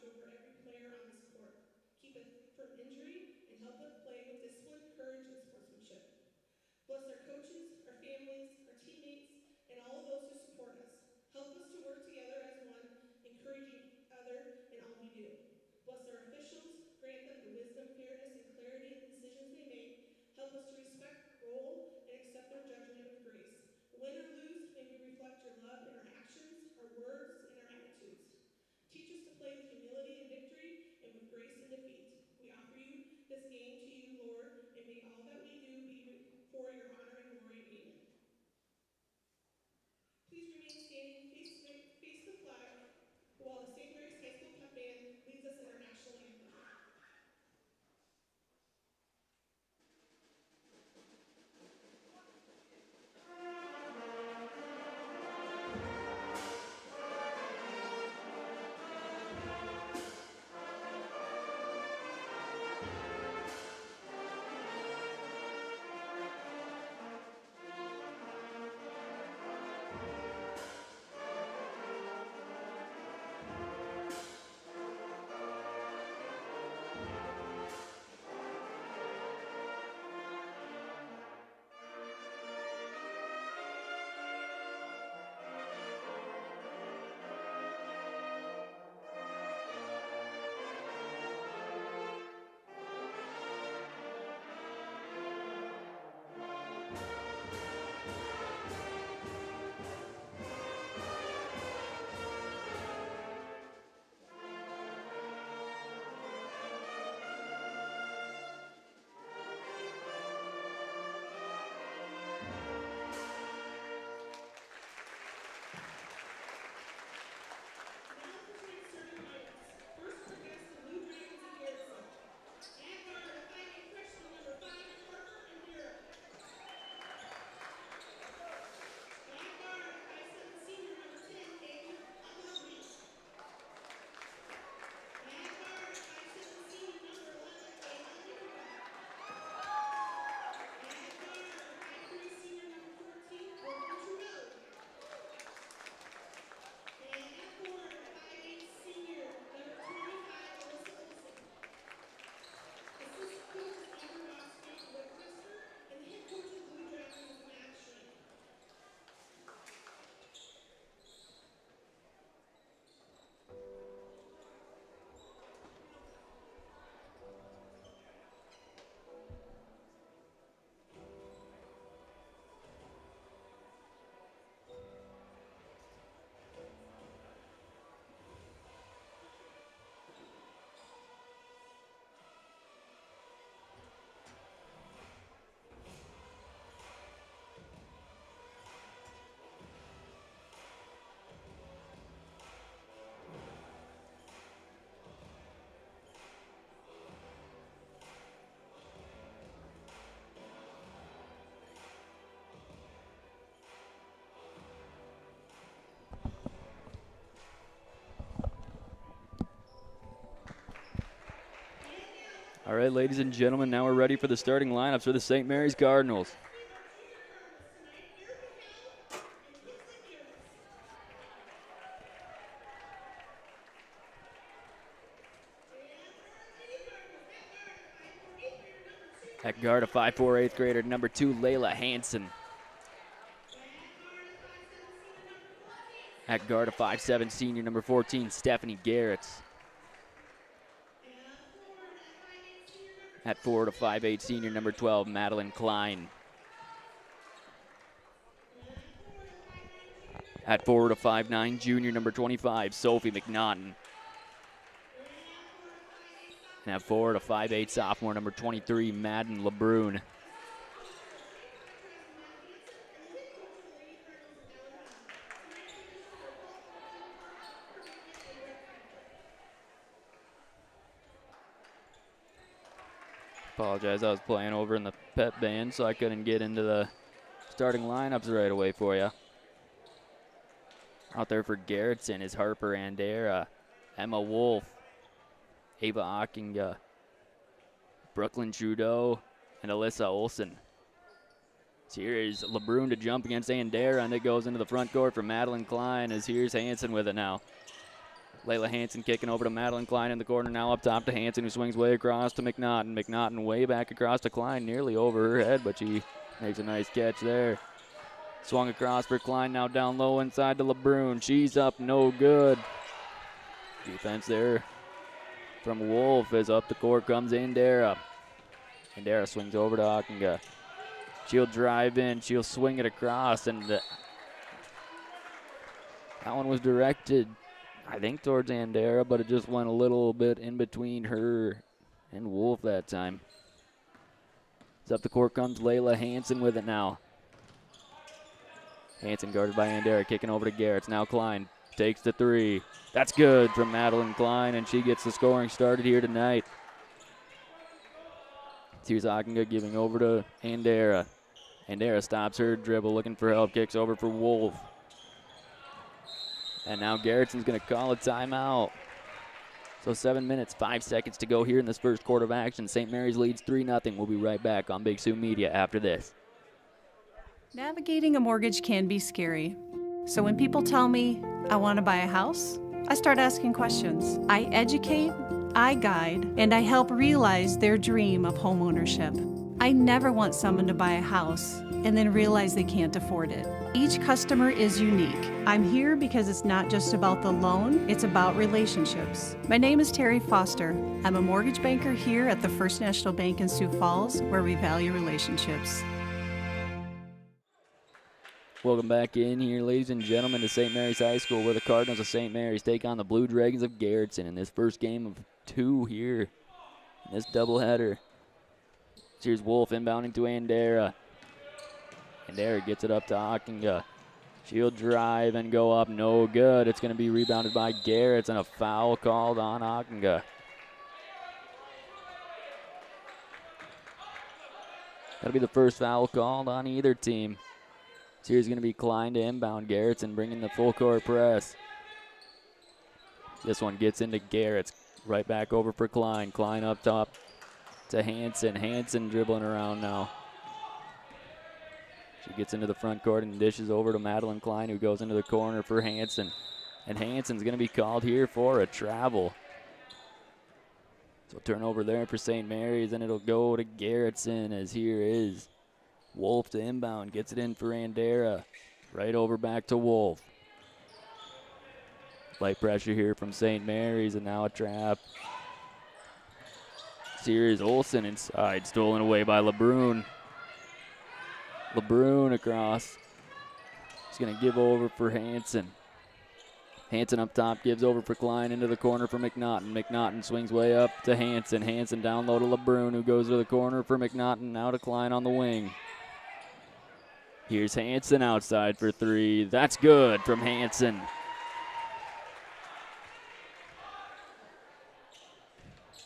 over every player on this court. Keep us from injury and help us play with discipline, courage, and sportsmanship. Bless our coaches, our families, our teammates, and all of those who support us. Help us to work together as one, encouraging each other in all we do. Bless our officials, grant them the wisdom, fairness, and clarity in the decisions they make. Help us to respect their role and accept their judgment with grace. Win or lose, may we reflect your love in our actions, our words, and our attitudes. Teach us to play with humility and victory and with grace and defeat. We offer you this game to you, Lord, and may all that we do be for your honor and glory. Amen. Please remain standing, face the flag, while the St. Mary's High School Pep Band leads us in our national anthem. First for Garretson Blue Dragons of Garretson. At guard, a 5'8" freshman, number 5, Parker and Vera. At guard, a 5'7" senior, number 10, Hayden Humphrey. At guard, a 5'7" senior, number 11, Hayden Humphrey. At guard, a 5'3" senior, number 14, Morgan Trudeau. And at forward, a 5'8" senior, number 25, Alyssa Olson. Assistant coach is Amber Rossman, Webcaster, and the head coach of Blue Dragons is Matt Schreck. All right, ladies and gentlemen, now we're ready for the starting lineups for the St. Mary's Cardinals. At guard, a 5'4" 8th grader, number 2, Layla Hansen. At guard, a 5'7" senior, number 14, Stephanie Garretts. At forward, a 5'8" senior, number 12, Madeline Klein. At forward, a 5'9" junior, number 25, Sophie McNaughton. And at forward, a 5'8" sophomore, number 23, Madden LeBrun. Apologize, I was playing over in the pep band, so I couldn't get into the starting lineups right away for you. Out there for Garretson is Harper Andera, Emma Wolf, Ava Ockinga, Brooklyn Trudeau, and Alyssa Olson. So here is LeBrun to jump against Andera, and it goes into the front court for Madeline Klein, as here's Hansen with it now. Layla Hansen kicking over to Madeline Klein in the corner. Now up top to Hansen, who swings way across to McNaughton. McNaughton way back across to Klein, nearly over her head, but she makes a nice catch there. Swung across for Klein, now down low inside to LeBrun. She's up, no good. Defense there from Wolf as up the court comes Andera. Andera swings over to Ockenga. She'll drive in, she'll swing it across, and that one was directed, I think, towards Andera, but it just went a little bit in between her and Wolf that time. As up the court comes Layla Hansen with it now. Hansen guarded by Andera, kicking over to Garretts. Now Klein takes the three. That's good from Madeline Klein, and she gets the scoring started here tonight. Here's Ockenga giving over to Andera. Andera stops her dribble, looking for help, kicks over for Wolf. And now Garrettson's going to call a timeout. So 7 minutes, 5 seconds to go here in this first quarter of action. St. Mary's leads 3-0. We'll be right back on Big Sioux Media after this. Navigating a mortgage can be scary. So when people tell me I want to buy a house, I start asking questions. I educate, I guide, and I help realize their dream of homeownership. I never want someone to buy a house and then realize they can't afford it. Each customer is unique. I'm here because it's not just about the loan, it's about relationships. My name is Terry Foster. I'm a mortgage banker here at the First National Bank in Sioux Falls, where we value relationships. Welcome back in here, ladies and gentlemen, to St. Mary's High School, where the Cardinals of St. Mary's take on the Blue Dragons of Garretson in this first game of 2 here in this doubleheader. Here's Wolf inbounding to Andera. Andera gets it up to Ockenga. She'll drive and go up, no good. It's going to be rebounded by Garretts, and a foul called on Ockenga. That'll be the first foul called on either team. So here's going to be Klein to inbound Garretts and bringing the full court press. This one gets into Garretts. Right back over for Klein. Klein up top to Hansen. Hansen dribbling around now. She gets into the front court and dishes over to Madeline Klein, who goes into the corner for Hansen. And Hansen's going to be called here for a travel. So turnover there for St. Mary's, and it'll go to Garretson, as here is Wolf to inbound. Gets it in for Andera. Right over back to Wolf. Light pressure here from St. Mary's, and now a trap. Here's Olsen inside, stolen away by LeBrun. LeBrun across. He's going to give over for Hansen. Hansen up top, gives over for Klein, into the corner for McNaughton. McNaughton swings way up to Hansen. Hansen down low to LeBrun, who goes to the corner for McNaughton. Now to Klein on the wing. Here's Hansen outside for three. That's good from Hansen.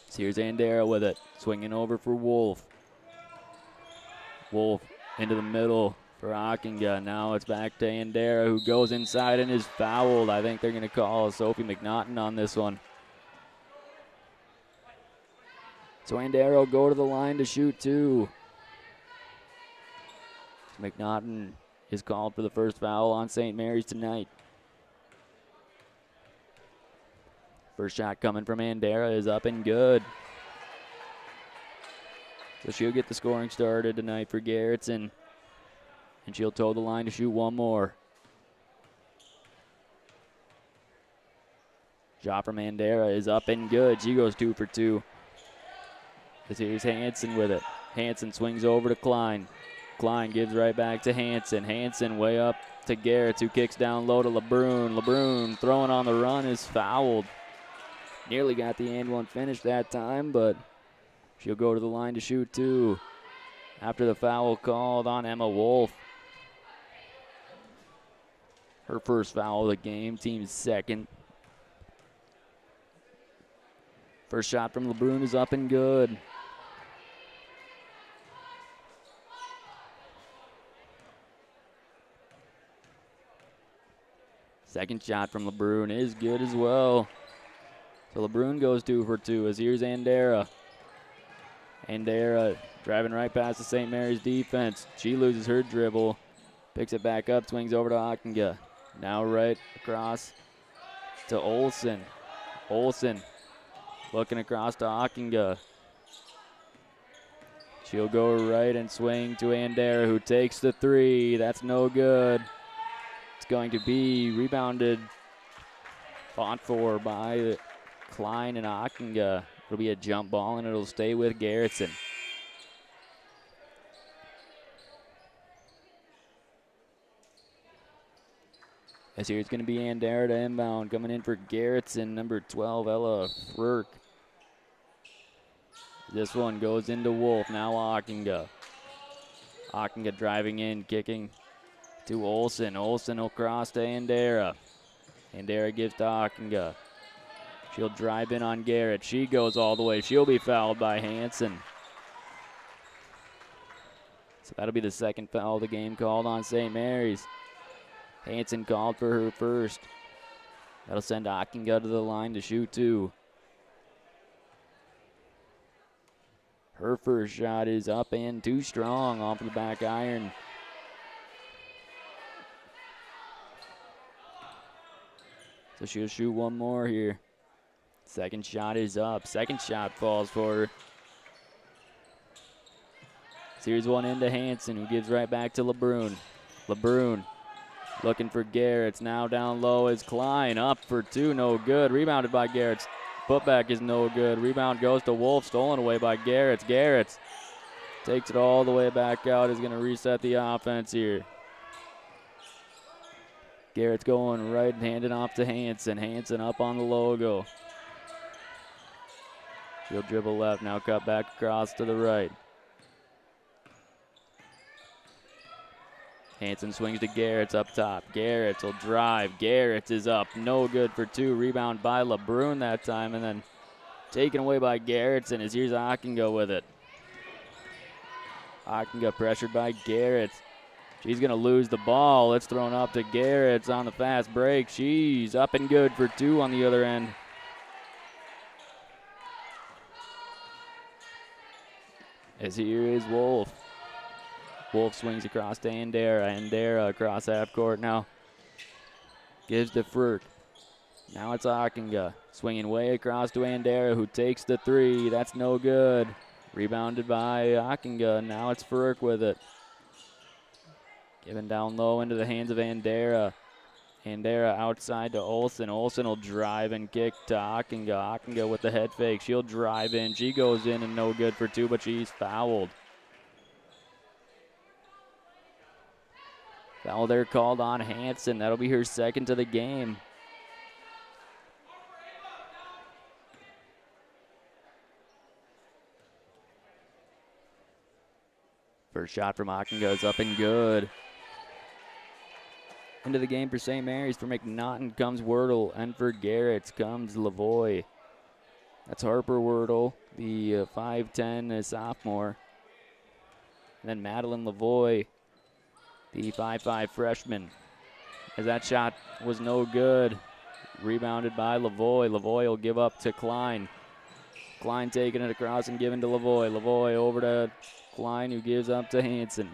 So here's Andera with it, swinging over for Wolf. Wolf into the middle for Ockenga. Now it's back to Andera, who goes inside and is fouled. I think they're going to call Sophie McNaughton on this one. So Andera will go to the line to shoot two. McNaughton is called for the first foul on St. Mary's tonight. First shot coming from Andera is up and good. So she'll get the scoring started tonight for Garretson. And she'll toe the line to shoot one more. Shot from Andera is up and good. She goes 2 for 2. Here's Hansen with it. Hansen swings over to Klein. Klein gives right back to Hansen. Hansen way up to Garretts, who kicks down low to LeBrun. LeBrun throwing on the run is fouled. Nearly got the and one finish that time, but she'll go to the line to shoot two after the foul called on Emma Wolf. Her first foul of the game, team's second. First shot from LeBrun is up and good. Second shot from LeBrun is good as well. So LeBrun goes 2 for 2 as here's Andera. Andera driving right past the St. Mary's defense. She loses her dribble. Picks it back up, swings over to Ockenga. Now right across to Olsen. Olsen looking across to Ockinga. She'll go right and swing to Andera, who takes the three. That's no good. It's going to be rebounded, fought for by Klein and Ockinga. It'll be a jump ball, and it'll stay with Garretson. As here's going to be Andera to inbound. Coming in for Garretson, number 12, Ella Frerk. This one goes into Wolf. Now Ockinga. Ockinga driving in, kicking to Olsen. Olsen will cross to Andera. Andera gives to Ockinga. She'll drive in on Garrett. She goes all the way. She'll be fouled by Hansen. So that'll be the second foul of the game called on St. Mary's. Hansen called for her first. That'll send Ockinga to the line to shoot two. Her first shot is up and too strong off of the back iron. So she'll shoot one more here. Second shot is up. Second shot falls for her. So here's one into Hansen, who gives right back to LeBrun. LeBrun looking for Garrett's. Now down low is Klein. Up for two, no good. Rebounded by Garrett's. Putback is no good. Rebound goes to Wolf, stolen away by Garrett's. Garrett's takes it all the way back out. Is going to reset the offense here. Garrett's going right and handing off to Hansen. Hansen up on the logo. She'll dribble left, now cut back across to the right. Hansen swings to Garrett's up top. Garrett's will drive. Garrett's is up. No good for two. Rebound by LeBrun that time, and then taken away by Garrett's, and here's Ockinga with it. Ockinga pressured by Garrett's. She's going to lose the ball. It's thrown up to Garrett's on the fast break. She's up and good for two on the other end. As here is Wolf. Wolf swings across to Andera. Andera across half court now. Gives to Frerk. Now it's Ockinga. Swinging way across to Andera, who takes the three. That's no good. Rebounded by Ockinga. Now it's Frerk with it. Given down low into the hands of Andera. Andera outside to Olsen. Olsen will drive and kick to Ockinga. Ockinga with the head fake. She'll drive in. She goes in and no good for two, but she's fouled. Foul there called on Hansen. That'll be her second to the game. First shot from Ockinga is up and good. Into the game for St. Mary's. For McNaughton comes Wordle, and for Garrett's comes Lavoie. That's Harper Wordle, the 5'10" sophomore. And then Madeline Lavoie, the 5'5" freshman. As that shot was no good. Rebounded by Lavoie. Lavoie will give up to Klein. Klein taking it across and giving to Lavoie. Lavoie over to Klein, who gives up to Hansen.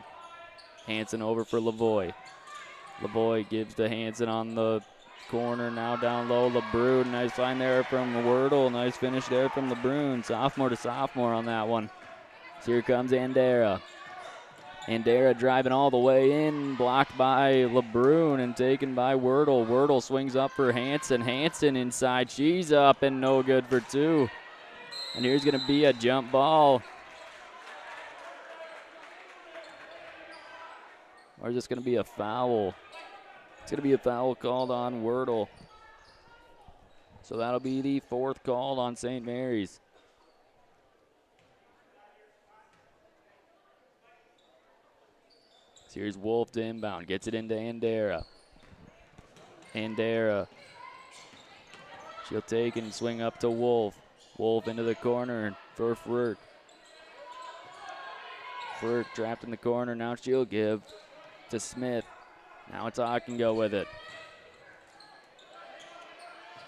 Hansen over for Lavoie. Lavoie gives to Hansen on the corner. Now down low, LeBrun. Nice find there from Wordle. Nice finish there from LeBrun. Sophomore to sophomore on that one. So here comes Andera. Andera driving all the way in. Blocked by LeBrun and taken by Wordle. Wordle swings up for Hansen. Hansen inside. She's up and no good for two. And here's going to be a jump ball. Or is this going to be a foul? It's going to be a foul called on Wordle. So that'll be the fourth called on St. Mary's. So here's Wolf to inbound. Gets it into Andera. Andera. She'll take and swing up to Wolf. Wolf into the corner for Frerk. Frerk trapped in the corner. Now she'll give to Smith. Now it's Ockinga with it.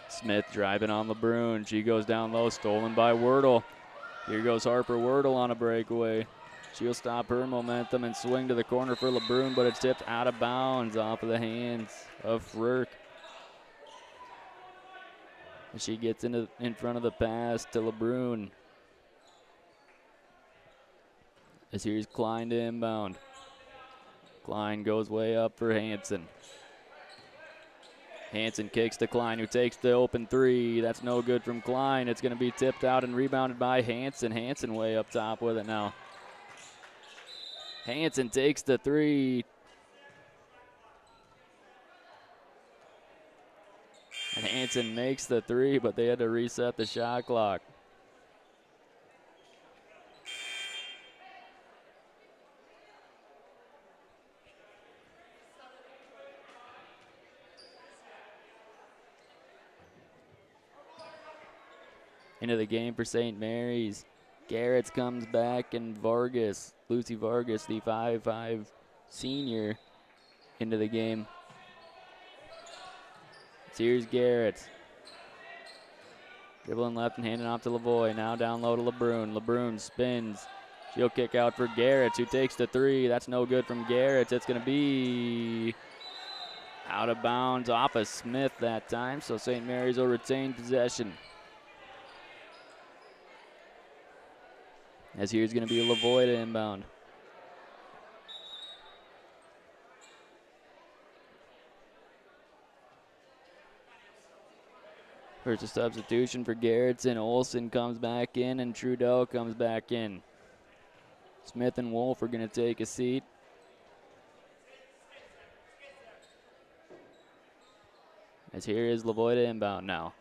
Smith driving on LeBrun. She goes down low, stolen by Wordle. Here goes Harper Wordle on a breakaway. She'll stop her momentum and swing to the corner for LeBrun, but it's tipped out of bounds off of the hands of Frerk. And she gets in front of the pass to LeBrun. As here's Klein to inbound. Klein goes way up for Hansen. Hansen kicks to Klein, who takes the open three. That's no good from Klein. It's going to be tipped out and rebounded by Hansen. Hansen way up top with it now. Hansen takes the three. And Hansen makes the three, but they had to reset the shot clock. Into the game for St. Mary's. Garretts comes back, and Vargas, Lucy Vargas, the 5'5" senior, into the game. So here's Garretts. Dribbling left and handing off to Lavoie. Now down low to LeBrun. LeBrun spins. She'll kick out for Garretts, who takes the three. That's no good from Garretts. It's going to be out of bounds off of Smith that time, so St. Mary's will retain possession. As here's going to be Lavoie to inbound. First a substitution for Garretson. Olsen comes back in, and Trudeau comes back in. Smith and Wolf are going to take a seat. As here is Lavoie to inbound now.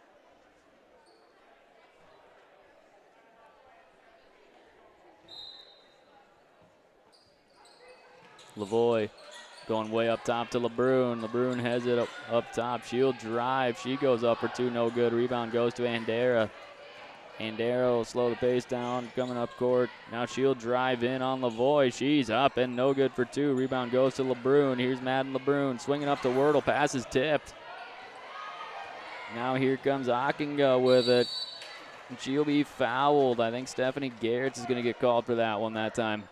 Lavoie going way up top to LeBrun. LeBrun has it up top. She'll drive. She goes up for two, no good. Rebound goes to Andera. Andera will slow the pace down, coming up court. Now she'll drive in on Lavoie. She's up and no good for two. Rebound goes to LeBrun. Here's Madden LeBrun swinging up to Wordle. Pass is tipped. Now here comes Ockenga with it. And she'll be fouled. I think Stephanie Garretts is going to get called for that one that time.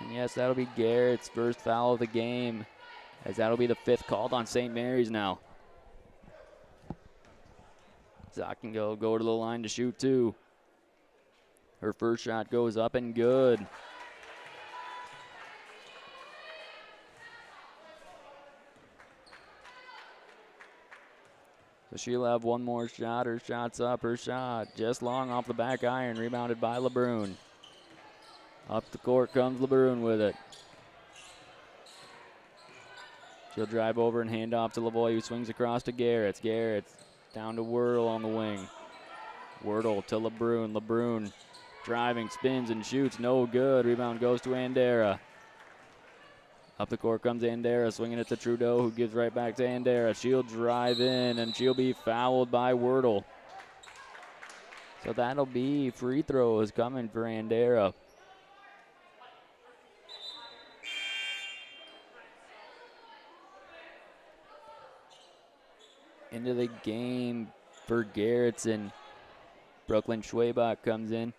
And yes, that'll be Garrett's first foul of the game, as that'll be the fifth called on St. Mary's now. Ockenga will go to the line to shoot two. Her first shot goes up and good. So she'll have one more shot. Her shot's up. Her shot just long off the back iron. Rebounded by LeBrun. Up the court comes LeBrun with it. She'll drive over and hand off to Lavoie, who swings across to Garretts. Garretts down to Wordle on the wing. Wordle to LeBrun. LeBrun driving, spins, and shoots. No good. Rebound goes to Andera. Up the court comes Andera, swinging it to Trudeau, who gives right back to Andera. She'll drive in, and she'll be fouled by Wordle. So that'll be free throws coming for Andera. Into the game for Garretson. Brooklyn Schwabach comes in.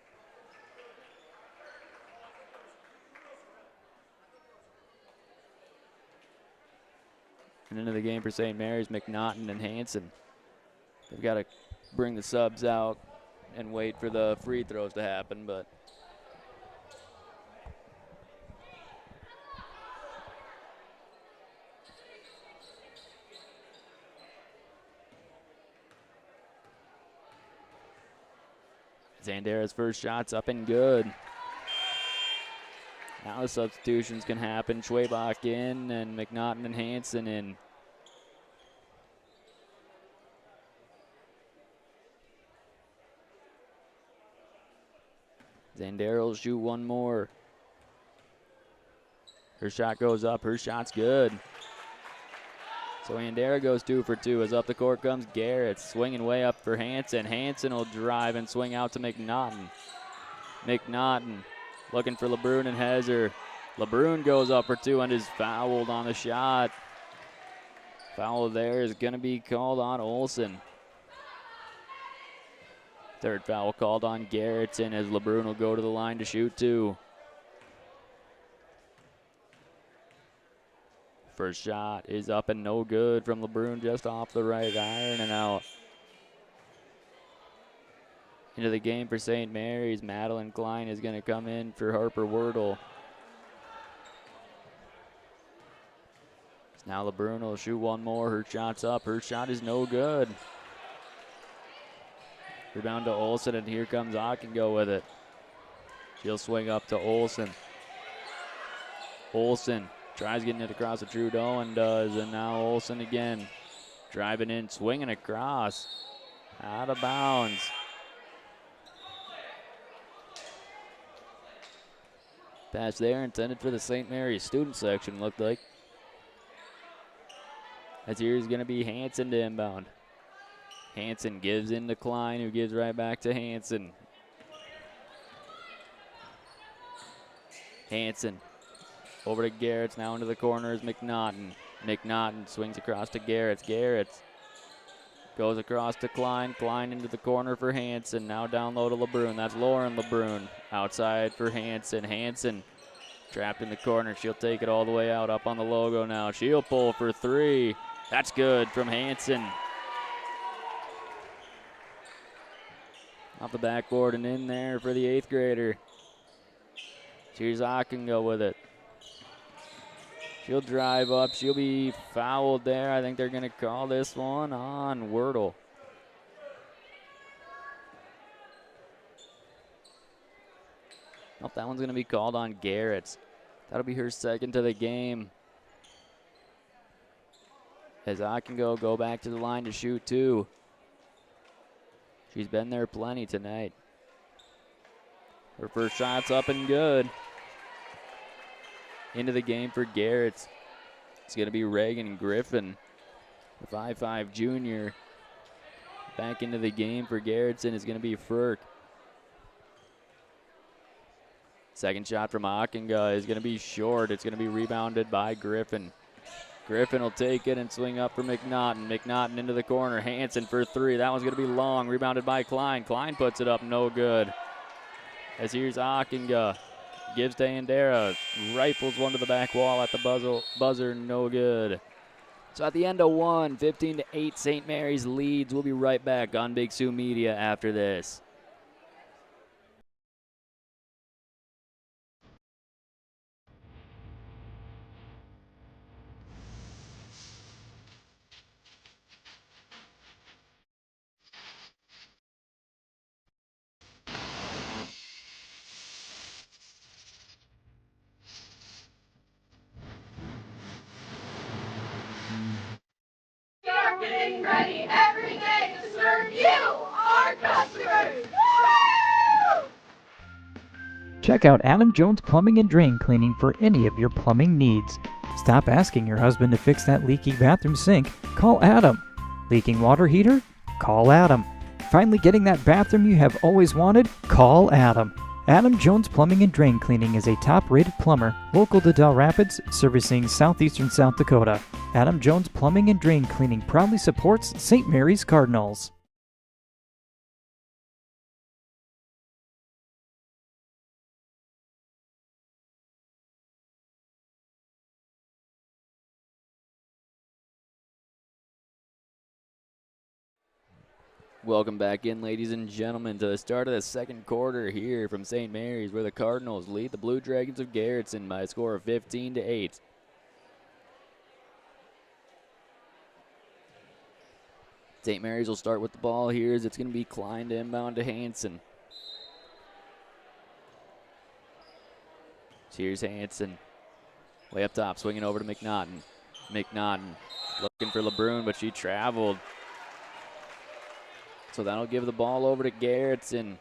And into the game for St. Mary's, McNaughton and Hansen. They've got to bring the subs out and wait for the free throws to happen, but Zandera's first shot's up and good. Now the substitutions can happen. Schwabach in and McNaughton and Hansen in. Zandera will shoot one more. Her shot goes up. Her shot's good. So Andera goes 2 for 2 as up the court comes Garrett, swinging way up for Hansen. Hansen will drive and swing out to McNaughton. McNaughton looking for LeBrun and Hezer. LeBrun goes up for 2 and is fouled on the shot. Foul there is going to be called on Olsen. Third foul called on Garretson as LeBrun will go to the line to shoot 2. First shot is up and no good from LeBrun, just off the right iron and out. Into the game for St. Mary's, Madeline Klein is going to come in for Harper Wordle. Now LeBrun will shoot one more. Her shot's up. Her shot is no good. Rebound to Olsen, and here comes Ockengo with it. She'll swing up to Olsen. Olsen tries getting it across to Trudeau and does, and now Olsen again. Driving in, swinging across. Out of bounds. Pass there intended for the St. Mary's student section, looked like. As here's going to be Hansen to inbound. Hansen gives in to Klein, who gives right back to Hansen. Hansen over to Garretts, now into the corner is McNaughton. McNaughton swings across to Garretts. Garretts goes across to Klein. Klein into the corner for Hansen. Now down low to LeBrun. That's Lauren LeBrun. Outside for Hansen. Hansen trapped in the corner. She'll take it all the way out, up on the logo now. She'll pull for three. That's good from Hansen. Off the backboard and in there for the 8th grader. Here's Ockengo with it. She'll drive up. She'll be fouled there. I think they're going to call this one on Wordle. Nope, that one's going to be called on Garretts. That'll be her second to the game. As Ockengo go back to the line to shoot two. She's been there plenty tonight. Her first shot's up and good. Into the game for Garretts. It's going to be Reagan Griffin, the 5'5" junior. Back into the game for Garretson is going to be Frk. Second shot from Ockenga is going to be short. It's going to be rebounded by Griffin. Griffin will take it and swing up for McNaughton. McNaughton into the corner. Hansen for three. That one's going to be long. Rebounded by Klein. Klein puts it up. No good. As here's Ockenga. Gives to Andera. Rifles one to the back wall at the buzzer. No good. So at the end of one, 15-8, St. Mary's leads. We'll be right back on Big Sioux Media after this. Getting ready every day to serve you, our customers. Woo! Check out Adam Jones Plumbing and Drain Cleaning for any of your plumbing needs. Stop asking your husband to fix that leaky bathroom sink. Call Adam. Leaking water heater? Call Adam. Finally getting that bathroom you have always wanted? Call Adam. Adam Jones Plumbing and Drain Cleaning is a top-rated plumber, local to Dell Rapids, servicing southeastern South Dakota. Adam Jones Plumbing and Drain Cleaning proudly supports St. Mary's Cardinals. Welcome back in, ladies and gentlemen, to the start of the second quarter here from St. Mary's, where the Cardinals lead the Blue Dragons of Garretson by a score of 15-8. St. Mary's will start with the ball here as it's going to be Klein to inbound to Hansen. Here's Hansen. Way up top, swinging over to McNaughton. McNaughton looking for LeBrun, but she traveled. So that'll give the ball over to Garretson.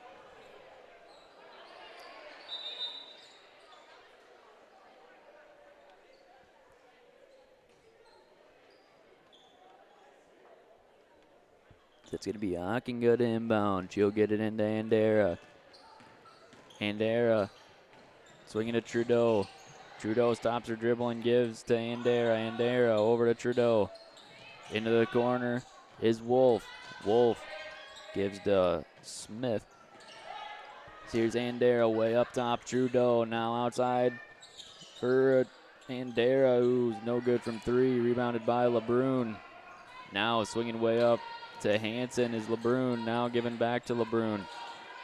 It's going to be Ockenga to inbound. She'll get it into Andera. Andera swinging to Trudeau. Trudeau stops her dribble and gives to Andera. Andera over to Trudeau. Into the corner is Wolf. Wolf gives to Smith. Here's Andera way up top. Trudeau now outside for Andera, who's no good from three, rebounded by LeBrun. Now swinging way up to Hansen is LeBrun, now giving back to LeBrun.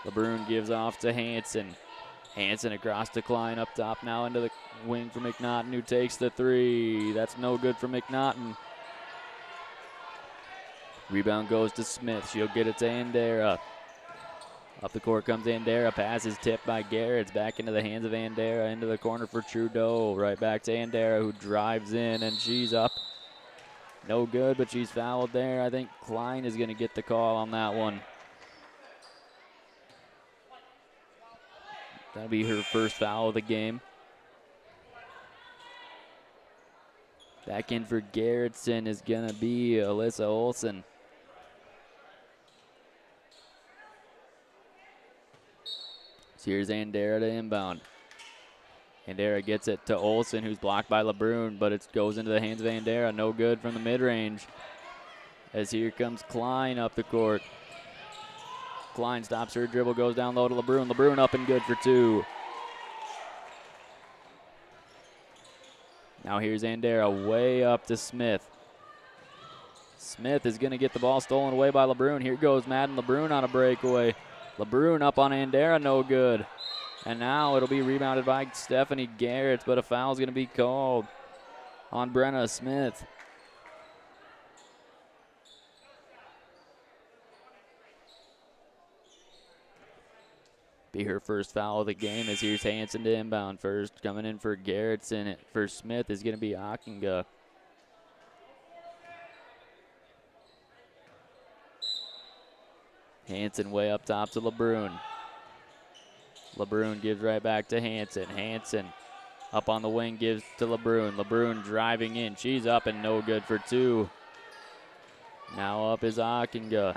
LeBrun gives off to Hansen. Hansen across to Klein up top, now into the wing for McNaughton, who takes the three. That's no good for McNaughton. Rebound goes to Smith. She'll get it to Andera. Up the court comes Andera. Pass is tipped by Garretts. Back into the hands of Andera. Into the corner for Trudeau. Right back to Andera, who drives in, and she's up. No good, but she's fouled there. I think Klein is going to get the call on that one. That'll be her first foul of the game. Back in for Garretson is going to be Alyssa Olsen. So here's Andera to inbound. Andera gets it to Olsen, who's blocked by LeBrun, but it goes into the hands of Andera. No good from the mid-range. As here comes Klein up the court. Klein stops her dribble, goes down low to LeBrun. LeBrun up and good for two. Now here's Andera way up to Smith. Smith is going to get the ball stolen away by LeBrun. Here goes Madden LeBrun on a breakaway. LeBrun up on Andera, no good. And now it'll be rebounded by Stephanie Garretts, but a foul's going to be called on Brenna Smith. Be her first foul of the game, as here's Hansen to inbound first. Coming in for Garretson. For Smith is going to be Akinga. Hansen way up top to LeBrun. LeBrun gives right back to Hansen. Hansen up on the wing gives to LeBrun. LeBrun driving in. She's up and no good for two. Now up is Akinga.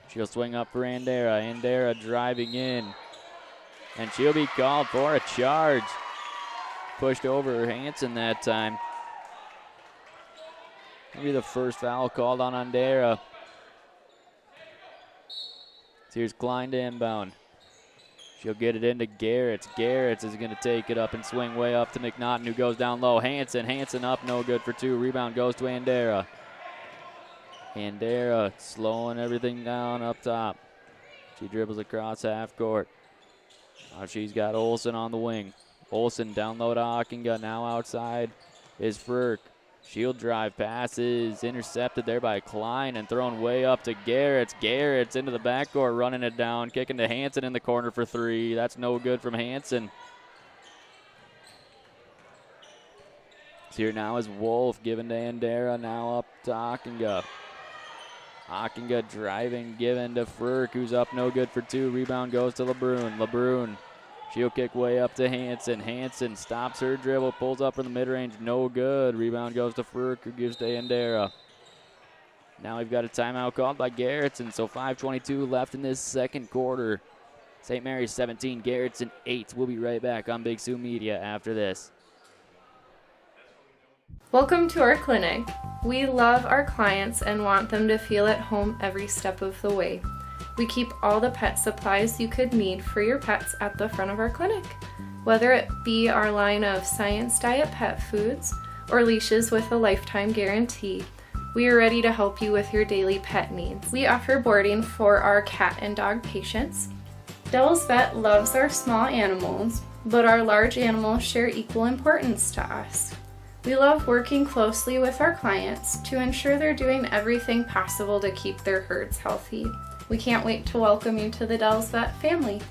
She'll swing up for Andera. Andera driving in. And she'll be called for a charge. Pushed over Hansen that time. Maybe the first foul called on Andera. So here's Klein to inbound. She'll get it into Garretts. Garretts is going to take it up and swing way up to McNaughton, who goes down low. Hansen up, no good for two. Rebound goes to Andera. Andera slowing everything down up top. She dribbles across half court. Now she's got Olsen on the wing. Olsen down low to Akinga. Now outside is Frerk. She'll drive passes. Intercepted there by Klein and thrown way up to Garretts. Garretts into the backcourt, running it down. Kicking to Hansen in the corner for three. That's no good from Hansen. So here now is Wolf giving to Andera. Now up to Akinga. Akinga driving, giving to Frerk, who's up no good for two. Rebound goes to LeBrun. LeBrun, she'll kick way up to Hansen. Hansen stops her dribble, pulls up from the mid-range, no good. Rebound goes to Frerk, who gives to Andera. Now we've got a timeout called by Garretson, so 5:22 left in this second quarter. St. Mary's 17, Garretson 8. We'll be right back on Big Sioux Media after this. Welcome to our clinic. We love our clients and want them to feel at home every step of the way. We keep all the pet supplies you could need for your pets at the front of our clinic. Whether it be our line of Science Diet pet foods or leashes with a lifetime guarantee, we are ready to help you with your daily pet needs. We offer boarding for our cat and dog patients. Dell's Vet loves our small animals, but our large animals share equal importance to us. We love working closely with our clients to ensure they're doing everything possible to keep their herds healthy. We can't wait to welcome you to the Dell's Vet family.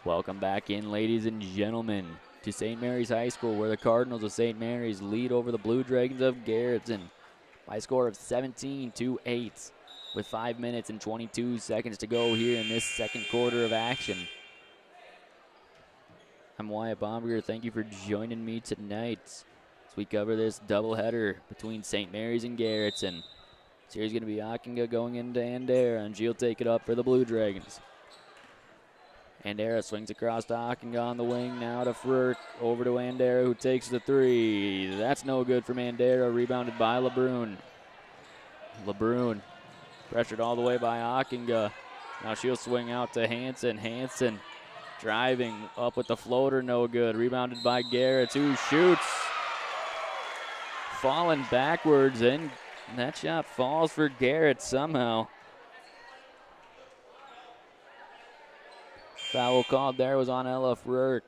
Welcome back in, ladies and gentlemen, to St. Mary's High School, where the Cardinals of St. Mary's lead over the Blue Dragons of Garretson by a score of 17-8 with 5 minutes and 22 seconds to go here in this second quarter of action. I'm Wyatt Baumberger. Thank you for joining me tonight as we cover this doubleheader between St. Mary's and Garretson. So here's going to be Akinga going into Andera, and she'll take it up for the Blue Dragons. Andera swings across to Akinga on the wing, now to Frerk, over to Andera, who takes the three. That's no good from Andera, rebounded by LeBrun. LeBrun pressured all the way by Akinga. Now she'll swing out to Hanson. Hanson driving up with the floater, no good. Rebounded by Garretts, who shoots. Falling backwards, and that shot falls for Garretts somehow. Foul called there was on Ella Frerk.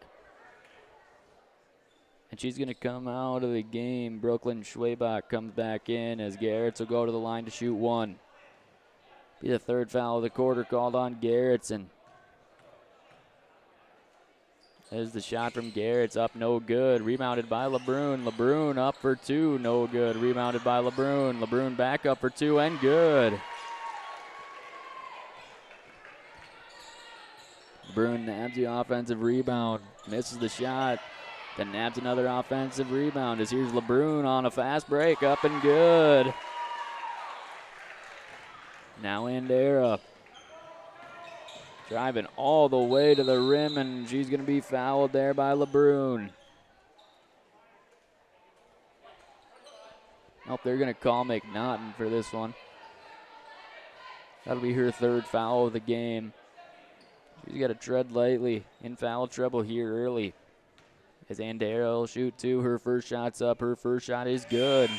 And she's going to come out of the game. Brooklyn Schwabach comes back in as Garretts will go to the line to shoot one. Be the third foul of the quarter called on Garretts. And there's the shot from Garretts, up no good. Rebounded by LeBrun. LeBrun up for two, no good. Rebounded by LeBrun. LeBrun back up for two and good. LeBrun nabs the offensive rebound, misses the shot, then nabs another offensive rebound as here's LeBrun on a fast break, up and good. Now Andera driving all the way to the rim, and she's going to be fouled there by LeBrun. Nope, they're going to call McNaughton for this one. That'll be her third foul of the game. She's got to tread lightly, in foul trouble here early. As Andera will shoot two, her first shot's up, her first shot is good.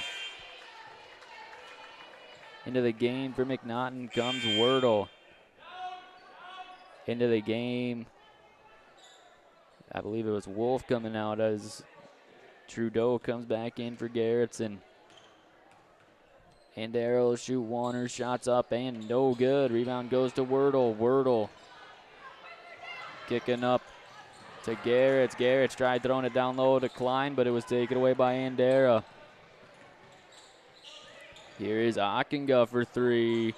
Into the game for McNaughton comes Wordle. Into the game, I believe it was Wolf coming out as Trudeau comes back in for Garretson. Andera will shoot one, her shot's up and no good. Rebound goes to Wordle. Wordle kicking up to Garretts. Garretts tried throwing it down low to Klein, but it was taken away by Andera. Here is Ockenga for three.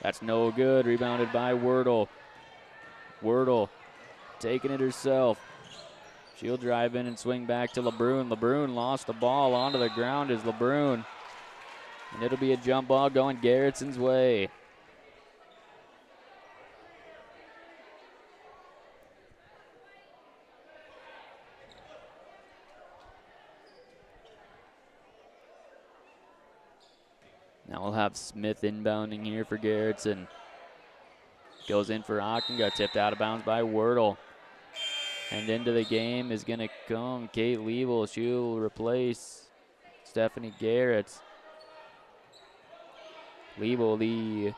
That's no good. Rebounded by Wordle. Wordle taking it herself. She'll drive in and swing back to LeBrun. LeBrun lost the ball onto the ground as LeBrun. And it'll be a jump ball going Garrettson's way. Now we'll have Smith inbounding here for Garretson. Goes in for Ockenga, tipped out of bounds by Wordle. And into the game is going to come Kate Liebel. She'll replace Stephanie Garretts. Liebel, the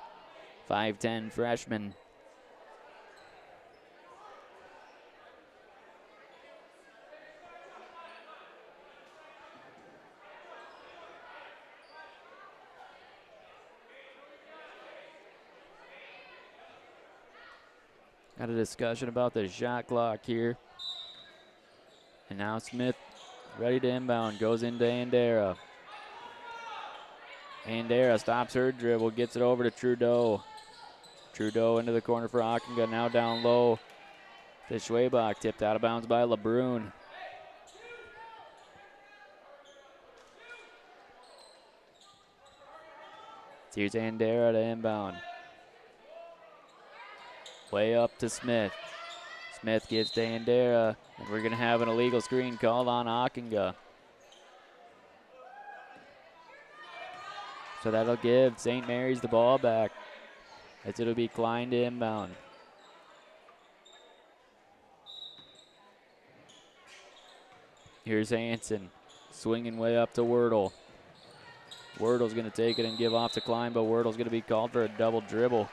5'10 freshman. Got a discussion about the shot clock here. And now Smith ready to inbound, goes into Andera. Andera stops her dribble, gets it over to Trudeau. Trudeau into the corner for Ockenga, now down low to Schwabach, tipped out of bounds by LeBrun. Here's Andera to inbound. Way up to Smith. Smith gives to Andera, and we're going to have an illegal screen called on Ockenga. So that'll give St. Mary's the ball back, as it'll be Klein to inbound. Here's Hanson, swinging way up to Wordle. Wordle's going to take it and give off to Klein, but Wordle's going to be called for a double dribble.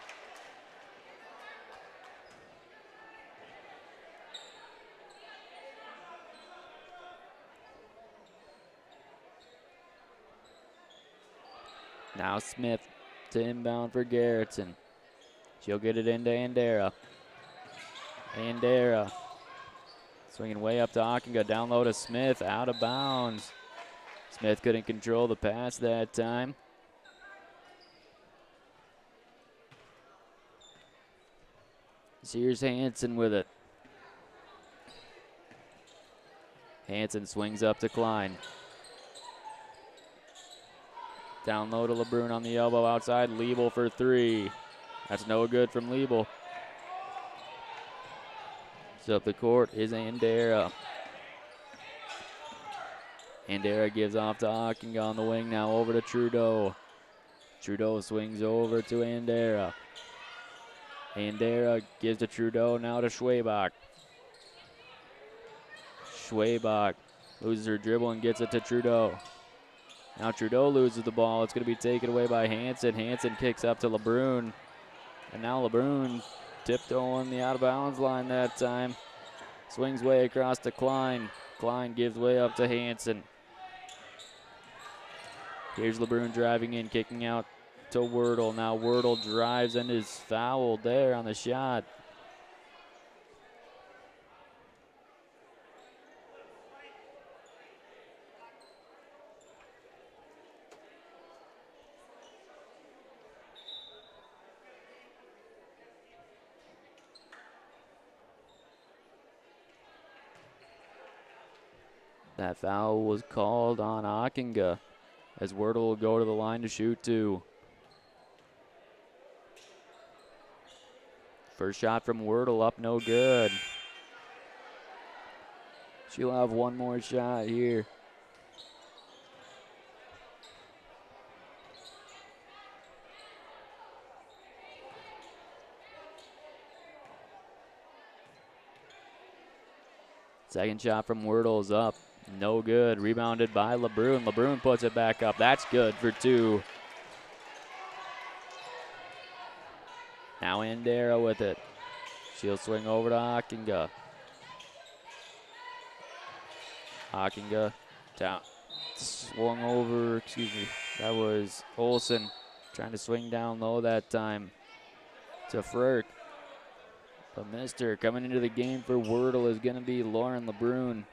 Now Smith to inbound for Garretson. She'll get it into Andera. Andera swinging way up to Ockenga, down low to Smith, out of bounds. Smith couldn't control the pass that time. Here's Hanson with it. Hanson swings up to Klein. Down low to LeBrun on the elbow outside. Liebel for three. That's no good from Liebel. So up the court is Andera. Andera gives off to Ockenga on the wing, now over to Trudeau. Trudeau swings over to Andera. Andera gives to Trudeau, now to Schwabach. Schwabach loses her dribble and gets it to Trudeau. Now Trudeau loses the ball. It's going to be taken away by Hansen. Hansen kicks up to LeBrun. And now LeBrun tiptoeing the out-of-bounds line that time. Swings way across to Klein. Klein gives way up to Hansen. Here's LeBrun driving in, kicking out to Wordle. Now Wordle drives and is fouled there on the shot. That foul was called on Ockinga as Wordle will go to the line to shoot two. First shot from Wordle up, no good. She'll have one more shot here. Second shot from Wordle is up. No good. Rebounded by LeBrun. LeBrun puts it back up. That's good for two. Now Andera with it. She'll swing over to Ockinga. Ockinga down. Swung over. Excuse me. That was Olsen trying to swing down low that time to Frerk. But Mister coming into the game for Wordle is going to be Lauren LeBrun.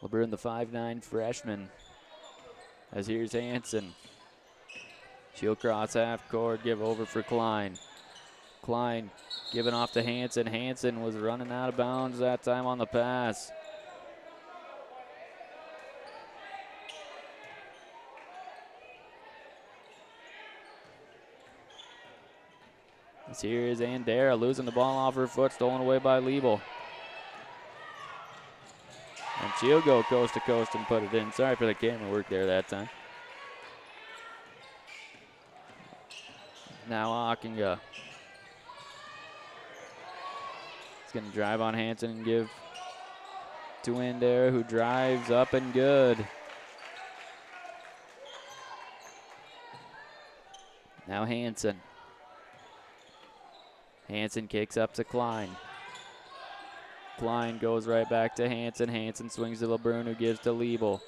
LeBrun, the 5'9" freshman. As here's Hansen. She'll cross half court, give over for Klein. Klein giving off to Hansen. Hansen was running out of bounds that time on the pass. As here is Andera losing the ball off her foot, stolen away by Liebel. And she'll go coast to coast and put it in. Sorry for the camera work there that time. Now Ockinga. He's going to drive on Hansen and give to Andera, who drives up and good. Now Hansen. Hansen kicks up to Klein. Klein goes right back to Hansen. Hansen swings to LeBrun, who gives to Liebel.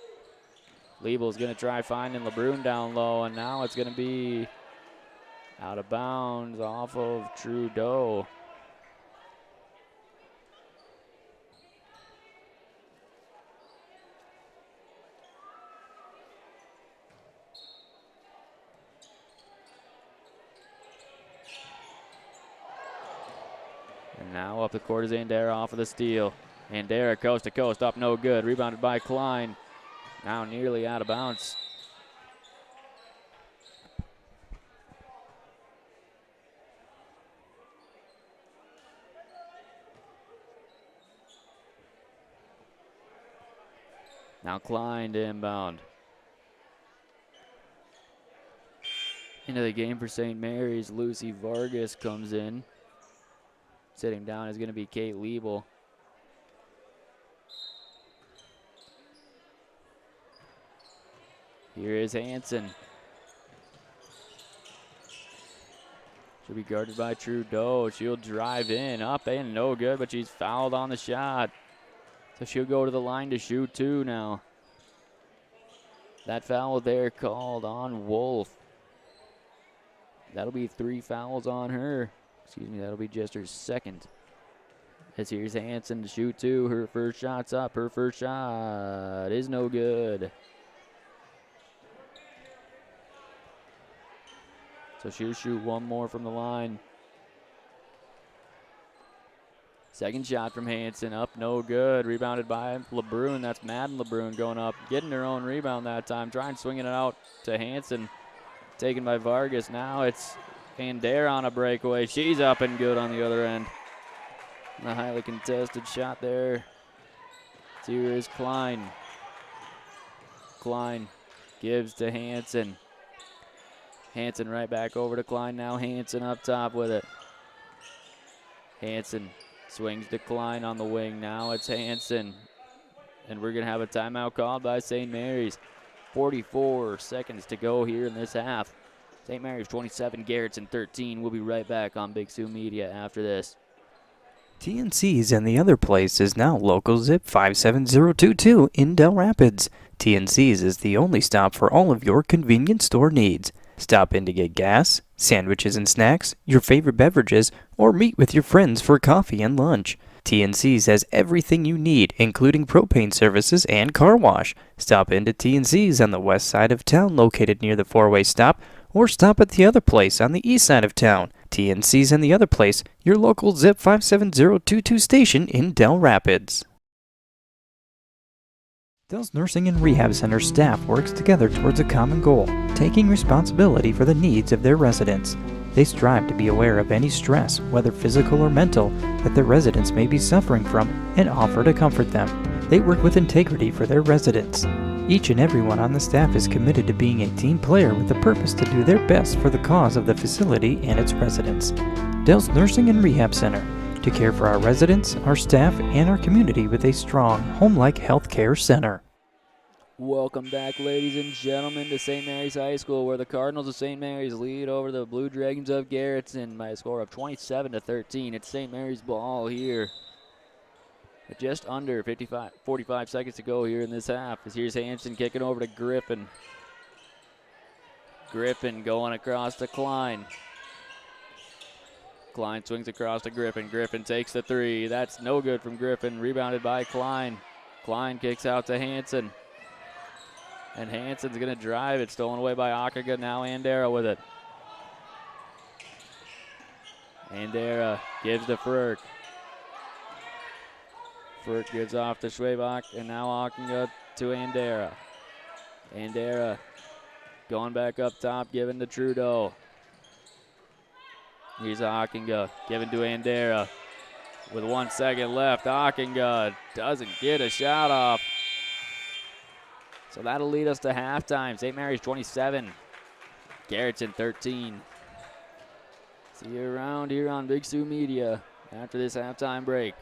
Liebel's going to try finding LeBrun down low, and now it's going to be out of bounds off of Trudeau. And now up the court is Andera off of the steal. Andera coast to coast, up no good. Rebounded by Klein. Now nearly out of bounds. Now Klein to inbound. Into the game for St. Mary's, Lucy Vargas comes in. Sitting down is going to be Kate Liebel. Here is Hansen. She'll be guarded by Trudeau. She'll drive in, up and no good, but she's fouled on the shot. So she'll go to the line to shoot two now. That foul there called on Wolf. That'll be 3 fouls on her. Excuse me, that'll be just her second. As here's Hansen to shoot two. Her first shot's up. Her first shot is no good. So she'll shoot one more from the line. Second shot from Hansen, up no good. Rebounded by LeBrun. That's Madden LeBrun going up, getting her own rebound that time. Trying swinging it out to Hansen. Taken by Vargas. Now it's Andera on a breakaway. She's up and good on the other end. The highly contested shot there. Here is Klein. Klein gives to Hansen. Hanson right back over to Klein now. Hanson up top with it. Hanson swings to Klein on the wing. Now it's Hanson. And we're going to have a timeout called by St. Mary's. 44 seconds to go here in this half. St. Mary's 27, Garretson 13. We'll be right back on Big Sioux Media after this. TNC's and the other place is now local zip 57022 in Dell Rapids. TNC's is the only stop for all of your convenience store needs. Stop in to get gas, sandwiches and snacks, your favorite beverages, or meet with your friends for coffee and lunch. TNC's has everything you need, including propane services and car wash. Stop into TNC's on the west side of town located near the four-way stop, or stop at the other place on the east side of town. TNC's and the other place, your local zip 57022 station in Dell Rapids. Dell's Nursing and Rehab Center staff works together towards a common goal, taking responsibility for the needs of their residents. They strive to be aware of any stress, whether physical or mental, that their residents may be suffering from and offer to comfort them. They work with integrity for their residents. Each and everyone on the staff is committed to being a team player with the purpose to do their best for the cause of the facility and its residents. Dell's Nursing and Rehab Center, to care for our residents, our staff, and our community with a strong, home-like health care center. Welcome back, ladies and gentlemen, to St. Mary's High School, where the Cardinals of St. Mary's lead over the Blue Dragons of Garretson by a score of 27-13. It's St. Mary's ball here. With just under 45 seconds to go here in this half. As here's Hanson kicking over to Griffin. Griffin going across to Klein. Klein swings across to Griffin. Griffin takes the three. That's no good from Griffin. Rebounded by Klein. Klein kicks out to Hanson. And Hanson's going to drive it. Stolen away by Akaga. Now Andera with it. Andera gives to Frerk. Frerk gives off to Schwabach. And now Akaga to Andera. Andera going back up top, giving to Trudeau. Here's Akaga giving to Andera. With 1 second left, Akaga doesn't get a shot off. So that'll lead us to halftime. St. Mary's 27, Garretson 13. See you around here on Big Sioux Media after this halftime break.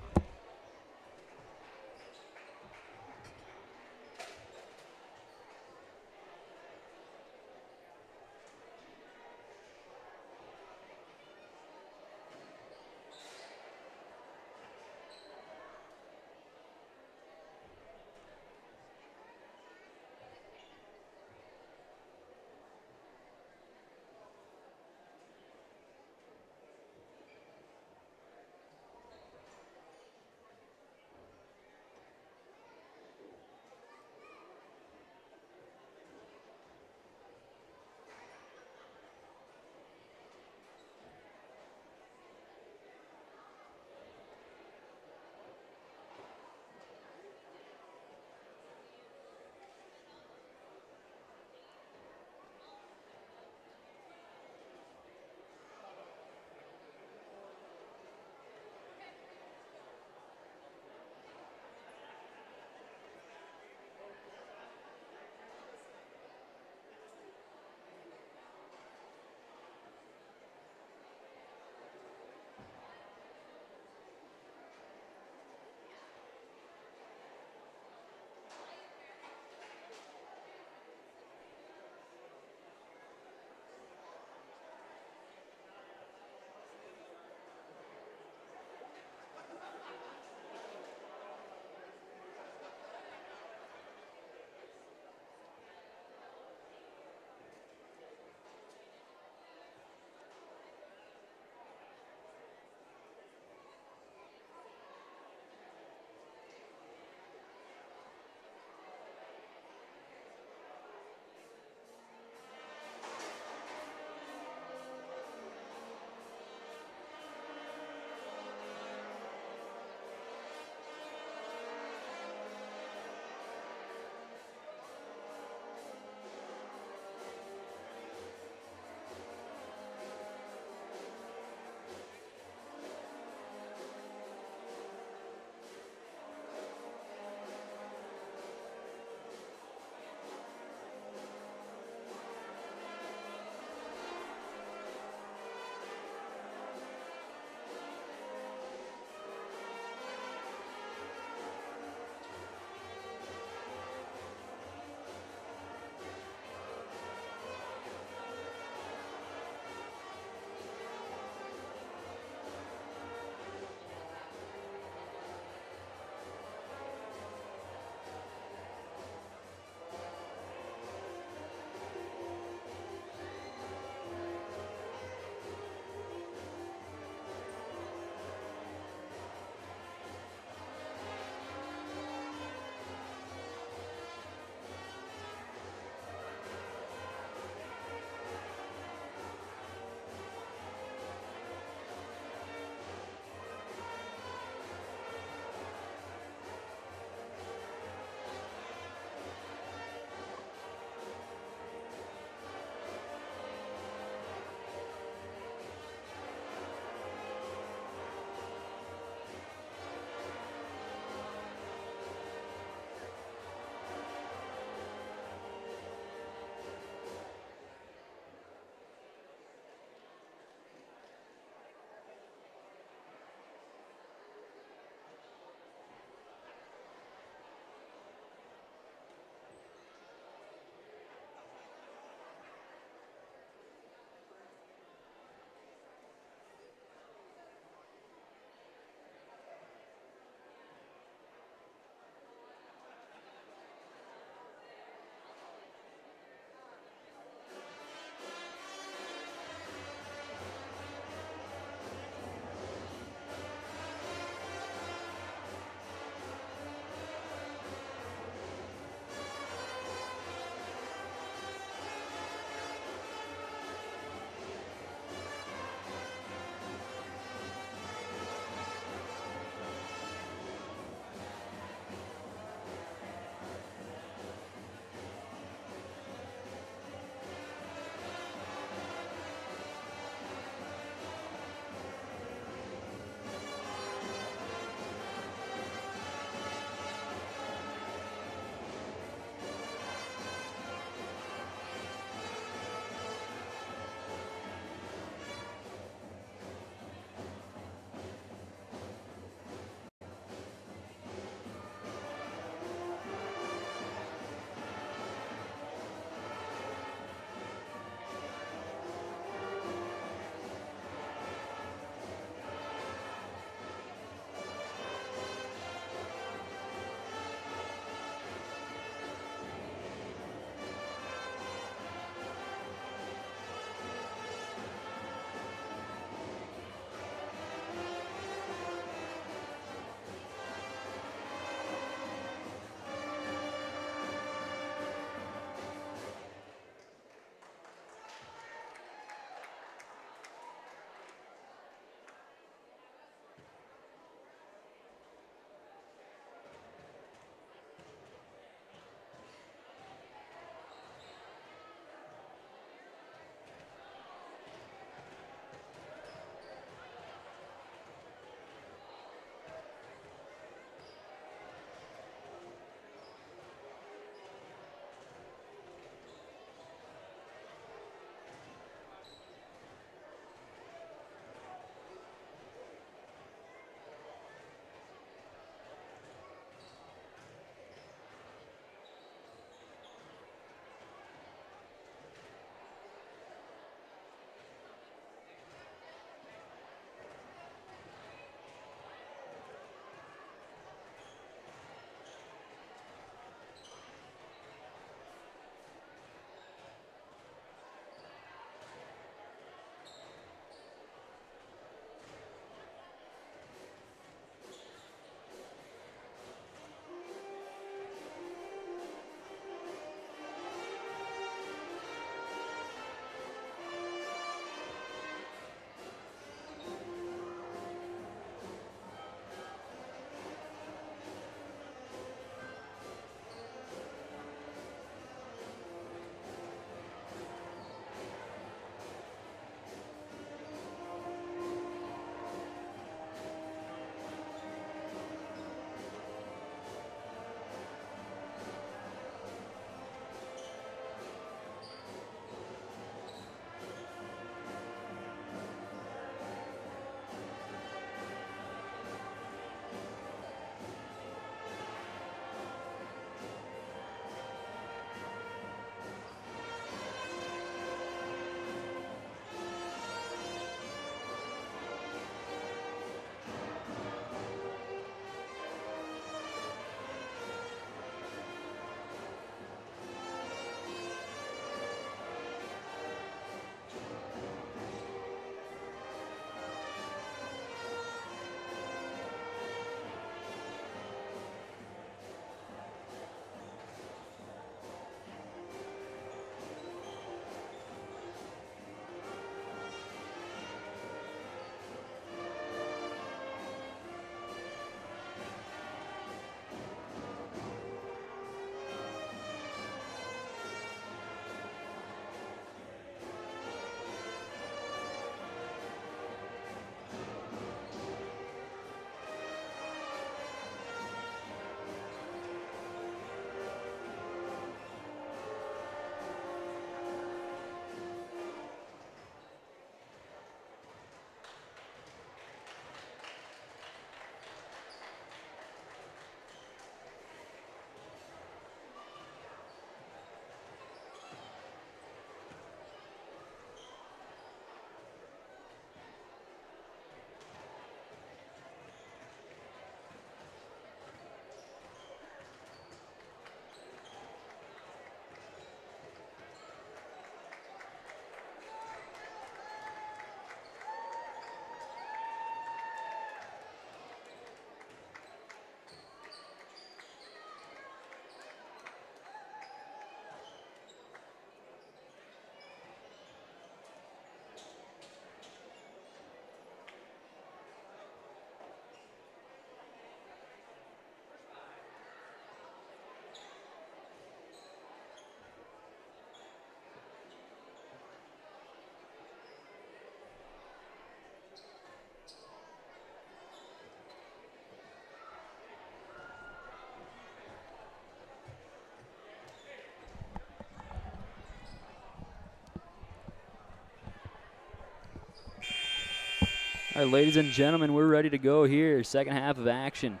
All right, ladies and gentlemen, we're ready to go here. Second half of action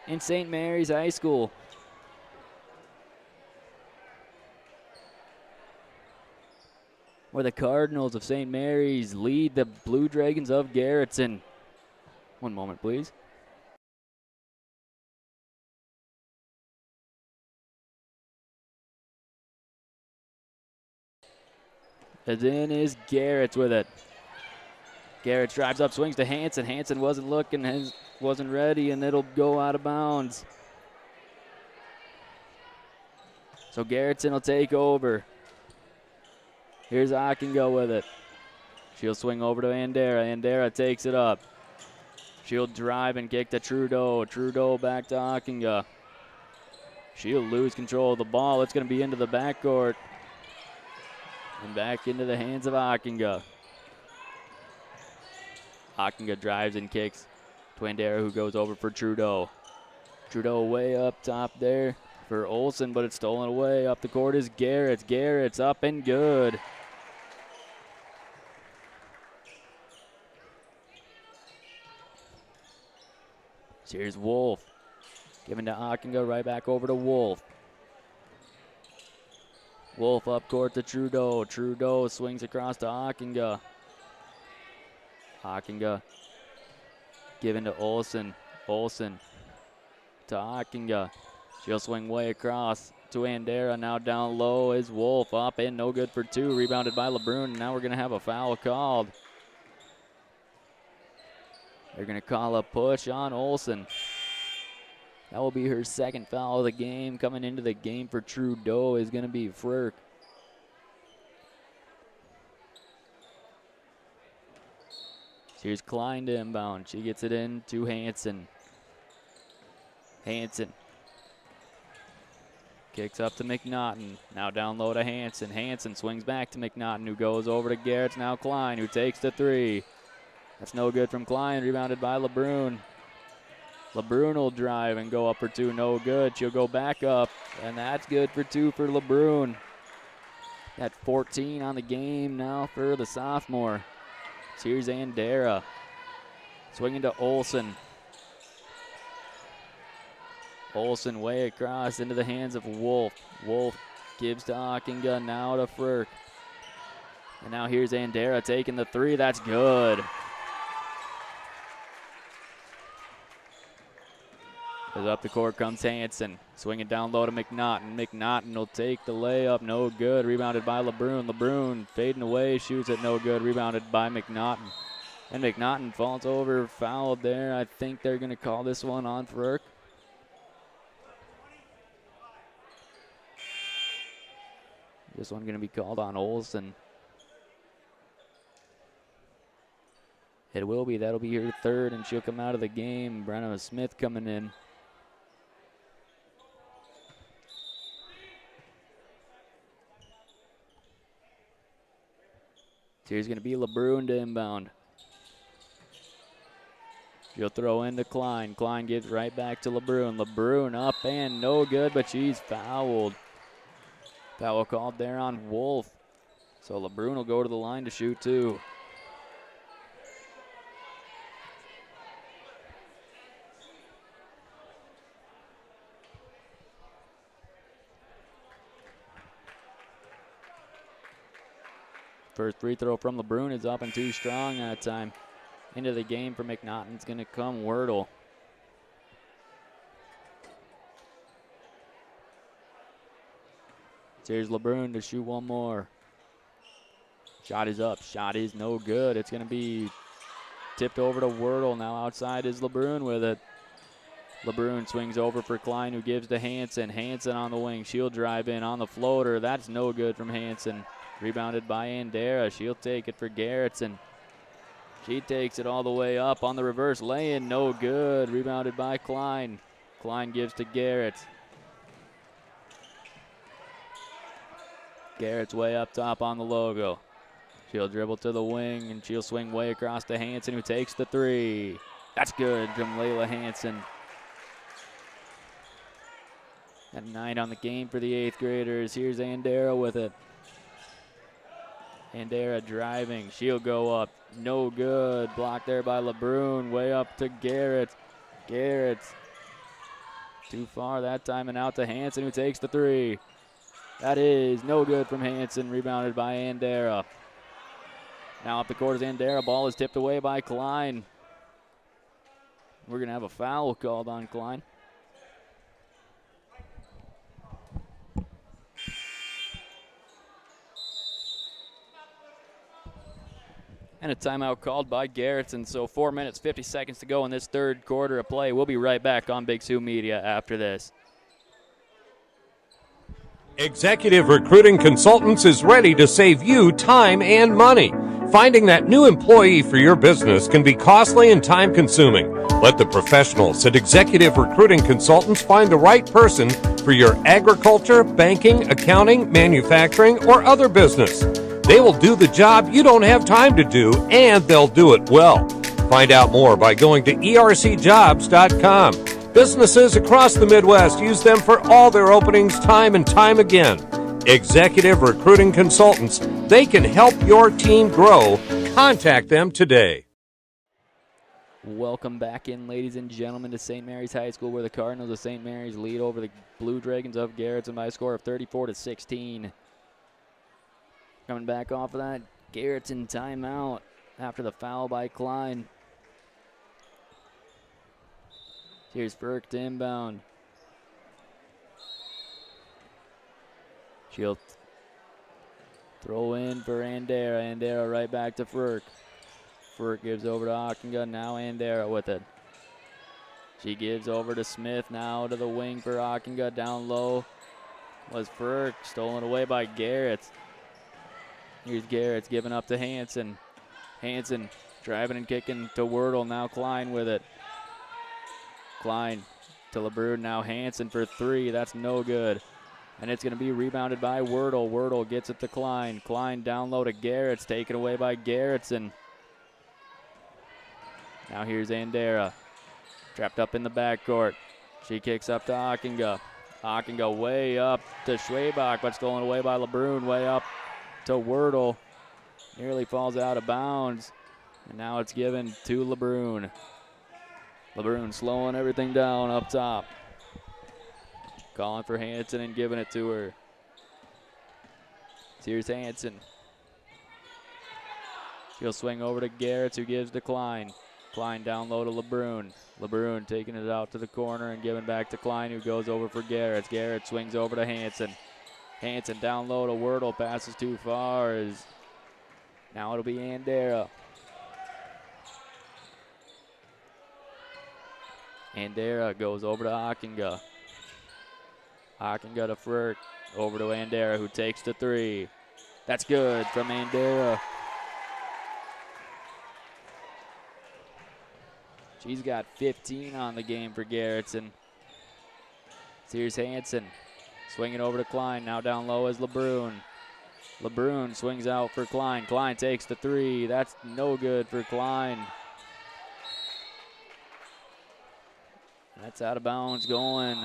in St. Mary's High School. Where the Cardinals of St. Mary's lead the Blue Dragons of Garretson. One moment, please. As in is Garretts with it. Garretts drives up, swings to Hanson. Hanson wasn't looking, wasn't ready, and it'll go out of bounds. So Garretson will take over. Here's Ockengo with it. She'll swing over to Andera. Andera takes it up. She'll drive and kick to Trudeau. Trudeau back to Ockenga. She'll lose control of the ball. It's going to be into the backcourt. And back into the hands of Ockenga. Ockenga drives and kicks to Andera, who goes over for Trudeau. Trudeau way up top there for Olsen, but it's stolen away. Up the court is Garretts. Garretts up and good. So here's Wolf. Giving to Ockenga, right back over to Wolf. Wolf up court to Trudeau. Trudeau swings across to Ockenga. Ockenga given to Olsen. Olsen to Ockenga. She'll swing way across to Andera. Now down low is Wolf. Up and no good for two. Rebounded by LeBrun. And now we're going to have a foul called. They're going to call a push on Olsen. That will be her second foul of the game. Coming into the game for Trudeau is going to be Frerk. Here's Klein to inbound. She gets it in to Hanson. Hanson kicks up to McNaughton. Now down low to Hanson. Hanson swings back to McNaughton, who goes over to Garretts. Now Klein, who takes the three. That's no good from Klein. Rebounded by LeBrun. LeBrun will drive and go up for two. No good. She'll go back up, and that's good for two for LeBrun. Got 14 on the game now for the sophomore. So here's Andera. Swinging to Olsen. Olsen way across into the hands of Wolf. Wolf gives to Ockenga, now to Frerk. And now here's Andera taking the three. That's good. As up the court comes Hanson. Swinging down low to McNaughton. McNaughton will take the layup. No good. Rebounded by LeBrun. LeBrun fading away. Shoots it. No good. Rebounded by McNaughton. And McNaughton falls over. Fouled there. I think they're going to call this one on Frerk. This one going to be called on Olsen. It will be. That'll be her third, and she'll come out of the game. Brenna Smith coming in. So here's going to be LeBrun to inbound. She'll throw into Klein. Klein gives right back to LeBrun. LeBrun up and no good, but she's fouled. Foul called there on Wolf. So LeBrun will go to the line to shoot two. First free throw from LeBrun is up and too strong that time. Into the game for McNaughton's going to come Wordle. Here's LeBrun to shoot one more. Shot is up. Shot is no good. It's going to be tipped over to Wordle. Now outside is LeBrun with it. LeBrun swings over for Klein, who gives to Hanson. Hanson on the wing. She'll drive in on the floater. That's no good from Hanson. Rebounded by Andera. She'll take it for Garretson. She takes it all the way up on the reverse lay-in. No good. Rebounded by Klein. Klein gives to Garrett. Garrett's way up top on the logo. She'll dribble to the wing, and she'll swing way across to Hanson, who takes the three. That's good from Layla Hanson. At 9 on the game for the 8th graders. Here's Andera with it. Andera driving. She'll go up. No good. Blocked there by LeBrun. Way up to Garrett. Garrett's too far that time, and out to Hanson, who takes the three. That is no good from Hanson. Rebounded by Andera. Now up the court is Andera. Ball is tipped away by Klein. We're going to have a foul called on Klein. And a timeout called by Garretson. So 4 minutes, 50 seconds to go in this third quarter of play. We'll be right back on Big Sioux Media after this. Executive Recruiting Consultants is ready to save you time and money. Finding that new employee for your business can be costly and time-consuming. Let the professionals at Executive Recruiting Consultants find the right person for your agriculture, banking, accounting, manufacturing, or other business. They will do the job you don't have time to do, and they'll do it well. Find out more by going to ercjobs.com. Businesses across the Midwest use them for all their openings time and time again. Executive Recruiting Consultants. They can help your team grow. Contact them today. Welcome back in, ladies and gentlemen, to St. Mary's High School, where the Cardinals of St. Mary's lead over the Blue Dragons of Garretson by a score of 34-16. Coming back off of that Garretson timeout after the foul by Klein. Here's Burke to inbound. She'll throw in for Andera. Andera right back to Furk. Furk gives over to Ockenga. Now Andera with it. She gives over to Smith. Now to the wing for Ockenga. Down low was Furk. Stolen away by Garrett. Here's Garrett's giving up to Hanson. Hanson driving and kicking to Wordle. Now Klein with it. Klein to LeBrun. Now Hanson for three. That's no good. And it's going to be rebounded by Wordle. Wordle gets it to Klein. Klein down low to Garrett's. Taken away by Garretson. Now here's Andera. Trapped up in the backcourt. She kicks up to Ockenga. Ockenga way up to Schwabach, but stolen away by LeBrun. Way up to Wordle. Nearly falls out of bounds. And now it's given to LeBrun. LeBrun slowing everything down up top. Calling for Hanson and giving it to her. Here's Hanson. She'll swing over to Garrett, who gives to Klein. Klein down low to LeBrun. LeBrun taking it out to the corner and giving back to Klein, who goes over for Garrett. Garrett swings over to Hanson. Hanson down low to Wordle, passes too far. Now it'll be Andera. Andera goes over to Ockenga. Ockenga to Furk. Over to Andera, who takes the three. That's good from Andera. She's got 15 on the game for Garretson. Here's Hanson. Swinging over to Klein. Now down low is LeBrun. LeBrun swings out for Klein. Klein takes the three. That's no good for Klein. That's out of bounds going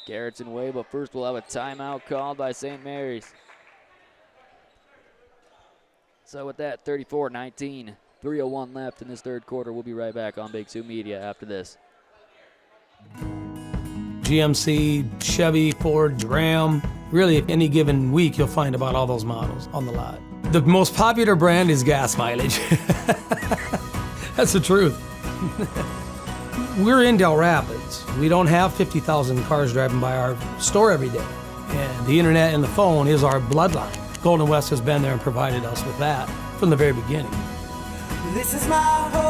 Garretson way, but first we'll have a timeout called by St. Mary's. So with that, 34-19, 3:01 left in this third quarter. We'll be right back on Big Sioux Media after this. GMC, Chevy, Ford, Ram. Really, any given week, you'll find about all those models on the lot. The most popular brand is gas mileage. That's the truth. We're in Del Rapids. We don't have 50,000 cars driving by our store every day. And the internet and the phone is our bloodline. Golden West has been there and provided us with that from the very beginning. This is my home.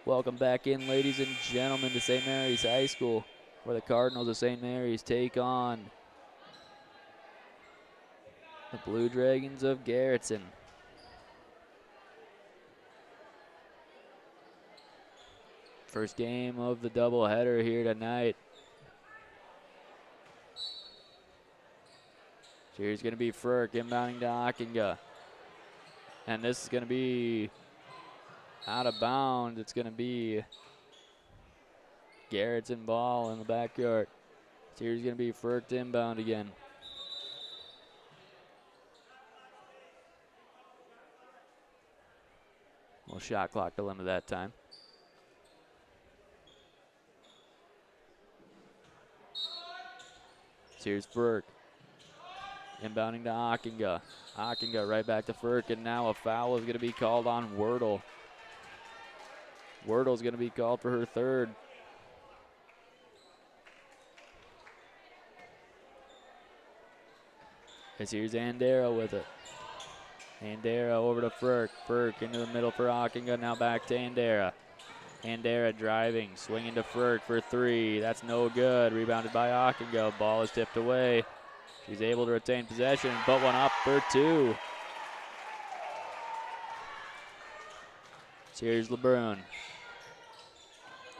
Welcome back in, ladies and gentlemen, to St. Mary's High School, where the Cardinals of St. Mary's take on the Blue Dragons of Garretson. First game of the doubleheader here tonight. Here's going to be Furk inbounding to Ockenga. And this is going to be out of bounds. It's going to be Garretson ball in the backyard. So here's going to be Furk to inbound again. No shot clock to limit that time. So here's Ferk. Inbounding to Ockinga. Ockinga right back to Ferk, and now a foul is going to be called on Wordle. Wordle's going to be called for her third. As here's Andera with it. Andera over to Ferk. Ferk into the middle for Ockinga. Now back to Andera. Andera driving, swinging to Ferk for three. That's no good. Rebounded by Ockinga. Ball is tipped away. She's able to retain possession and put one up for two. So here's LeBrun.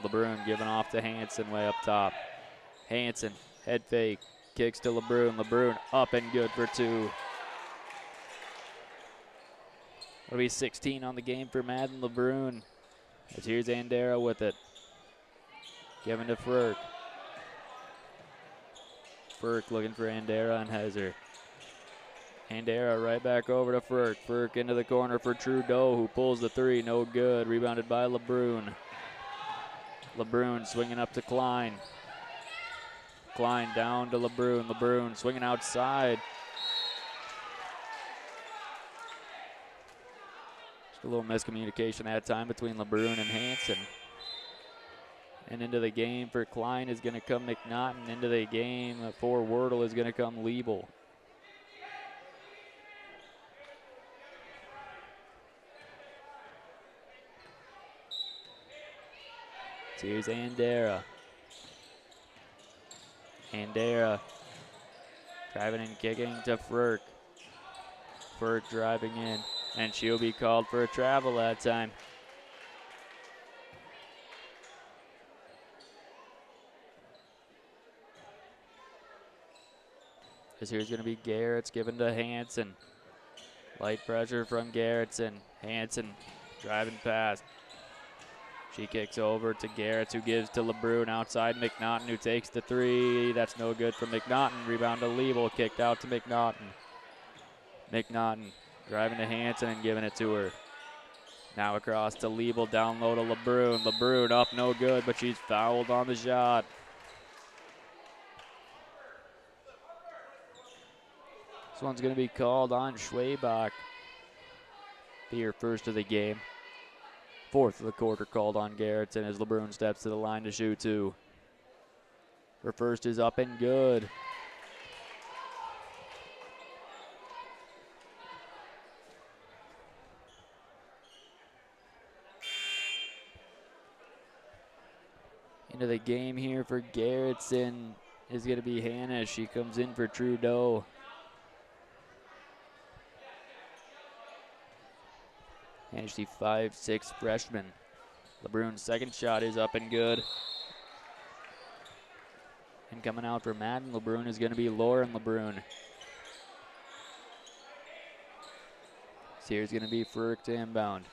LeBrun giving off to Hanson way up top. Hanson, head fake, kicks to LeBrun. LeBrun up and good for two. It'll be 16 on the game for Madden LeBrun. As here's Andera with it. Giving to Ferk. Ferk looking for Andera and Hezer. Andera right back over to Ferk. Ferk into the corner for Trudeau, who pulls the three. No good. Rebounded by LeBrun. LeBrun swinging up to Klein. Klein down to LeBrun. LeBrun swinging outside. Just a little miscommunication that time between LeBrun and Hanson. And into the game for Klein is going to come McNaughton. Into the game for Wordle is going to come Liebel. So here's Andera. Andera driving and kicking to Ferk. Ferk driving in, and she'll be called for a travel that time. Because here's going to be Garrett's given to Hanson. Light pressure from Garretson. Hanson driving past. She kicks over to Garretts, who gives to LeBrun outside McNaughton, who takes the three. That's no good for McNaughton. Rebound to Liebel, kicked out to McNaughton. McNaughton driving to Hanson and giving it to her. Now across to Liebel, down low to LeBrun. LeBrun up, no good, but she's fouled on the shot. This one's going to be called on Schwabach. Be her first of the game. Fourth of the quarter called on Garretson as LeBrun steps to the line to shoot two. Her first is up and good. Into the game here for Garretson is going to be Hannah. She comes in for Trudeau. And she's 5'6" freshman. LeBrun's second shot is up and good. And coming out for Madden LeBrun is going to be Lauren LeBrun. So here's going to be Ferk to inbound.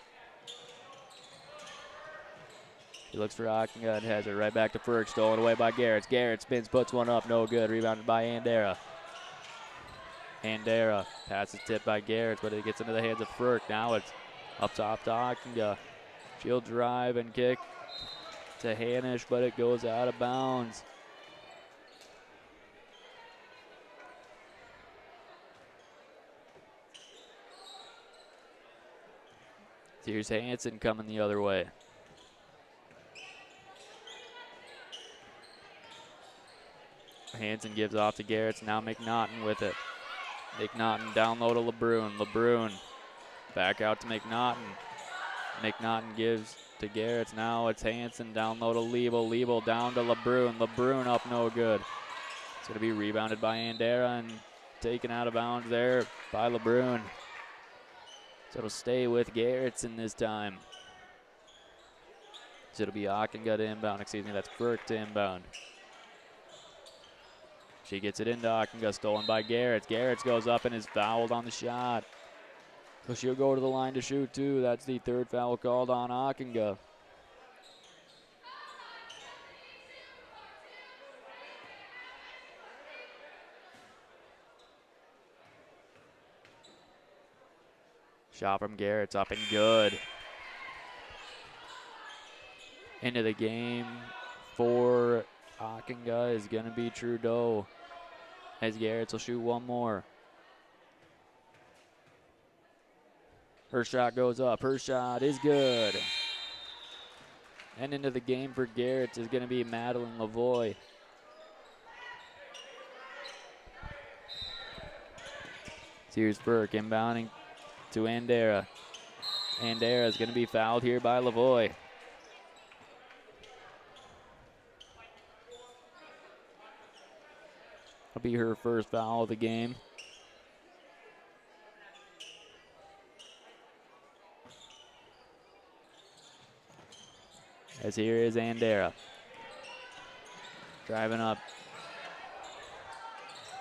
He looks for Ockinga and has it right back to Ferk, stolen away by Garrett. Garrett spins, puts one up, no good. Rebounded by Andera. Andera passes tipped by Garrett, but it gets into the hands of Ferk. Now it's up top to Ockinga. She'll drive and kick to Hanish, but it goes out of bounds. Here's Hanson coming the other way. Hanson gives off to Garretts. Now McNaughton with it. McNaughton down low to LeBrun. LeBrun back out to McNaughton. McNaughton gives to Garretts. Now it's Hanson down low to Liebel. Liebel down to LeBrun. LeBrun up, no good. It's going to be rebounded by Andera and taken out of bounds there by LeBrun. So it'll stay with Garretson this time. So it'll be Ockinga to inbound. Excuse me, that's Ferk to inbound. She gets it into Ockinga, stolen by Garretts. Garretts goes up and is fouled on the shot. So she'll go to the line to shoot too. That's the third foul called on Ockinga. Shot from Garrett's up and good. Into the game for Ockinga is going to be Trudeau, as Garretts will shoot one more. Her shot goes up. Her shot is good. And into the game for Garretts is going to be Madeline Lavoie. Here's Burke inbounding to Andera. Andera is going to be fouled here by Lavoie. That'll be her first foul of the game. As here is Andera. Driving up.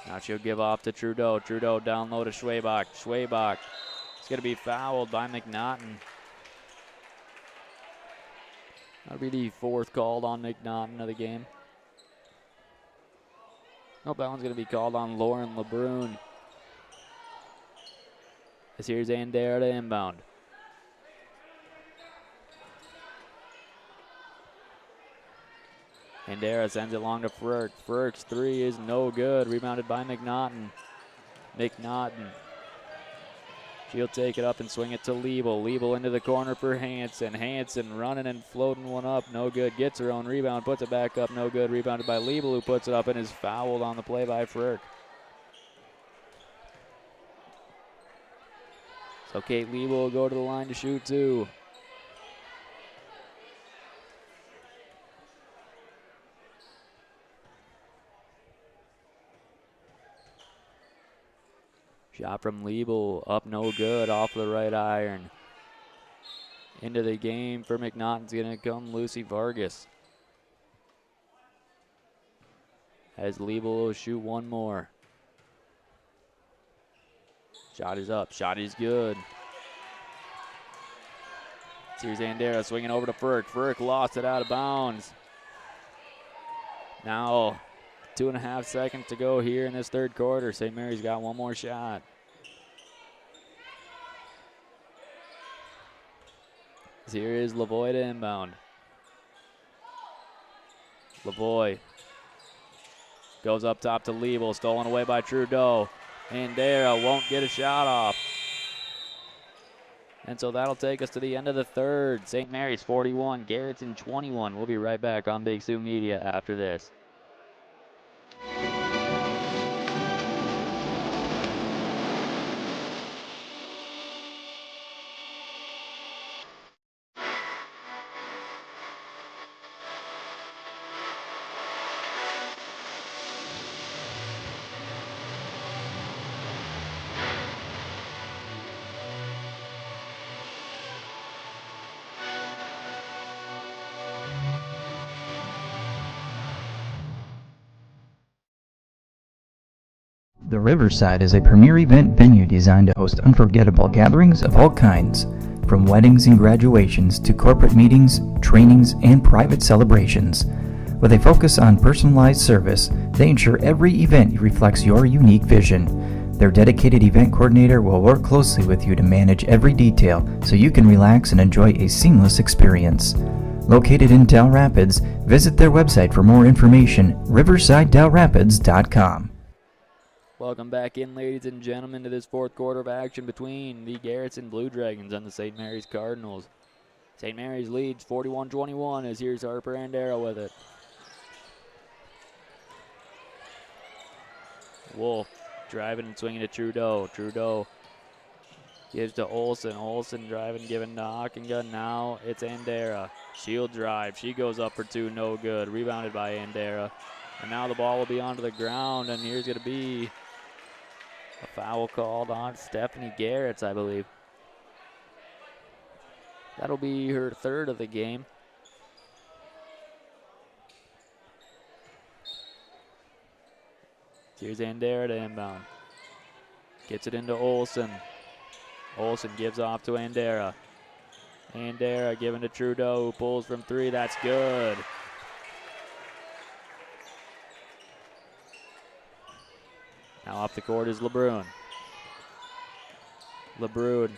Now she'll give off to Trudeau. Trudeau down low to Schwabach. Schwabach is going to be fouled by McNaughton. That'll be the fourth called on McNaughton of the game. Nope, that one's going to be called on Lauren LeBrun. As here's Andera to inbound. Andera sends it long to Frerk. Frerk's three is no good. Rebounded by McNaughton. McNaughton. She'll take it up and swing it to Liebel. Liebel into the corner for Hansen. Hansen running and floating one up. No good. Gets her own rebound. Puts it back up. No good. Rebounded by Liebel, who puts it up and is fouled on the play by Frerk. So Kate Liebel will go to the line to shoot two. Shot from Liebel, up no good, off the right iron. Into the game for McNaughton's going to come Lucy Vargas. As Liebel will shoot one more. Shot is up, shot is good. Here's Andera swinging over to Frerk. Frerk lost it out of bounds. Now 2.5 seconds to go here in this third quarter. St. Mary's got one more shot. Here is Lavoie to inbound. Lavoie goes up top to Liebel, stolen away by Trudeau. Andera won't get a shot off. And so that'll take us to the end of the third. St. Mary's 41, Garretson 21. We'll be right back on Big Sioux Media after this. The Riverside is a premier event venue designed to host unforgettable gatherings of all kinds, from weddings and graduations to corporate meetings, trainings, and private celebrations. With a focus on personalized service, they ensure every event reflects your unique vision. Their dedicated event coordinator will work closely with you to manage every detail so you can relax and enjoy a seamless experience. Located in Dell Rapids, visit their website for more information, riversidedelrapids.com. Welcome back in, ladies and gentlemen, to this fourth quarter of action between the Garretson Blue Dragons and the St. Mary's Cardinals. St. Mary's leads 41-21 as here's Harper Andera with it. Wolf driving and swinging to Trudeau. Trudeau gives to Olsen. Olsen driving, giving to Ockinga. Now it's Andera. She'll drive. She goes up for two, no good. Rebounded by Andera. And now the ball will be onto the ground, and here's going to be a foul called on Stephanie Garretts, I believe. That'll be her third of the game. Here's Andera to inbound. Gets it into Olsen. Olsen gives off to Andera. Andera giving to Trudeau, who pulls from three. That's good. Now off the court is LeBrun. LeBrun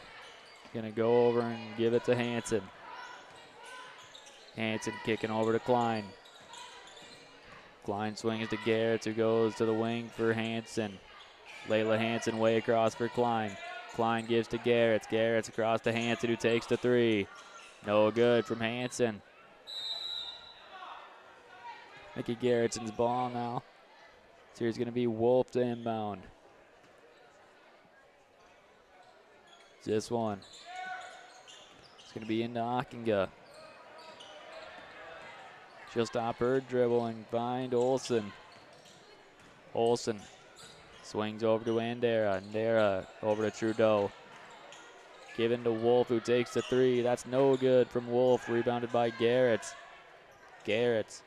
gonna go over and give it to Hansen. Hanson kicking over to Klein. Klein swings to Garretts, who goes to the wing for Hanson. Layla Hanson way across for Klein. Klein gives to Garretts. Garretts across to Hanson, who takes the three. No good from Hanson. Mickey Garrettson's ball now. So here's going to be Wolf to inbound. This one. It's going to be into Ockinga. She'll stop her dribble and find Olsen. Olsen swings over to Andera. Andera over to Trudeau. Given to Wolf, who takes the three. That's no good from Wolf. Rebounded by Garretts. Garretts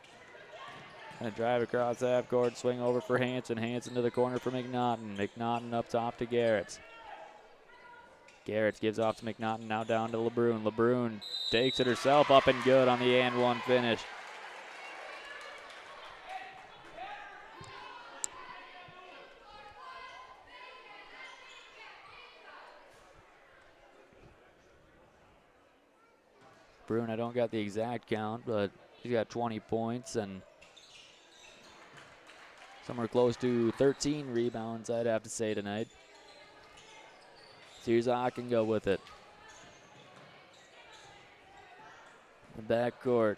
gonna drive across half court, swing over for Hanson. Hanson to the corner for McNaughton. McNaughton up top to Garretts. Garretts gives off to McNaughton, now down to LeBrun. LeBrun takes it herself, up and good on the and one finish. Brune, I don't got the exact count, but he's got 20 points and somewhere close to 13 rebounds, I'd have to say, tonight. So here's Ockinga with it. The backcourt.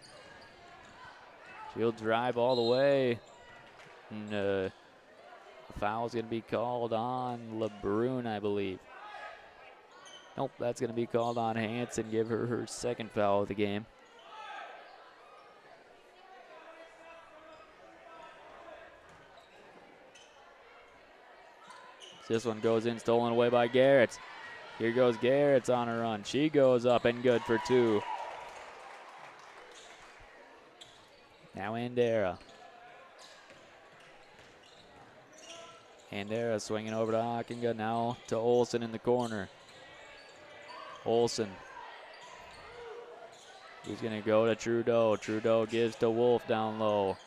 She'll drive all the way. And a foul's going to be called on LeBrun, I believe. Nope, that's going to be called on Hanson. Give her her second foul of the game. This one goes in, stolen away by Garretts. Here goes Garretts on a run. She goes up and good for two. Now Andera. Andera swinging over to Ockinga, now to Olsen in the corner. Olsen. He's going to go to Trudeau. Trudeau gives to Wolf down low.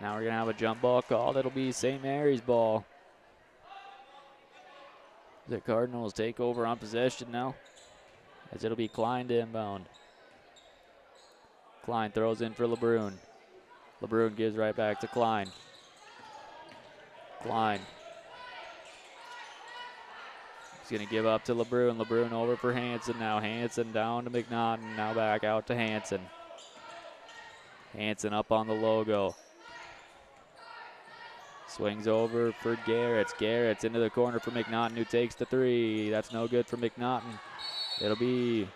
Now we're going to have a jump ball called. It'll be St. Mary's ball. The Cardinals take over on possession now, as it'll be Klein to inbound. Klein throws in for LeBrun. LeBrun gives right back to Klein. Klein. He's going to give up to LeBrun. LeBrun over for Hanson now. Hanson down to McNaughton. Now back out to Hanson. Hanson up on the logo. Swings over for Garretts. Garretts into the corner for McNaughton, who takes the three. That's no good for McNaughton. It'll be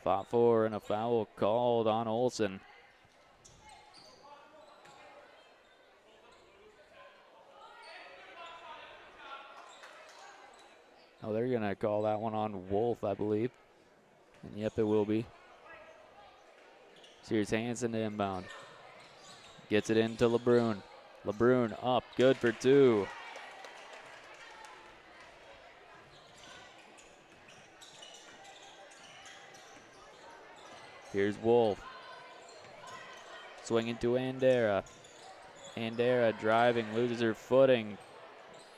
fought for and a foul called on Olsen. Oh, they're going to call that one on Wolf, I believe. And yep, it will be. So here's Hanson to inbound. Gets it into LeBrun. LeBrun up, good for two. Here's Wolf. Swinging to Andera. Andera driving, loses her footing.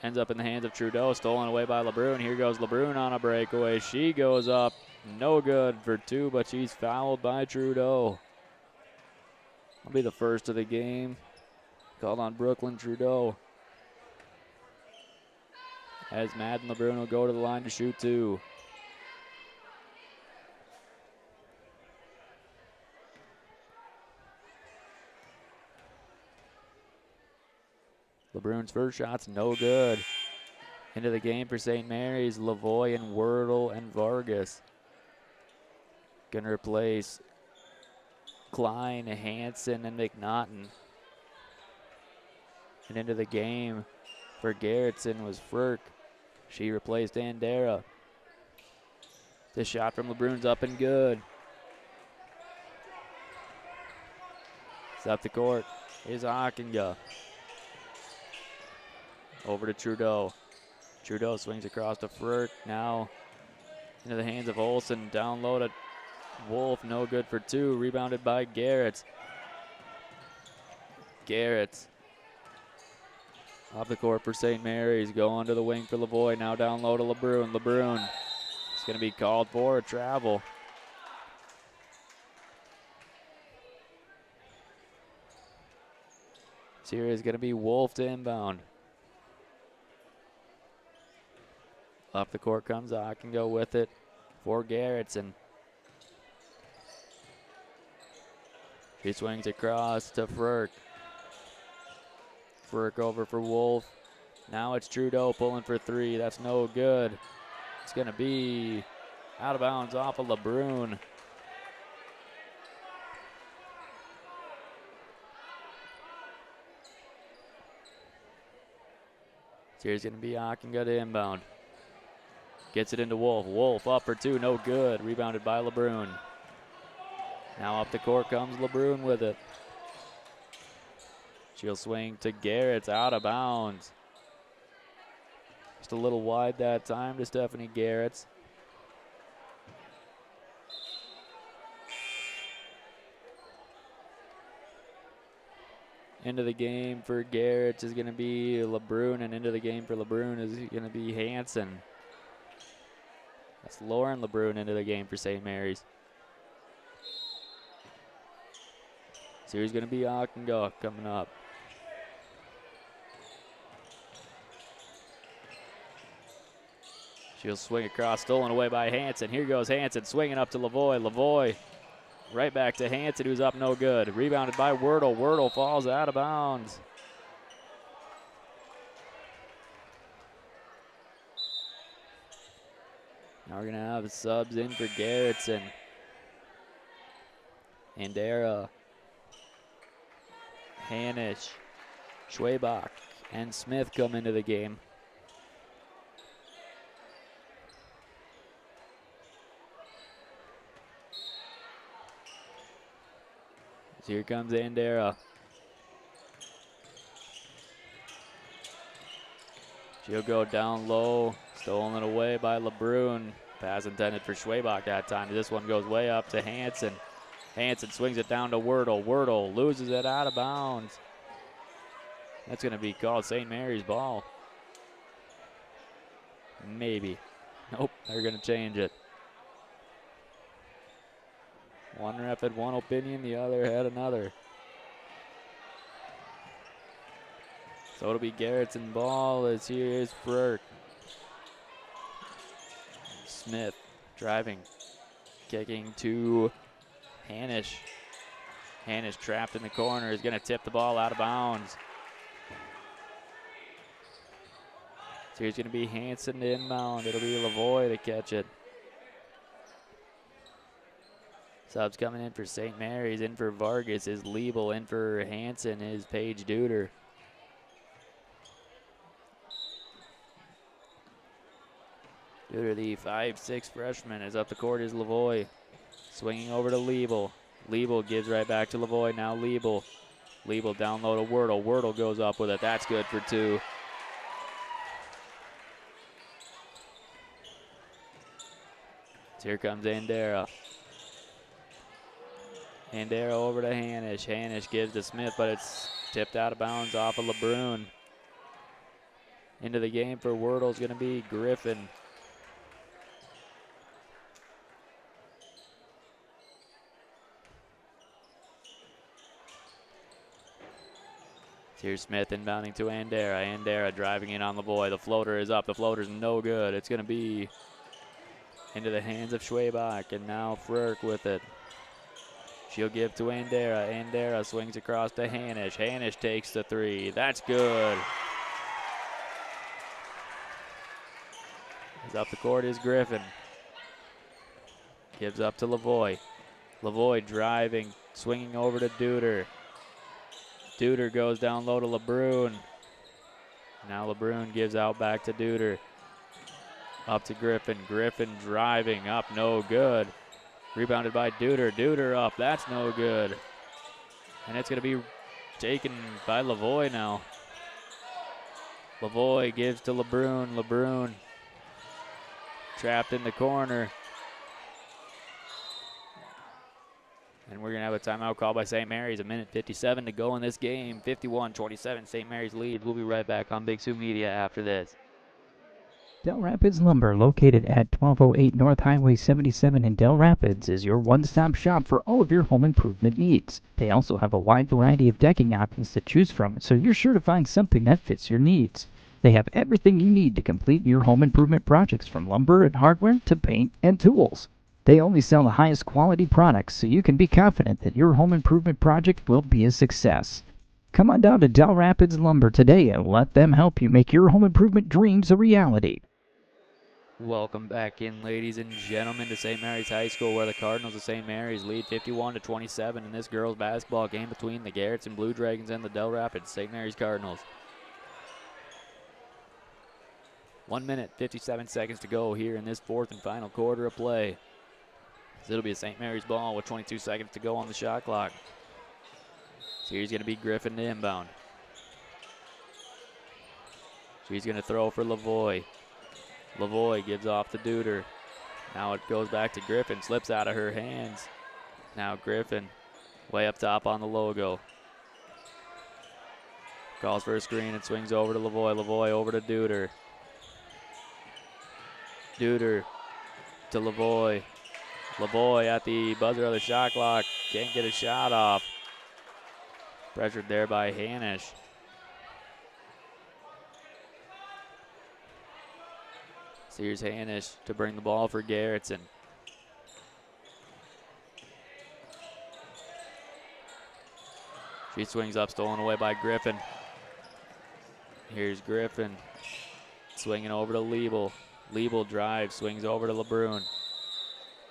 Ends up in the hands of Trudeau, stolen away by LeBrun. Here goes LeBrun on a breakaway. She goes up, no good for two, but she's fouled by Trudeau. Will be the first of the game. Called on Brooklyn Trudeau. As Madden LeBrun will go to the line to shoot two. LeBrun's first shot's no good. Into the game for St. Mary's, Lavoie and Wordle and Vargas. Gonna replace Klein, Hanson, and McNaughton. And into the game for Garretson was Frk. She replaced Andera. This shot from LeBrun's up and good. It's up the court. Here's Ockinga. Over to Trudeau. Trudeau swings across to Frk. Now into the hands of Olsen. Down low to Wolf, no good for two. Rebounded by Garretts. Garretts. Off the court for St. Mary's. Going to the wing for Lavoie. Now down low to LeBrun. LeBrun It's going to be called for a travel. So here is going to be Wolf to inbound. Up the court comes Ockengo with it for Garretson. She swings across to Frerk. Frerk over for Wolf. Now it's Trudeau pulling for three. That's no good. It's going to be out of bounds off of LeBrun. So here's going to be Ockengo to inbound. Gets it into Wolf. Wolf up for two, no good. Rebounded by LeBrun. Now up the court comes LeBrun with it. She'll swing to Garrett's, out of bounds. Just a little wide that time to Stephanie Garrett's. Into the game for Garrett's is going to be LeBrun, and into the game for LeBrun is going to be Hansen. That's Lauren LeBrun into the game for St. Mary's. So here's going to be Ockengo coming up. She'll swing across, stolen away by Hansen. Here goes Hansen swinging up to Lavoie. Lavoie right back to Hansen, who's up no good. Rebounded by Wordle. Wordle falls out of bounds. Now we're going to have subs in for Garretson. Andera, Hanisch, Schwabach, and Smith come into the game. So here comes Andera. She'll go down low. Stolen away by LeBrun. Pass intended for Schwabach that time. This one goes way up to Hansen. Hansen swings it down to Wordle. Wordle loses it out of bounds. That's going to be called St. Mary's ball. Maybe. Nope, they're going to change it. One ref had one opinion, the other had another. So it'll be Garretson ball as here's Frerk. Smith driving, kicking to Hanisch. Hanisch trapped in the corner, is going to tip the ball out of bounds. So here's going to be Hansen to inbound. It'll be Lavoie to catch it. Subs coming in for St. Mary's. In for Vargas is Liebel. In for Hansen is Paige Duder. Duder, the 5'6" freshman, is up the court is Lavoie. Swinging over to Liebel. Liebel gives right back to Lavoie. Now Liebel. Liebel down low to Wordle. Wordle goes up with it. That's good for two. So here comes Andera. Andera over to Hanisch. Hanisch gives to Smith, but it's tipped out of bounds off of LeBrun. Into the game for Wordle is going to be Griffin. Here's Smith inbounding to Andera. Andera driving in on Lavoie. The floater is up. The floater's no good. It's going to be into the hands of Schwabach, and now Frerk with it. She'll give to Andera. Andera swings across to Hanisch. Hanisch takes the three. That's good. As up the court is Griffin. Gives up to Lavoie. Lavoie driving, swinging over to Duder. Duder goes down low to LeBrun. Now LeBrun gives out back to Duder. Up to Griffin. Griffin driving up, no good. Rebounded by Duder. Duder up, that's no good. And it's going to be taken by Lavoie now. Lavoie gives to LeBrun. LeBrun trapped in the corner. And we're going to have a timeout call by St. Mary's. 1:57 to go in this game. 51-27, St. Mary's leads. We'll be right back on Big Sioux Media after this. Dell Rapids Lumber, located at 1208 North Highway 77 in Dell Rapids, is your one-stop shop for all of your home improvement needs. They also have a wide variety of decking options to choose from, so you're sure to find something that fits your needs. They have everything you need to complete your home improvement projects, from lumber and hardware to paint and tools. They only sell the highest quality products, so you can be confident that your home improvement project will be a success. Come on down to Dell Rapids Lumber today and let them help you make your home improvement dreams a reality. Welcome back in, ladies and gentlemen, to St. Mary's High School, where the Cardinals of St. Mary's lead 51-27 in this girls basketball game between the Garretson Blue Dragons and the Dell Rapids St. Mary's Cardinals. 1 minute, 57 seconds to go here in this fourth and final quarter of play. It'll be a St. Mary's ball with 22 seconds to go on the shot clock. So here's going to be Griffin to inbound. She's going to throw for Lavoie. Lavoie gives off to Duder. Now it goes back to Griffin, slips out of her hands. Now Griffin way up top on the logo. Calls for a screen and swings over to Lavoie. Lavoie over to Duder. Duder to Lavoie. Lavoie at the buzzer of the shot clock. Can't get a shot off. Pressured there by Hanisch. So here's Hanisch to bring the ball for Garretson. She swings up, stolen away by Griffin. Here's Griffin swinging over to Liebel. Liebel drives, swings over to LeBrun.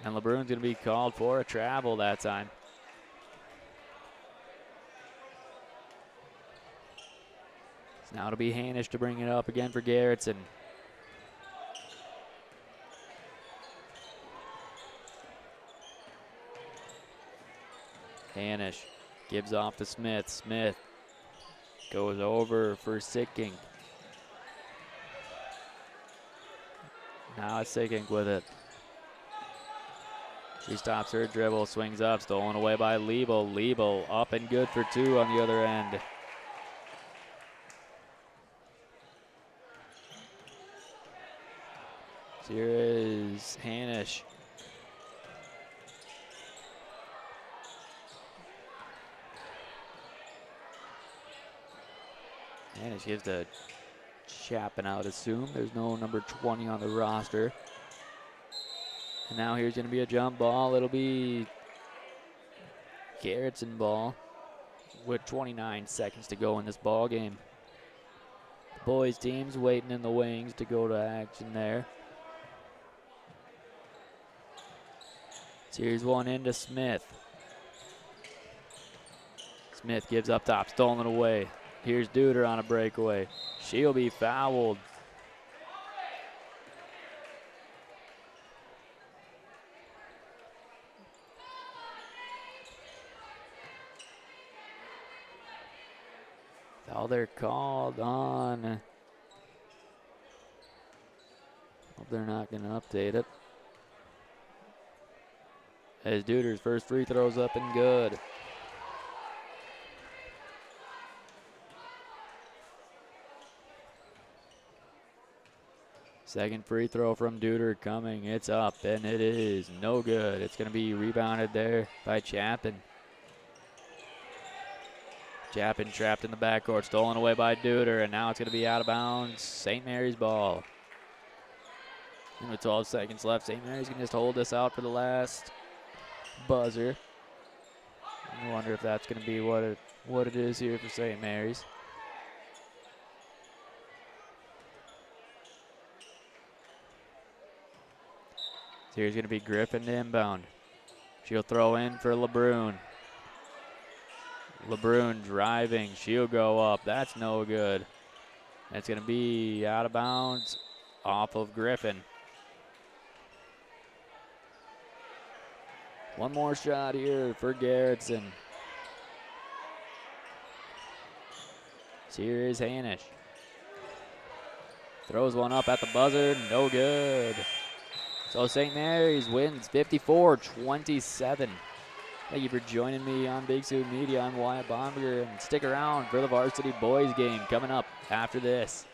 And LeBrun's going to be called for a travel that time. So now it'll be Hanisch to bring it up again for Garretson. Hanisch gives off to Smith. Smith goes over for Sickink. Now it's Sickink with it. She stops her dribble, swings up, stolen away by Liebel. Liebel up and good for two on the other end. So here is Hanisch. Hanisch gives to Chapin, I would assume. There's no number 20 on the roster. And now here's going to be a jump ball. It'll be Garretson ball with 29 seconds to go in this ball game. The boys team's waiting in the wings to go to action there. So here's one into Smith. Smith gives up top, stolen away. Here's Duder on a breakaway. She'll be fouled. Foul they're called on. Hope they're not going to update it. As Duder's first free throw's up and good. Second free throw from Duder coming. It's up, and it is no good. It's going to be rebounded there by Chapin. Chapin trapped in the backcourt, stolen away by Duder, and now it's going to be out of bounds. St. Mary's ball. And with 12 seconds left, St. Mary's can just hold this out for the last buzzer. I wonder if that's going to be what it is here for St. Mary's. So here's going to be Griffin to inbound. She'll throw in for LeBrun. LeBrun driving. She'll go up. That's no good. That's going to be out of bounds off of Griffin. One more shot here for Garretson. So here is Hanisch. Throws one up at the buzzer. No good. So St. Mary's wins 54-27. Thank you for joining me on Big Sioux Media. I'm Wyatt Baumberger, and stick around for the varsity boys game coming up after this.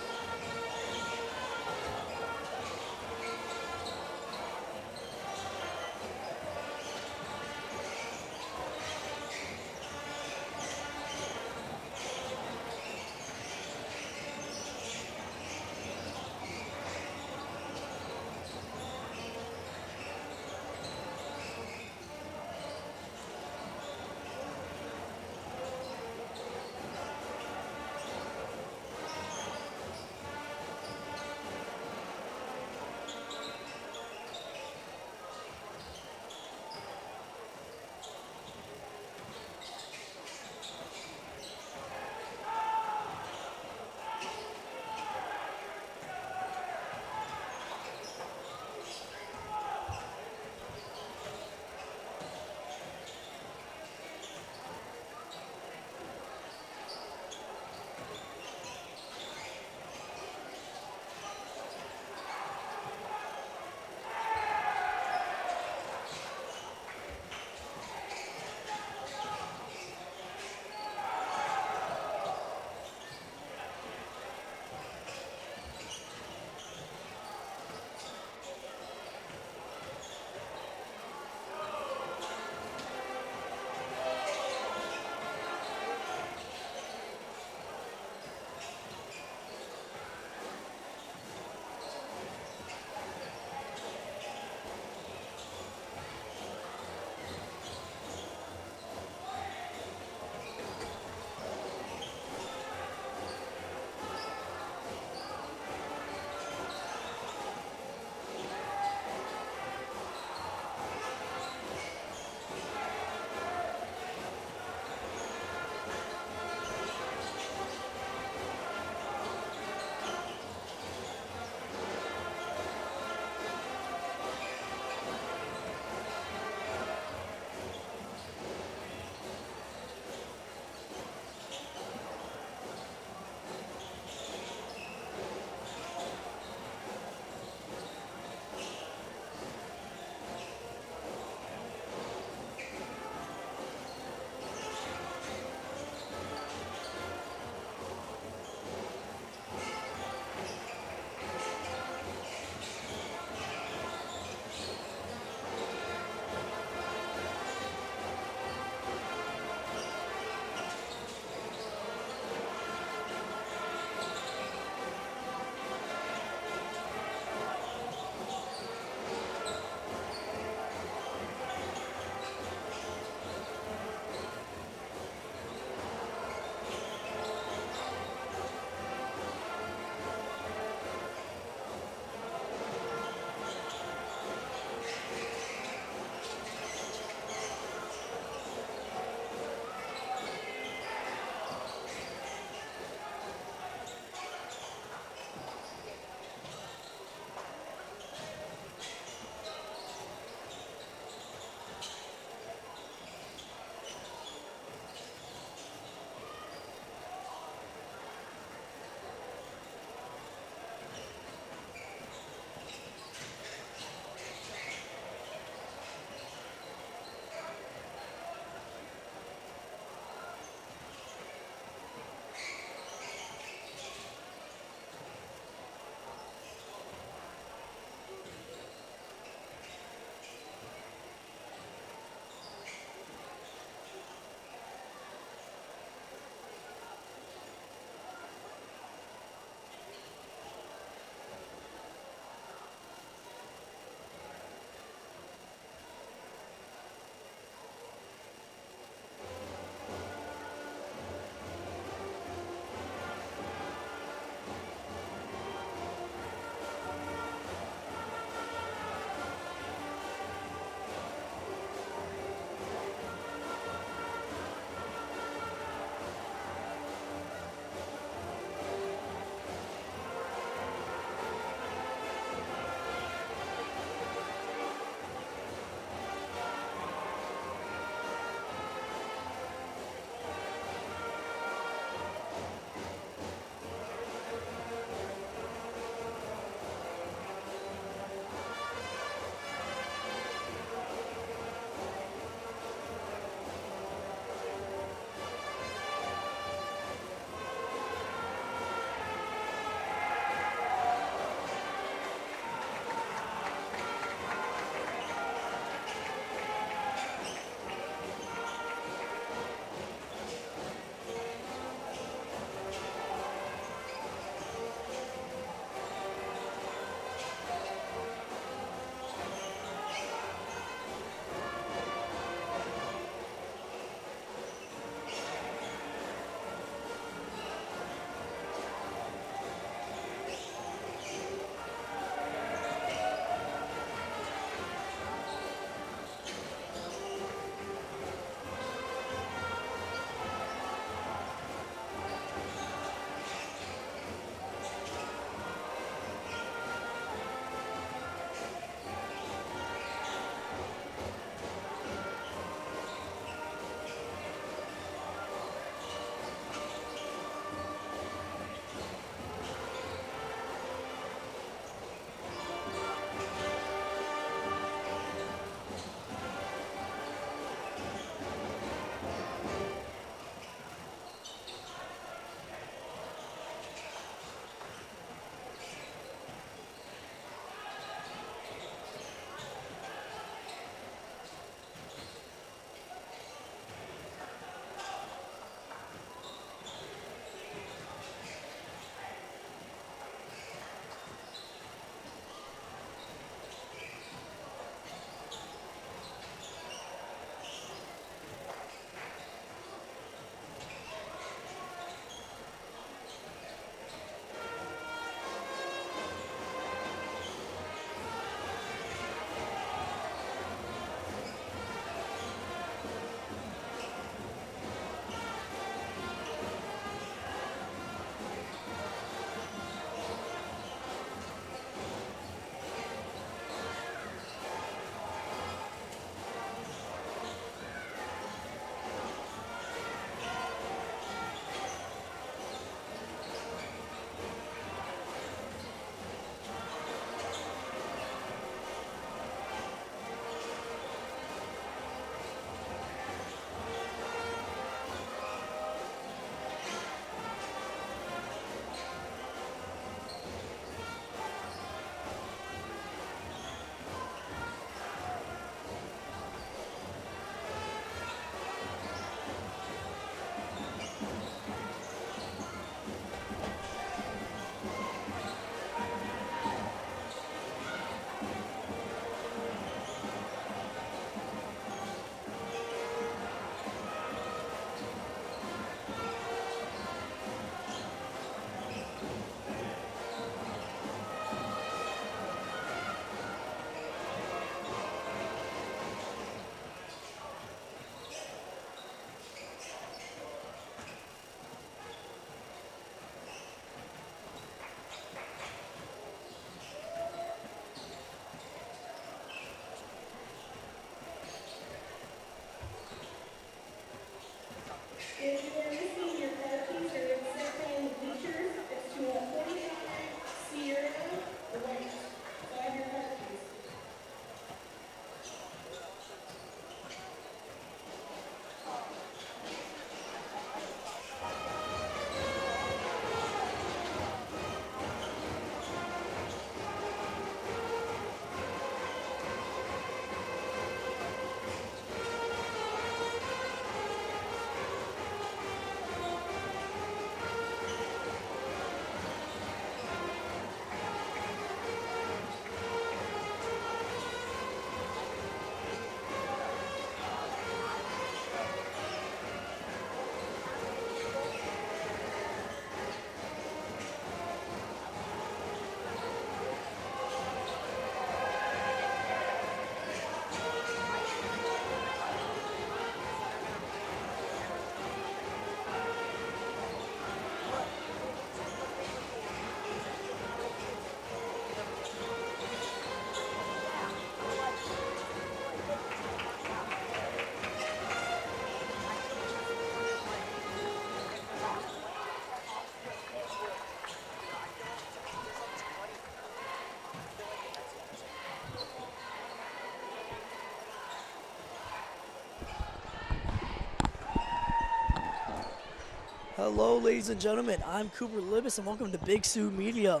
Hello, ladies and gentlemen. I'm Cooper Libis, and welcome to Big Sioux Media.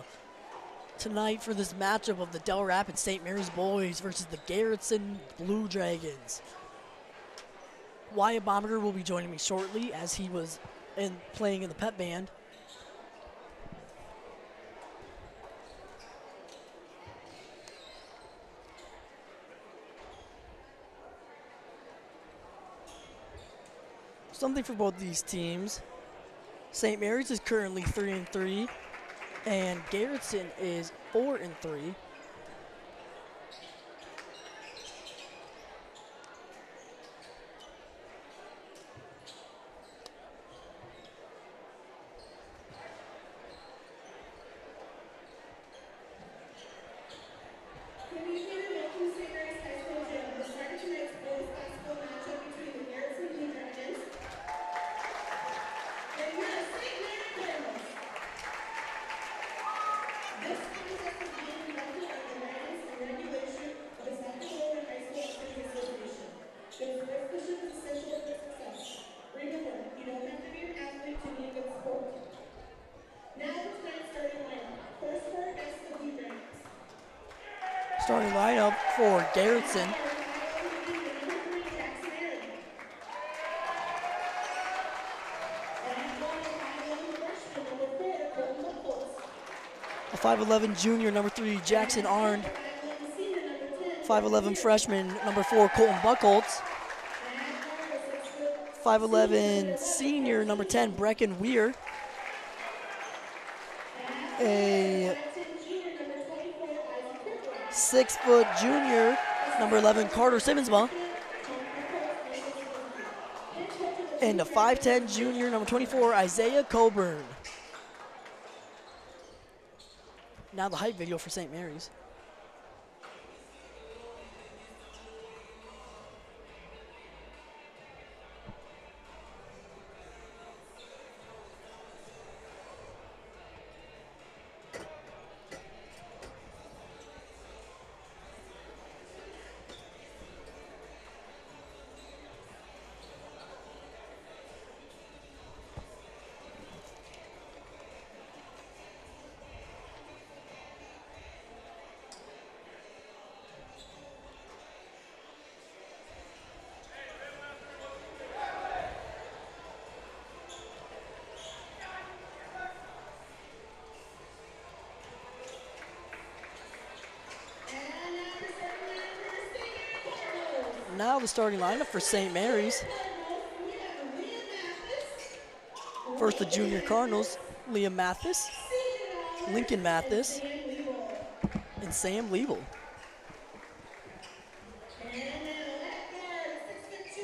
Tonight for this matchup of the Dell Rapids St. Mary's boys versus the Garretson Blue Dragons. Wyatt Baumberger will be joining me shortly as he was playing in the pep band. Something for both these teams. St. Mary's is currently 3-3, and Garretson is 4-3. Starting lineup for Garretson. A 5'11 junior, number 3, Jackson Arndt. 5'11 freshman, number 4, Colton Buckholtz. 5'11 senior, number 10, Brecken Weir. A 6-foot junior, number 11, Carter Simmonsma. And a 5'10 junior, number 24, Isaiah Coburn. Now the hype video for St. Mary's. Now the starting lineup for St. Mary's. First, the junior Cardinals, Liam Mathis, Lincoln Mathis, and Sam Liebel.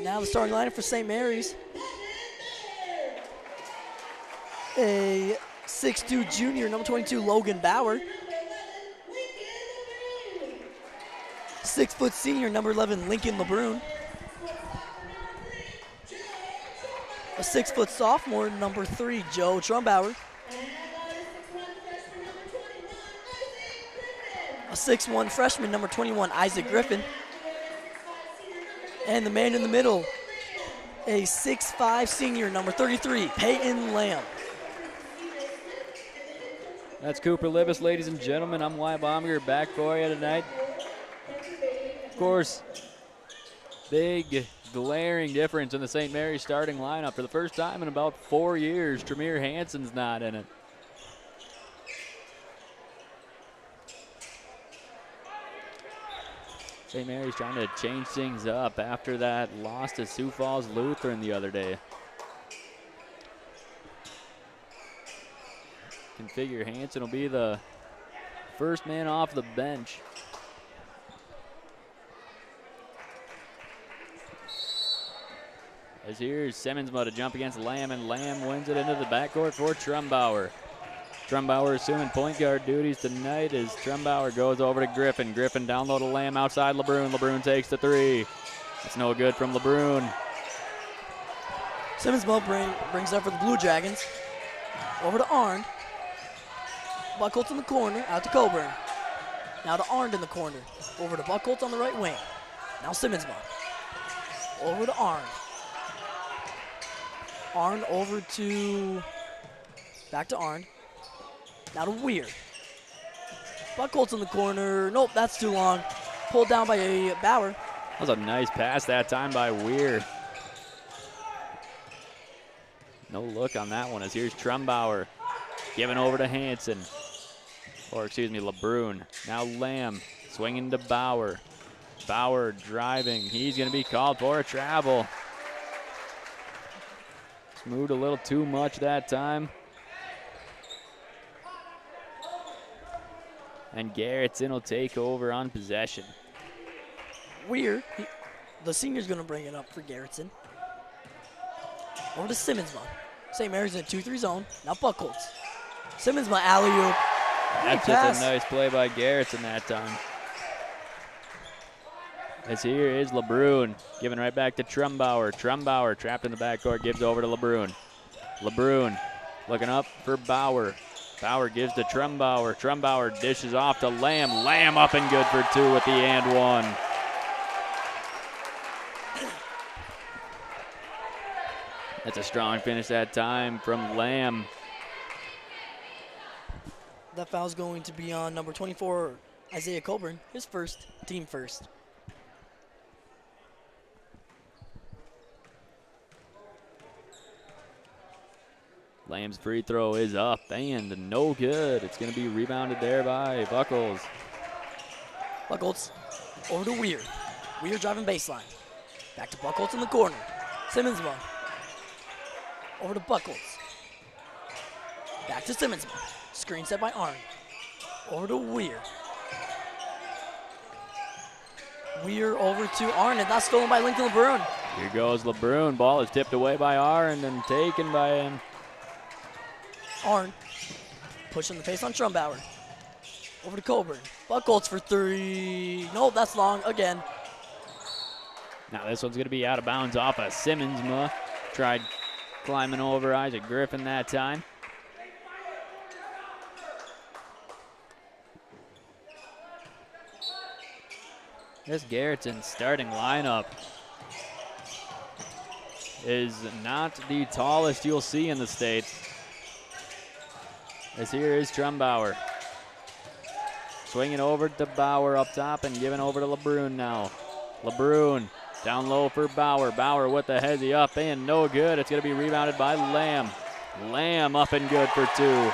Now the starting lineup for St. Mary's. A 6'2 junior, number 22, Logan Bauer. 6-foot senior, number 11, Lincoln LeBrun. A 6-foot sophomore, number 3, Joe Trumbauer. A 6'1 freshman, number 21, Isaac Griffin. And the man in the middle, a 6'5 senior, number 33, Peyton Lamb. That's Cooper Libis, ladies and gentlemen. I'm Wyatt Baumberger, back for you tonight. Of course, big glaring difference in the St. Mary's starting lineup. For the first time in about 4 years, Tremere Hansen's not in it. St. Mary's trying to change things up after that loss to Sioux Falls Lutheran the other day. Can figure Hansen will be the first man off the bench. As here's Simmonsma to jump against Lamb, and Lamb wins it into the backcourt for Trumbauer. Trumbauer assuming point guard duties tonight as Trumbauer goes over to Griffin. Griffin down low to Lamb outside LeBrun. LeBrun takes the three. It's no good from LeBrun. Simmonsma brings up for the Blue Dragons. Over to Arndt. Buckholtz in the corner, out to Coburn. Now to Arndt in the corner. Over to Buckholtz on the right wing. Now Simmonsma. Over to Arndt. Arn over to, back to Arn. Now to Weir. Buckholz in the corner. Nope, that's too long. Pulled down by Bauer. That was a nice pass that time by Weir. No look on that one as here's Trumbauer giving over to Hansen. Or excuse me, LeBrun. Now Lamb swinging to Bauer. Bauer driving. He's going to be called for a travel. Just moved a little too much that time. And Garretson will take over on possession. Weir, the senior's going to bring it up for Garretson. Over to Simmonsma. St. Mary's in a 2-3 zone. Now Buckholz. Simmonsma alley-oop. That's just a nice play by Garretson that time. As here is LeBrun giving right back to Trumbauer. Trumbauer trapped in the backcourt, gives over to LeBrun. LeBrun looking up for Bauer. Bauer gives to Trumbauer. Trumbauer dishes off to Lamb. Lamb up and good for two with the and one. That's a strong finish that time from Lamb. That foul's going to be on number 24, Isaiah Colburn, his first, team first. Lamb's free throw is up and no good. It's going to be rebounded there by Buckholz. Buckholz over to Weir. Weir driving baseline. Back to Buckholz in the corner. Simmonsma. Over to Buckholz. Back to Simmonsma. Screen set by Arn. Over to Weir. Weir over to Arn, and that's stolen by Lincoln LeBrun. Here goes LeBrun. Ball is tipped away by Arn and taken by him. Arn pushing the pace on Trumbauer. Over to Colburn. Buckholz for three. No, that's long again. Now this one's going to be out of bounds off of Simmonsma. Tried climbing over Isaac Griffin that time. This Garretson starting lineup is not the tallest you'll see in the States. As here is Trumbauer. Swinging over to Bauer up top and giving over to LeBrun now. LeBrun down low for Bauer. Bauer with the hezzy up and no good. It's going to be rebounded by Lamb. Lamb up and good for two.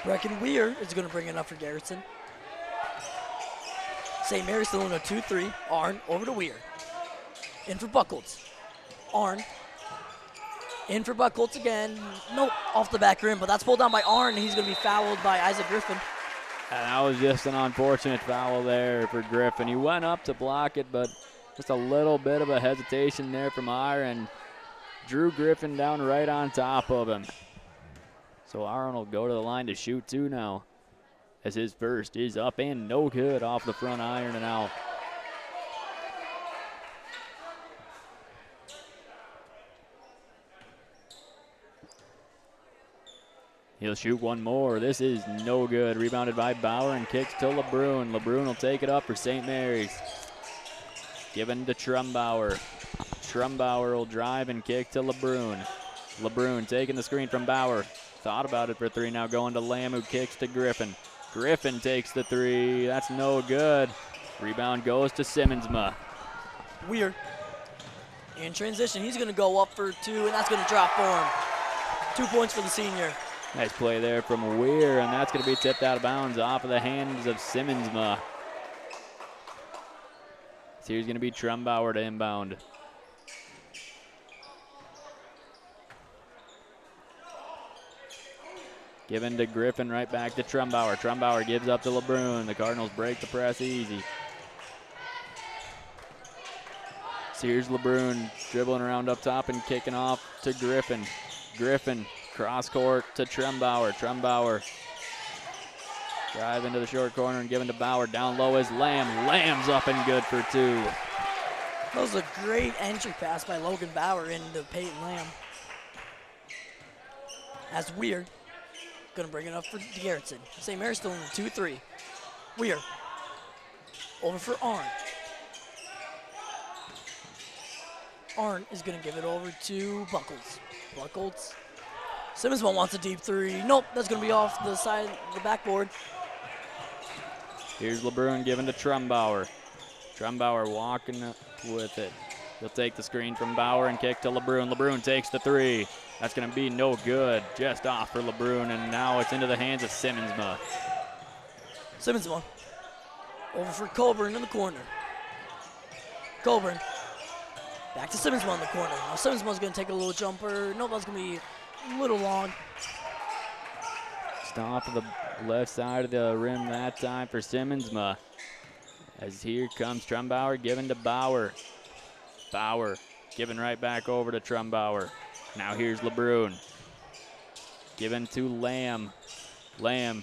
Brecken Weir is going to bring it up for Garretson. St. Mary's still in a 2-3. Arn over to Weir. In for Buckholz. Arn. In for Buckholz again. Nope, off the back rim, but that's pulled down by Arn. He's going to be fouled by Isaac Griffin. And that was just an unfortunate foul there for Griffin. He went up to block it, but just a little bit of a hesitation there from Iron. Drew Griffin down right on top of him. So Aaron will go to the line to shoot two now, as his first is up and no good off the front iron and out. He'll shoot one more. This is no good. Rebounded by Bauer and kicks to LeBrun. LeBrun will take it up for St. Mary's. Given to Trumbauer. Trumbauer will drive and kick to LeBrun. LeBrun taking the screen from Bauer. Thought about it for three, now going to Lamb, who kicks to Griffin. Griffin takes the three. That's no good. Rebound goes to Simmonsma. Weir. In transition, he's going to go up for two, and that's going to drop for him. 2 points for the senior. Nice play there from Weir, and that's going to be tipped out of bounds off of the hands of Simmonsma. So here's going to be Trumbauer to inbound. Given to Griffin, right back to Trumbauer. Trumbauer gives up to LeBrun. The Cardinals break the press easy. So here's LeBrun dribbling around up top and kicking off to Griffin. Griffin, cross court to Trumbauer. Trumbauer drive into the short corner and giving to Bauer. Down low is Lamb. Lamb's up and good for two. That was a great entry pass by Logan Bauer into Peyton Lamb. As Weir going to bring it up for Garretson. St. Mary's still in the 2-3. Weir over for Arn. Arndt is going to give it over to Buckles. Buckles. Simmonsma wants a deep three. Nope, that's going to be off the side of the backboard. Here's LeBrun giving to Trumbauer. Trumbauer walking with it. He'll take the screen from Bauer and kick to LeBrun. LeBrun takes the three. That's going to be no good. Just off for LeBrun, and now it's into the hands of Simmonsma. Simmonsma over for Colburn in the corner. Colburn back to Simmonsma in the corner. Now Simmonsma's going to take a little jumper. Nope, that's going to be a little long. Stop of the left side of the rim that time for Simmonsma. As here comes Trumbauer giving to Bauer. Bauer giving right back over to Trumbauer. Now here's LeBrun. Giving to Lamb. Lamb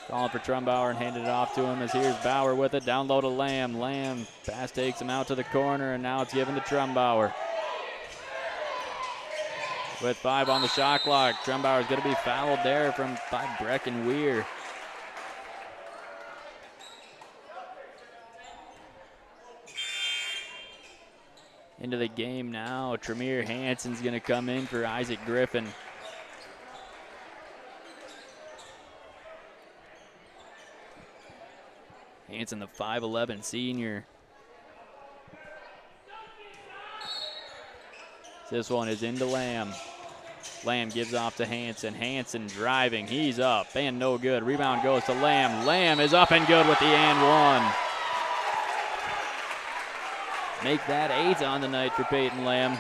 calling for Trumbauer and handing it off to him as here's Bauer with it. Down low to Lamb. Lamb pass takes him out to the corner, and now it's given to Trumbauer. With 5 on the shot clock, Trumbauer is going to be fouled there by Brecken Weir. Into the game now, Tremere Hansen's going to come in for Isaac Griffin. Hansen, the 5'11" senior. This one is into Lamb. Lamb gives off to Hansen. Hansen driving. He's up and no good. Rebound goes to Lamb. Lamb is up and good with the and one. Make that 8 on the night for Peyton Lamb.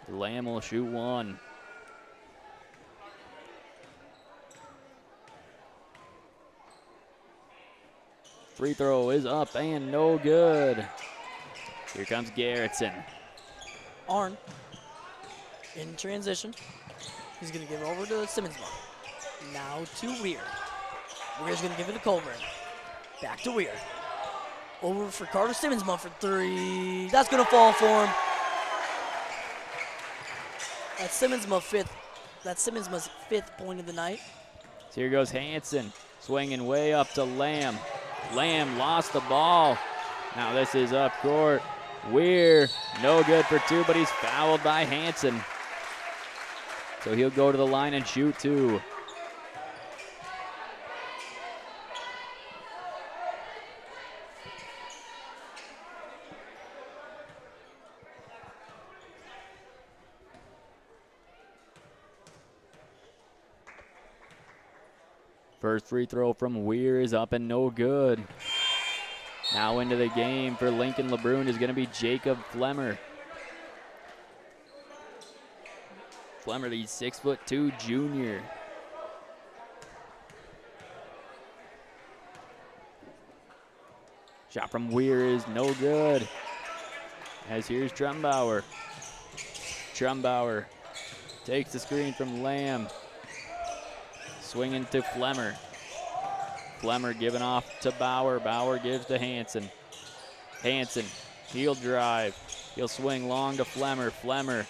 Lamb will shoot 1. Free throw is up and no good. Here comes Garretson. Arndt in transition. He's going to give it over to Simmonsma. Now to Weir. Weir's going to give it to Colburn. Back to Weir. Over for Carter Simmonsma for 3. That's going to fall for him. That's Simmonsma's 5th point of the night. So here goes Hansen, swinging way up to Lamb. Lamb lost the ball. Now this is up court. Weir, no good for 2, but he's fouled by Hansen. So he'll go to the line and shoot 2. First free throw from Weir is up and no good. Now into the game for Lincoln LeBrun is going to be Jacob Flemmer. Flemmer, the 6'2" junior. Shot from Weir is no good. As here's Trumbauer. Trumbauer takes the screen from Lamb. Swinging to Flemmer. Flemmer giving off to Bauer. Bauer gives to Hansen. Hansen, he'll drive. He'll swing long to Flemmer. Flemmer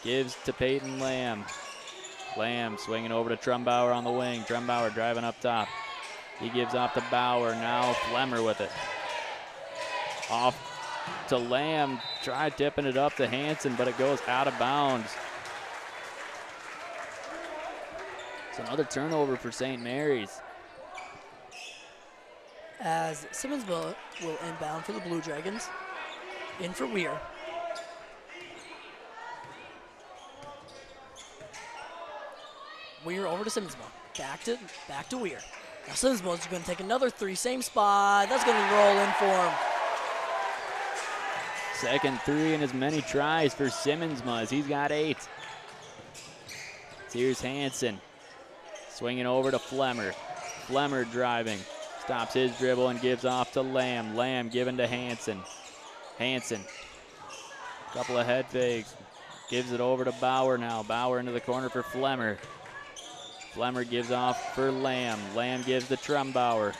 gives to Peyton Lamb. Lamb swinging over to Trumbauer on the wing. Trumbauer driving up top. He gives off to Bauer. Now Flemmer with it. Off to Lamb. Try tipping it up to Hansen, but it goes out of bounds. It's another turnover for St. Mary's. As Simmonsville will inbound for the Blue Dragons. In for Weir. Weir over to Simmonsville. Back to Weir. Now Simmonsville is going to take another 3, same spot. That's going to roll in for him. Second 3 and as many tries for Simmonsma as he's got 8. Here's Hansen. Swinging over to Flemmer. Flemmer driving. Stops his dribble and gives off to Lamb. Lamb giving to Hansen. Hansen. Couple of head fakes. Gives it over to Bauer now. Bauer into the corner for Flemmer. Flemmer gives off for Lamb. Lamb gives to Trumbauer.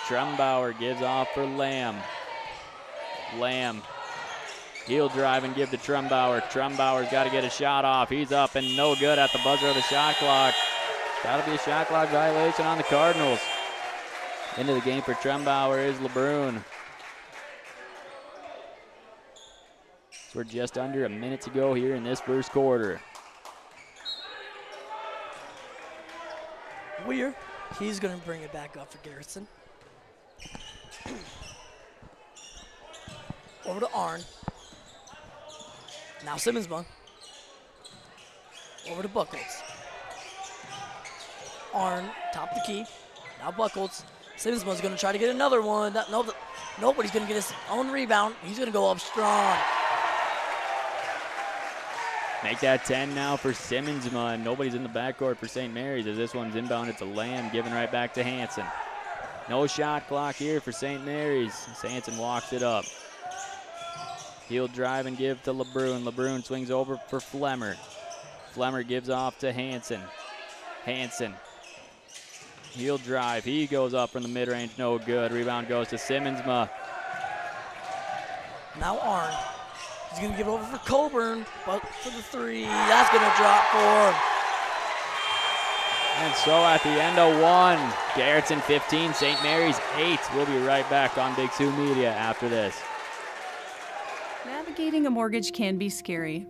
Trumbauer gives off for Lamb. Lamb He'll drive and give to Trumbauer. Trumbauer's got to get a shot off. He's up and no good at the buzzer of the shot clock. Got to be a shot clock violation on the Cardinals. Into the game for Trumbauer is LeBrun. So we're just under a minute to go here in this first quarter. Weir, he's going to bring it back up for Garretson. Over to Arn. Now Simmonsma. Over to Buckles. Arn, top the key. Now Buckles. Simmonsma's going to try to get another one. Nope, but he's going to get his own rebound. He's going to go up strong. Make that 10 now for Simmonsma, and nobody's in the backcourt for St. Mary's as this one's inbounded to Lamb, given right back to Hansen. No shot clock here for St. Mary's. Hansen walks it up. He'll drive and give to LeBrun. LeBrun swings over for Flemmer. Flemmer gives off to Hansen. Hansen. He'll drive. He goes up from the mid-range. No good. Rebound goes to Simmonsma. Now Arn. He's going to give it over for Coburn, but for the three, that's going to drop for him. And so at the end of one, Garretson 15, St. Mary's 8. We'll be right back on Big Sioux Media after this. Navigating a mortgage can be scary.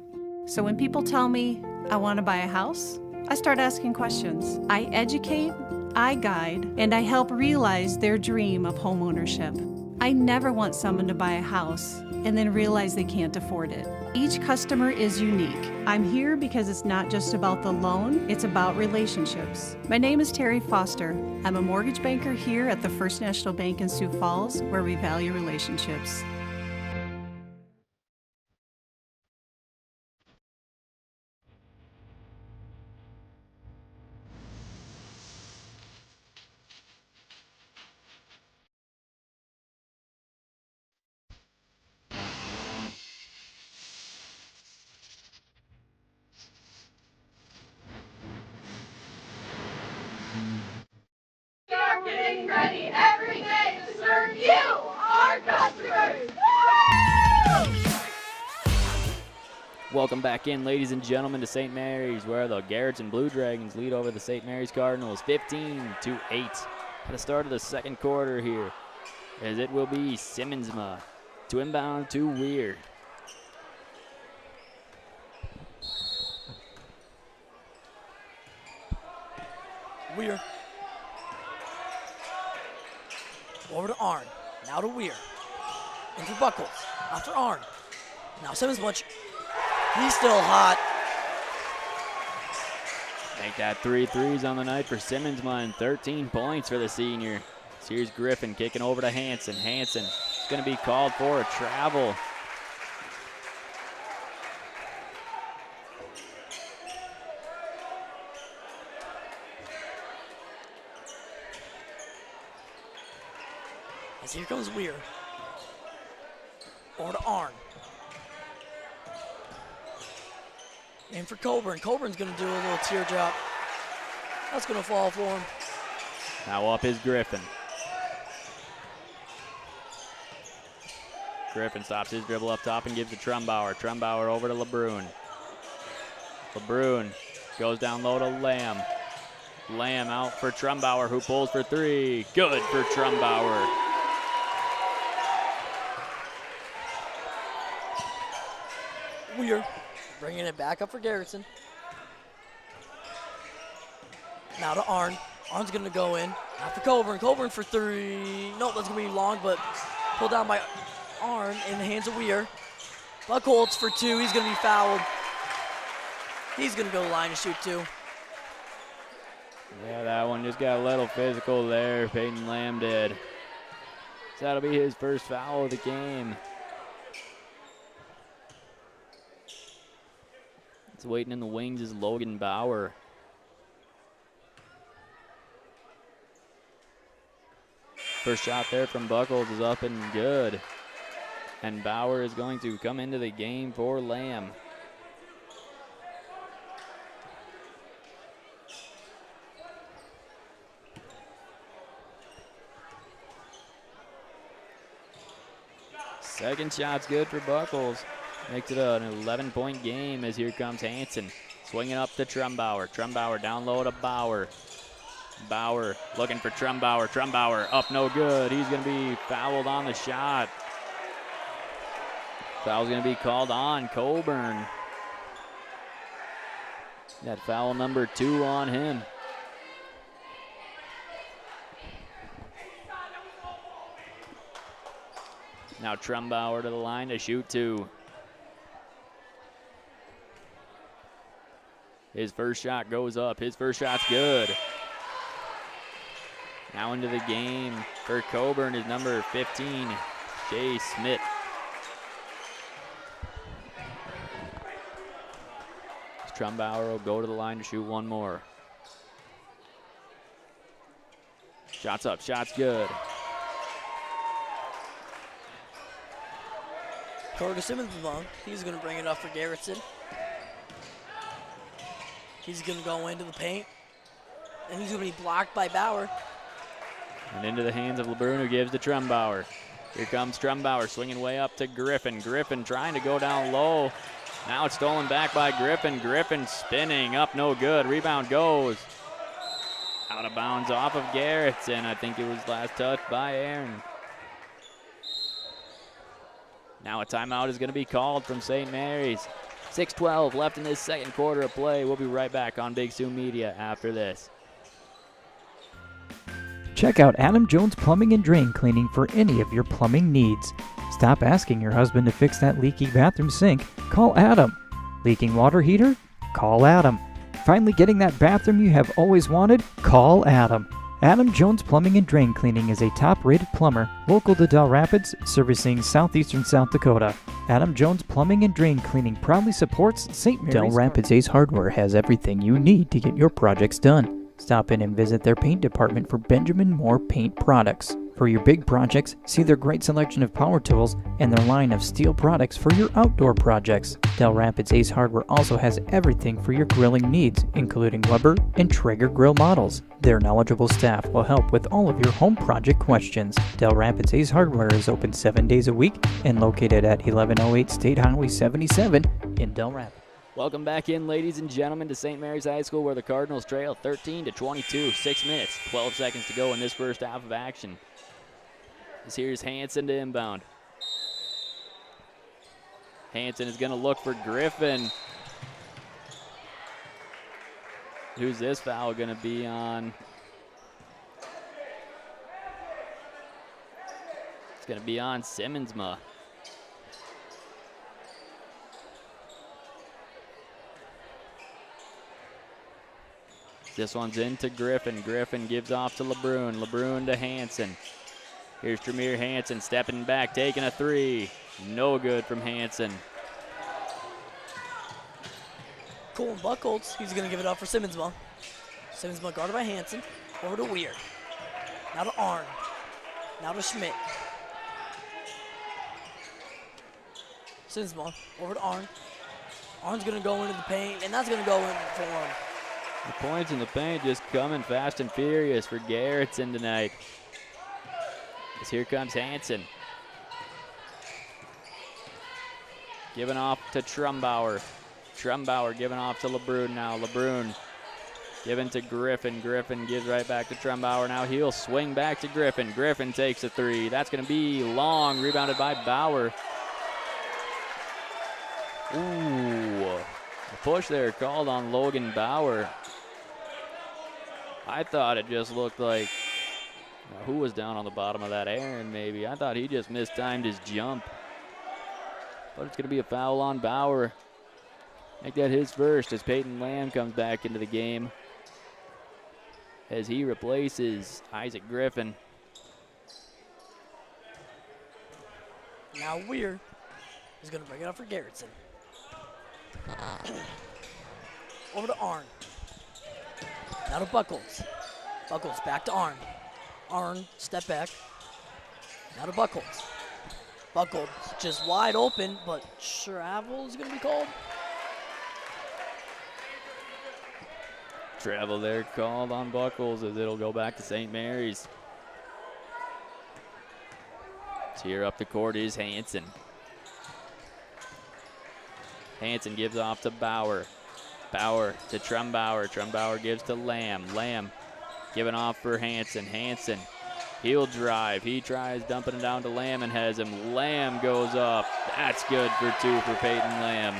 So when people tell me I want to buy a house, I start asking questions. I educate, I guide, and I help realize their dream of homeownership. I never want someone to buy a house and then realize they can't afford it. Each customer is unique. I'm here because it's not just about the loan, it's about relationships. My name is Terry Foster. I'm a mortgage banker here at the First National Bank in Sioux Falls, where we value relationships. We're getting ready every day to serve you, our customers. Welcome back in, ladies and gentlemen, to St. Mary's, where the Garretson Blue Dragons lead over the St. Mary's Cardinals 15-8 at the start of the second quarter here, as it will be Simmonsma to inbound to Weir. Weir. Over to Arn. Now to Weir. In for Buckles. After Arn. Now Simmons much. He's still hot. Make that 3 threes on the night for Simmonsma and 13 points for the senior. Here's Griffin kicking over to Hansen. Hansen is going to be called for a travel. As here comes Weir. Over to Arn. In for Coburn. Coburn's going to do a little teardrop. That's going to fall for him. Now up is Griffin. Griffin stops his dribble up top and gives to Trumbauer. Trumbauer over to LeBrun. LeBrun goes down low to Lamb. Lamb out for Trumbauer, who pulls for 3. Good for Trumbauer. Weir bringing it back up for Garretson. Now to Arn. Arn's going to go in. After Coburn. Coburn for 3. Nope, that's going to be long, but pulled down by Arn in the hands of Weir. Buckholz for 2. He's going to be fouled. He's going to go to the line to shoot 2. Yeah, that one just got a little physical there. Peyton Lamb did. So that'll be his first foul of the game. Waiting in the wings is Logan Bauer. First shot there from Buckles is up and good. And Bauer is going to come into the game for Lamb. Second shot's good for Buckles. Makes it an 11-point game as here comes Hansen. Swinging up to Trumbauer. Trumbauer down low to Bauer. Bauer looking for Trumbauer. Trumbauer up no good. He's going to be fouled on the shot. Foul's going to be called on Coburn. That foul number 2 on him. Now Trumbauer to the line to shoot 2. His first shot goes up. His first shot's good. Now into the game for Coburn is number 15, Jay Smith. Trumbauer will go to the line to shoot 1 more. Shots up, shots good. Curtis Simmons is on. He's going to bring it up for Garretson. He's going to go into the paint. And he's going to be blocked by Bauer. And into the hands of LeBrun, who gives to Trumbauer. Here comes Trumbauer swinging way up to Griffin. Griffin trying to go down low. Now it's stolen back by Griffin. Griffin spinning up, no good. Rebound goes out of bounds off of Garretson. I think it was last touched by Aaron. Now a timeout is going to be called from St. Mary's. 6:12 left in this second quarter of play. We'll be right back on Big Sioux Media after this. Check out Adam Jones Plumbing and Drain Cleaning for any of your plumbing needs. Stop asking your husband to fix that leaky bathroom sink. Call Adam. Leaking water heater? Call Adam. Finally getting that bathroom you have always wanted? Call Adam. Adam Jones Plumbing and Drain Cleaning is a top-rated plumber local to Dell Rapids, servicing southeastern South Dakota. Adam Jones Plumbing and Drain Cleaning proudly supports St. Mary's. Dell Rapids Ace Hardware has everything you need to get your projects done. Stop in and visit their paint department for Benjamin Moore paint products. For your big projects, see their great selection of power tools and their line of steel products for your outdoor projects. Dell Rapids Ace Hardware also has everything for your grilling needs, including Weber and Traeger grill models. Their knowledgeable staff will help with all of your home project questions. Dell Rapids Ace Hardware is open 7 days a week and located at 1108 State Highway 77 in Dell Rapids. Welcome back in, ladies and gentlemen, to St. Mary's High School, where the Cardinals trail 13-22. 6 minutes, 12 seconds to go in this first half of action. Here's Hansen to inbound. Hansen is going to look for Griffin. Who's this foul going to be on? It's going to be on Simmonsma. This one's into Griffin. Griffin gives off to LeBrun. LeBrun to Hansen. Here's Tremere Hansen stepping back, taking a 3. No good from Hansen. Colin Buckholz, he's going to give it up for Simmonsma. Simmonsma guarded by Hansen. Over to Weir. Now to Arn. Now to Schmidt. Simmonsma over to Arn. Arn's going to go into the paint, and that's going to go in for him. The points in the paint just coming fast and furious for Garretson tonight. As here comes Hansen. Giving off to Trumbauer. Trumbauer giving off to LeBrun now. LeBrun giving to Griffin. Griffin gives right back to Trumbauer. Now he'll swing back to Griffin. Griffin takes a 3. That's going to be long. Rebounded by Bauer. Ooh. A push there called on Logan Bauer. I thought it just looked like, who was down on the bottom of that? Aaron, maybe. I thought he just mistimed his jump. But it's going to be a foul on Bauer. Make that his first as Peyton Lamb comes back into the game, as he replaces Isaac Griffin. Now Weir is going to bring it up for Garretson. Over to Arn. Now to Buckholz. Buckholz back to Arn. Arn, step back. Now to Buckholz. Buckholz just wide open, but travel is going to be called. Travel there called on Buckholz as it'll go back to St. Mary's. Here up the court is Hansen. Hansen gives off to Bauer. Bauer to Trumbauer. Trumbauer gives to Lamb. Lamb giving off for Hansen. Hansen, he'll drive. He tries dumping it down to Lamb and has him. Lamb goes up. That's good for 2 for Peyton Lamb.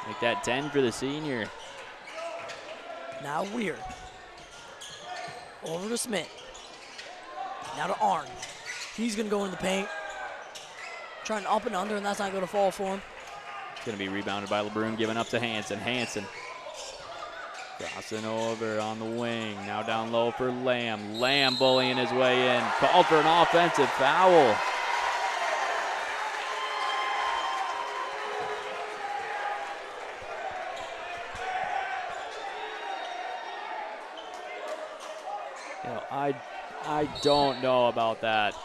Make that 10 for the senior. Now Weir. Over to Smith. Now to Arn. He's going to go in the paint. Trying up and under, and that's not going to fall for him. It's going to be rebounded by LeBrun, giving up to Hansen. Hansen crossing over on the wing. Now down low for Lamb. Lamb bullying his way in. Called for an offensive foul. You know, I don't know about that.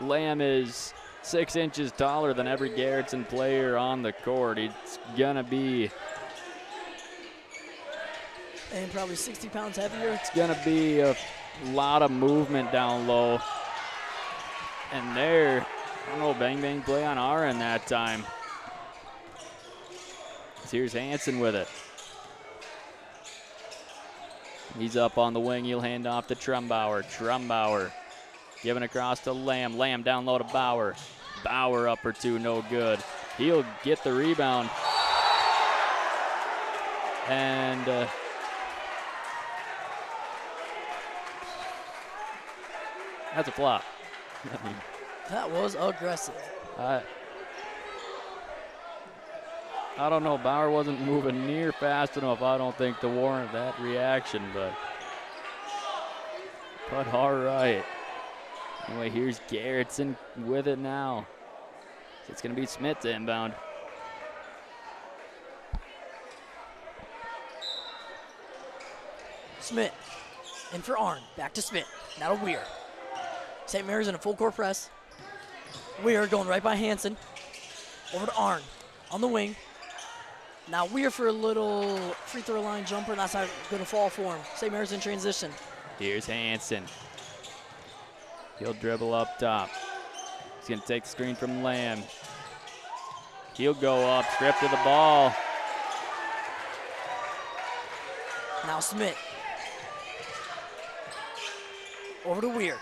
Lamb is 6 inches taller than every Garretson player on the court. It's gonna be, and probably 60 pounds heavier. It's gonna be a lot of movement down low. And there, I don't know, bang bang play on our end that time. Here's Hansen with it. He's up on the wing. He'll hand off to Trumbauer. Trumbauer giving across to Lamb. Lamb down low to Bauer. Bauer up for 2, no good. He'll get the rebound. And that's a flop. That was aggressive. I don't know. Bauer wasn't moving near fast enough, I don't think, to warrant that reaction, but all right. Anyway, here's Garretson with it now. It's going to be Smith to inbound. Smith in for Arn. Back to Smith. Now to Weir. St. Mary's in a full court press. Weir going right by Hansen. Over to Arn on the wing. Now Weir for a little free throw line jumper, and that's not going to fall for him. St. Mary's in transition. Here's Hansen. He'll dribble up top. He's going to take the screen from Lamb. He'll go up, stripped to the ball. Now Smith. Over to Weir.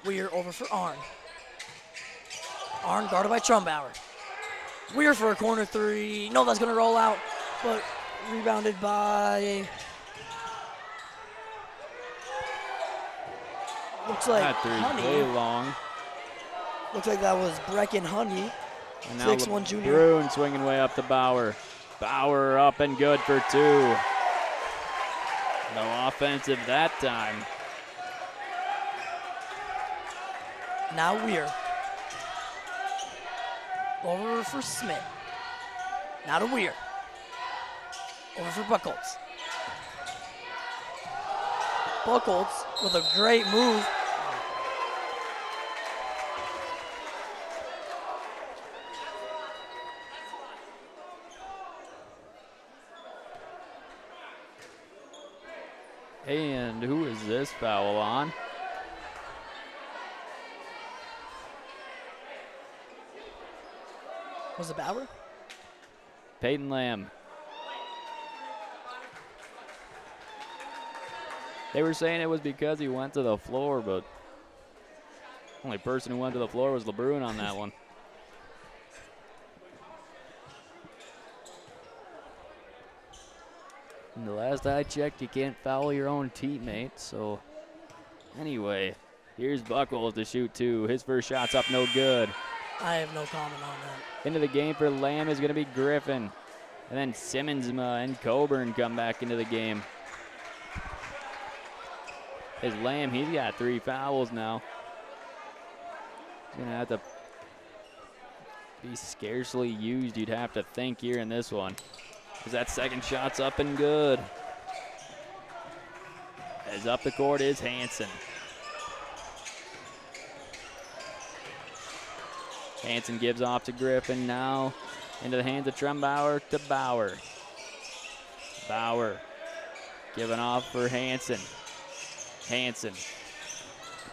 Weir over for Arn. Arn guarded by Trumbauer. Weir for a corner 3. No, that's going to roll out, but rebounded by, looks like That three's Honey. way long. Looks like that was Brecken Honey. And now 6'1" junior. Bruin swinging way up to Bauer. Bauer up and good for 2. No offensive that time. Now Weir. Over for Smith. Now to Weir. Over for Buchholz. Buchholz with a great move. And who is this foul on? Was it Bauer? Peyton Lamb. They were saying it was because he went to the floor, but only person who went to the floor was LeBrun on that one. And the last I checked, you can't foul your own teammate, so anyway, here's Buchholz to shoot 2. His first shot's up, no good. I have no comment on that. Into the game for Lamb is going to be Griffin. And then Simmonsma and Coburn come back into the game. His Lamb, he's got 3 fouls now. He's going to have to be scarcely used, you'd have to think, here in this one. Because that second shot's up and good. As up the court is Hansen. Hansen gives off to Griffin now. Into the hands of Trumbauer to Bauer. Bauer giving off for Hansen. Hansen.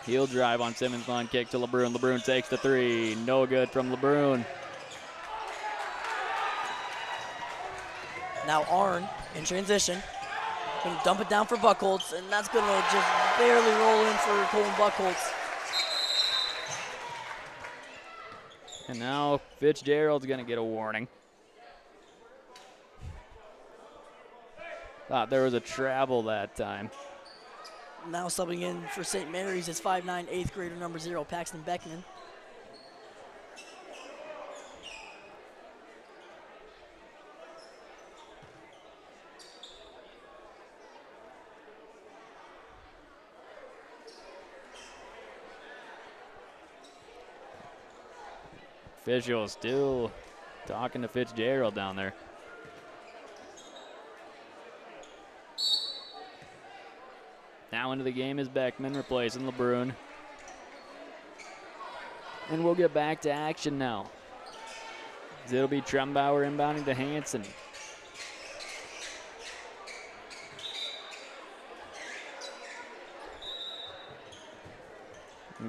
He'll drive on Simmons on kick to LeBrun. LeBrun takes the 3. No good from LeBrun. Now Arn in transition. Gonna dump it down for Buckholz, and that's gonna just barely roll in for Colton Buckholz. And now Fitzgerald's going to get a warning. Thought there was a travel that time. Now subbing in for St. Mary's is 5'9", 8th grader number 0, Paxton Beckman. Official still talking to Fitzgerald down there. Now into the game is Beckman replacing LeBrun. And we'll get back to action now. It'll be Trumbauer inbounding to Hansen.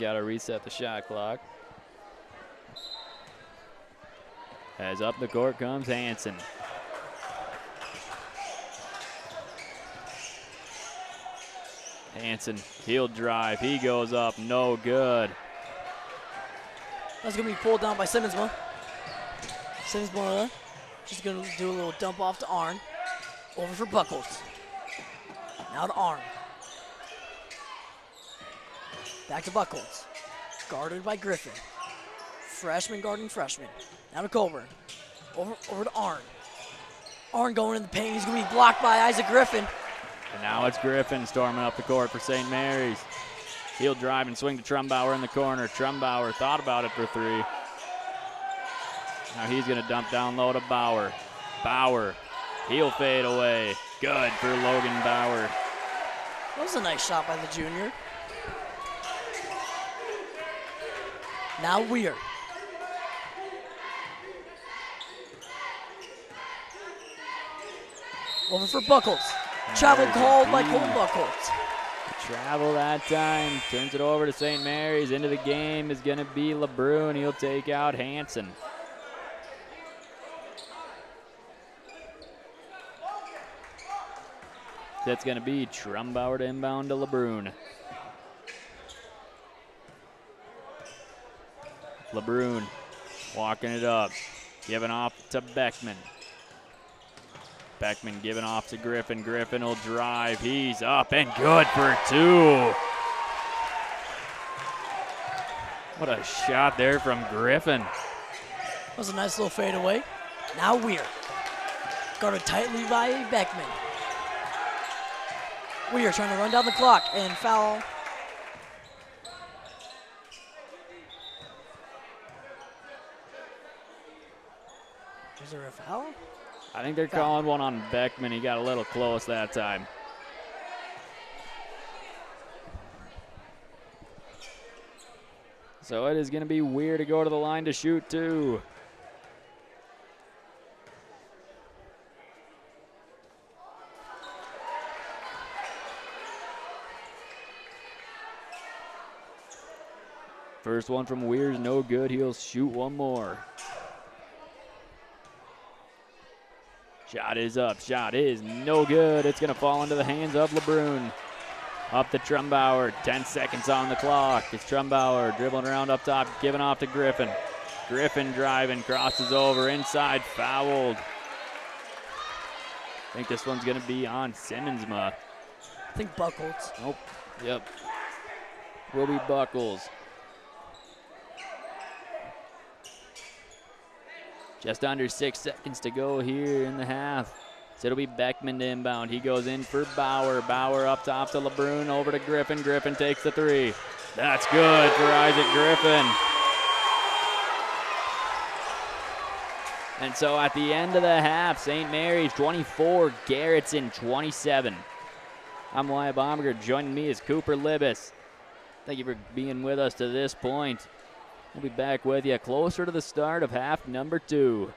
Got to reset the shot clock. As up the court comes Hansen. Hansen, he'll drive. He goes up, no good. That's going to be pulled down by Simmonsma. Simmonsma just going to do a little dump off to Arn. Over for Buckholz. Now to Arn. Back to Buckholz. Guarded by Griffin. Freshman guarding freshman. Now to Colburn. Over to Arn. Arn going in the paint. He's going to be blocked by Isaac Griffin. And now it's Griffin storming up the court for St. Mary's. He'll drive and swing to Trumbauer in the corner. Trumbauer thought about it for three. Now he's going to dump down low to Bauer. Bauer, he'll fade away. Good for Logan Bauer. That was a nice shot by the junior. Now Weir. Over for Buckholz. Travel called by Colton Buckholz. Travel that time. Turns it over to St. Mary's. Into the game is going to be LeBrun. He'll take out Hansen. That's going to be Trumbauer to inbound to LeBrun. LeBrun walking it up. Giving off to Beckman. Beckman giving off to Griffin. Griffin will drive. He's up and good for two. What a shot there from Griffin. That was a nice little fadeaway. Now Weir. Guarded tightly by Beckman. Weir trying to run down the clock and foul. Is there a foul? I think they're calling one on Beckman. He got a little close that time. So it is going to be Weir to go to the line to shoot two. First one from Weir is no good. He'll shoot one more. Shot is up. Shot is no good. It's going to fall into the hands of LeBrun. Up to Trumbauer. 10 seconds on the clock. It's Trumbauer dribbling around up top, giving off to Griffin. Griffin driving, crosses over, inside, fouled. I think this one's going to be on Simmonsma. I think Buckholz. Nope. Yep. Will be Buckles. Just under 6 seconds to go here in the half. So it'll be Beckman to inbound. He goes in for Bauer. Bauer up top to LeBrun, over to Griffin. Griffin takes the three. That's good for Isaac Griffin. And so at the end of the half, St. Mary's 24, Garretson 27. I'm Wyatt Baumberger. Joining me is Cooper Libis. Thank you for being with us to this point. We'll be back with you closer to the start of half number 2.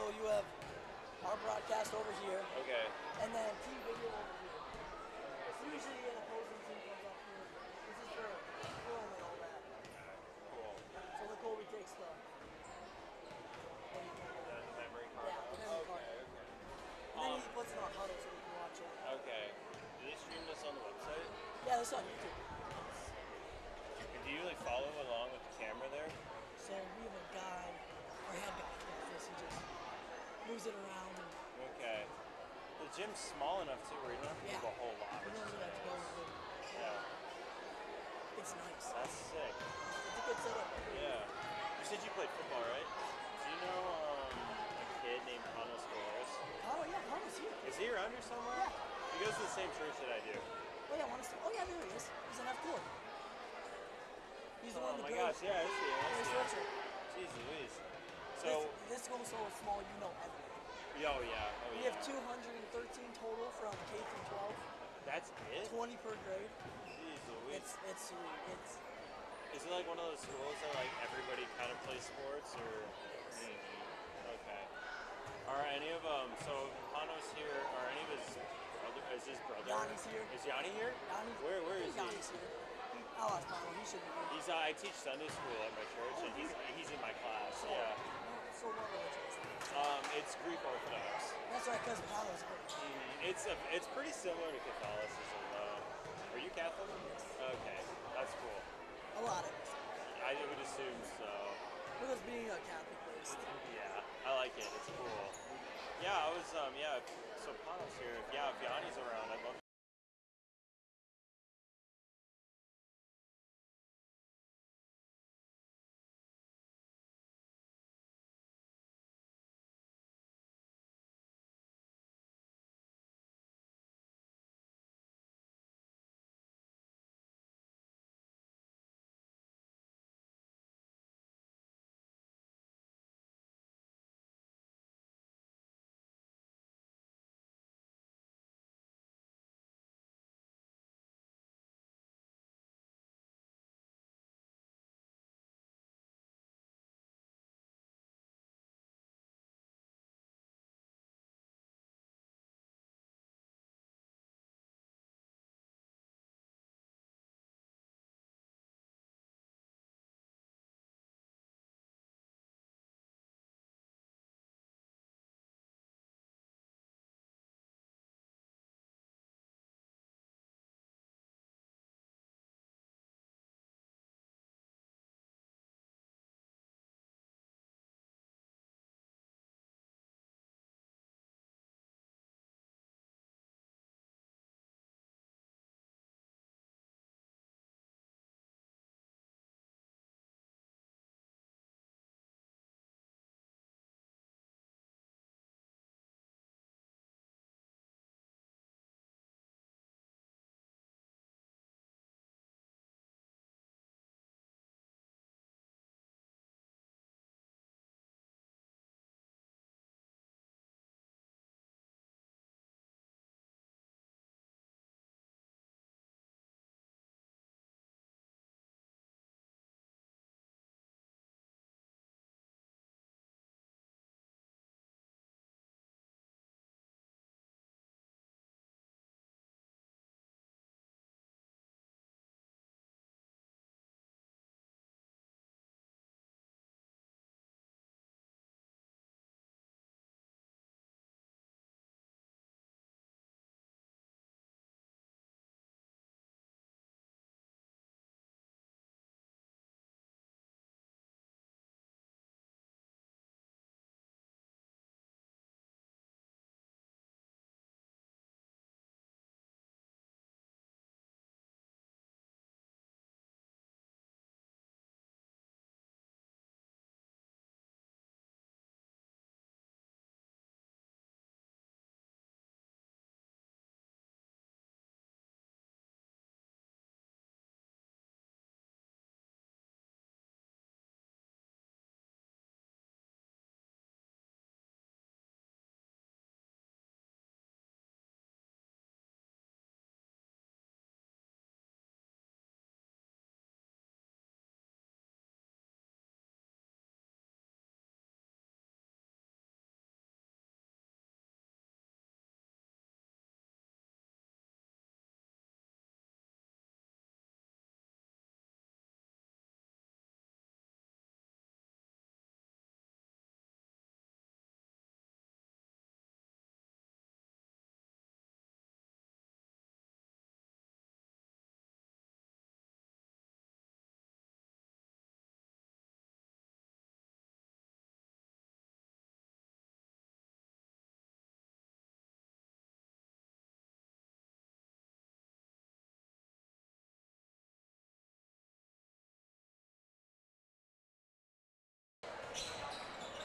So you have our broadcast over here. Okay. And then team video over here. Usually an opposing team comes up here. This is for film and all that. Cool. So the Colby takes the memory card. Yeah, the memory card. Okay. And then he puts it on huddle so we can watch it. Okay. Do they stream this on the website? Yeah, this is on YouTube. And do you like follow along with the camera there? So we have a guy, our head guy does this. He just moves it around. And Okay. The gym's small enough too where you don't have to move a whole lot. we don't really have to go with it. Yeah. It's nice. That's sick. It's a good setup. Yeah. You said you played football, right? Do you know a kid named Cardinals? Oh yeah, Connell's here. Is he around here somewhere? Yeah. He goes to the same church that I do. Oh yeah, oh yeah, there he is. He's in F4. He's the one Oh that my gosh, yeah, I see him. Nice sweatshirt. Jeez Louise. So this goes so small, you know everything. Oh yeah. Oh We yeah. have 213 total from K through 12. That's it? 20 per grade. Jeez Louise. It's sweet. Is it like one of those schools that like everybody kind of plays sports or? Okay. Are any of so Hano's here? Are any of his brother? Is his brother? Yanni's here. Is Yanni here? Yanni's Where is he? Yanni's here. I'll ask Hano. He should be here. He's I teach Sunday school at my church and he's in my class. Yeah. So what religion is that? It's Greek Orthodox. That's right, because Hano's Greek. It's pretty similar to Catholicism though. Are you Catholic? Yes. Okay, that's cool. A lot of us. I would assume so. With us being a Catholic based. Yeah, I like it. It's cool. Yeah, I was so Panos here. Yeah, if Yanni's around, I'd love to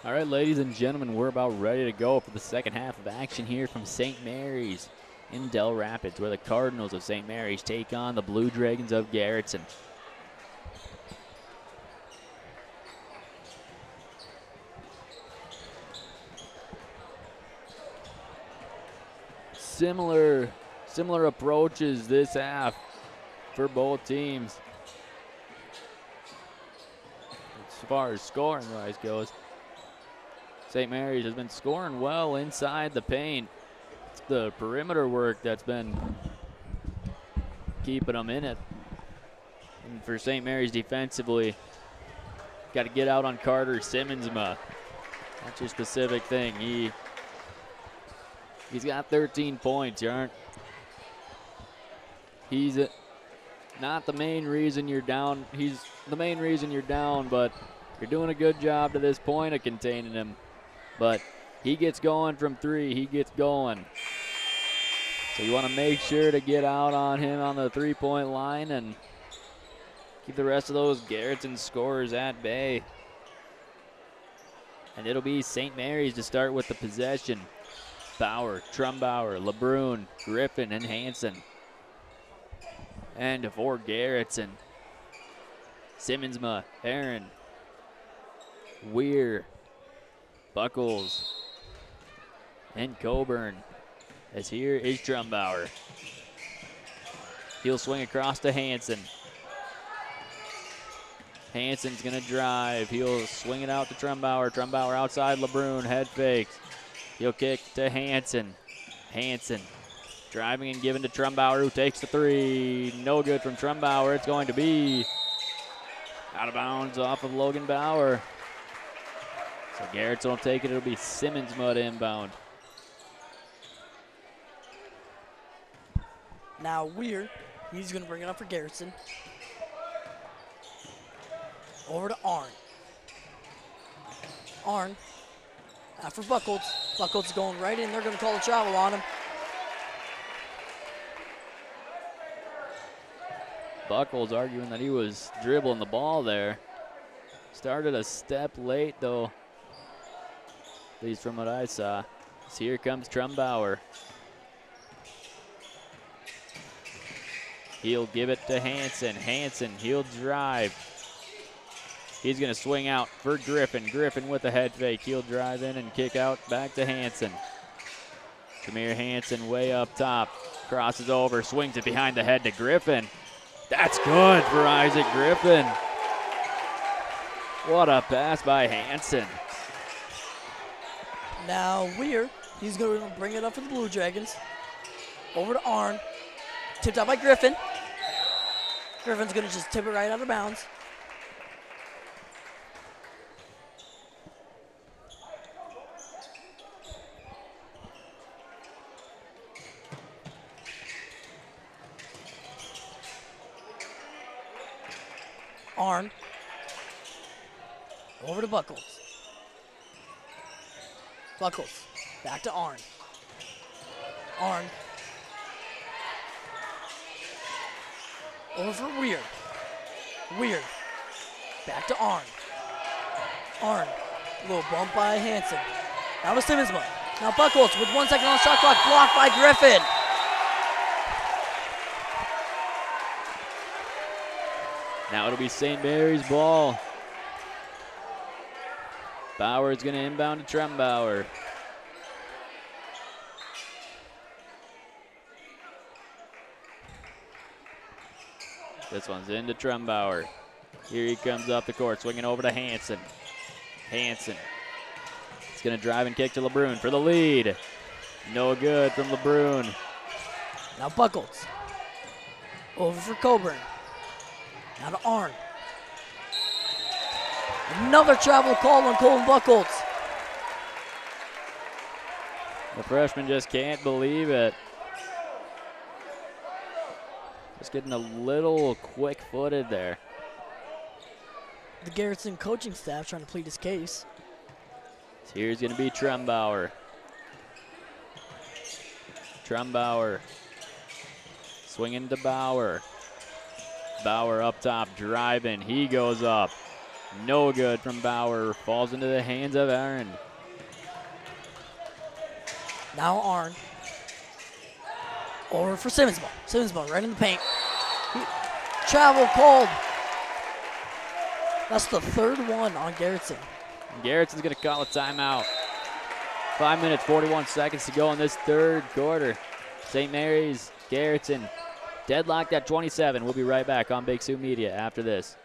All right, ladies and gentlemen, we're about ready to go for the second half of action here from St. Mary's in Dell Rapids, where the Cardinals of St. Mary's take on the Blue Dragons of Garretson. Similar approaches this half for both teams as far as scoring-wise goes. St. Mary's has been scoring well inside the paint. It's the perimeter work that's been keeping them in it. And for St. Mary's defensively, got to get out on Carter Simmonsma. That's your specific thing. He's got 13 points, Yarn. He's not the main reason you're down. He's the main reason you're down, but you're doing a good job to this point of containing him. But he gets going from three. He gets going. So you want to make sure to get out on him on the three-point line and keep the rest of those Garretson scorers at bay. And it'll be St. Mary's to start with the possession. Bauer, Trumbauer, LeBrun, Griffin, and Hansen. And for Garretson, Simmonsma, Aaron, Weir, Buckles, and Coburn. As here is Trumbauer. He'll swing across to Hansen. Hansen's gonna drive. He'll swing it out to Trumbauer. Trumbauer outside LeBrun, head fakes. He'll kick to Hansen. Hansen driving and giving to Trumbauer, who takes the three. No good from Trumbauer. It's going to be out of bounds off of Logan Bauer. So Garretson will take it. It'll be Simmonsma inbound. Now Weir, he's going to bring it up for Garretson. Over to Arn. Arn, after Buckles. Buckles going right in. They're going to call a travel on him. Buckles arguing that he was dribbling the ball there. Started a step late, though, at least from what I saw. So here comes Trumbauer. He'll give it to Hansen. Hansen, he'll drive. He's going to swing out for Griffin. Griffin with a head fake. He'll drive in and kick out back to Hansen. Jameer Hansen way up top. Crosses over, swings it behind the head to Griffin. That's good for Isaac Griffin. What a pass by Hansen. Now Weir, he's going to bring it up for the Blue Dragons. Over to Arn. Tipped out by Griffin. Griffin's going to just tip it right out of bounds. Arn. Over to Buckles. Buckles. Back to Arn. Arn. Over for Weir. Weir. Back to Arn. Arn. A little bump by Hansen. Now to Simmonsma. Now Buckles with 1 second on the shot clock. Blocked by Griffin. Now it'll be St. Mary's ball. Bauer is going to inbound to Trumbauer. This one's into Trumbauer. Here he comes up the court, swinging over to Hansen. Hansen. He's going to drive and kick to LeBrun for the lead. No good from LeBrun. Now Buckles. Over for Coburn. Now to Arn. Another travel call on Colin Buckles. The freshman just can't believe it. Just getting a little quick-footed there. The Garretson coaching staff trying to plead his case. So here's going to be Trumbauer. Trumbauer swinging to Bauer. Bauer up top, driving. He goes up. No good from Bauer. Falls into the hands of Aaron. Now Arn. Over for Simmonsball. Simmonsball right in the paint. Travel called. That's the third one on Garretson. Garrettson's going to call a timeout. 5 minutes, 41 seconds to go in this third quarter. St. Mary's, Garretson, deadlocked at 27. We'll be right back on Big Sioux Media after this.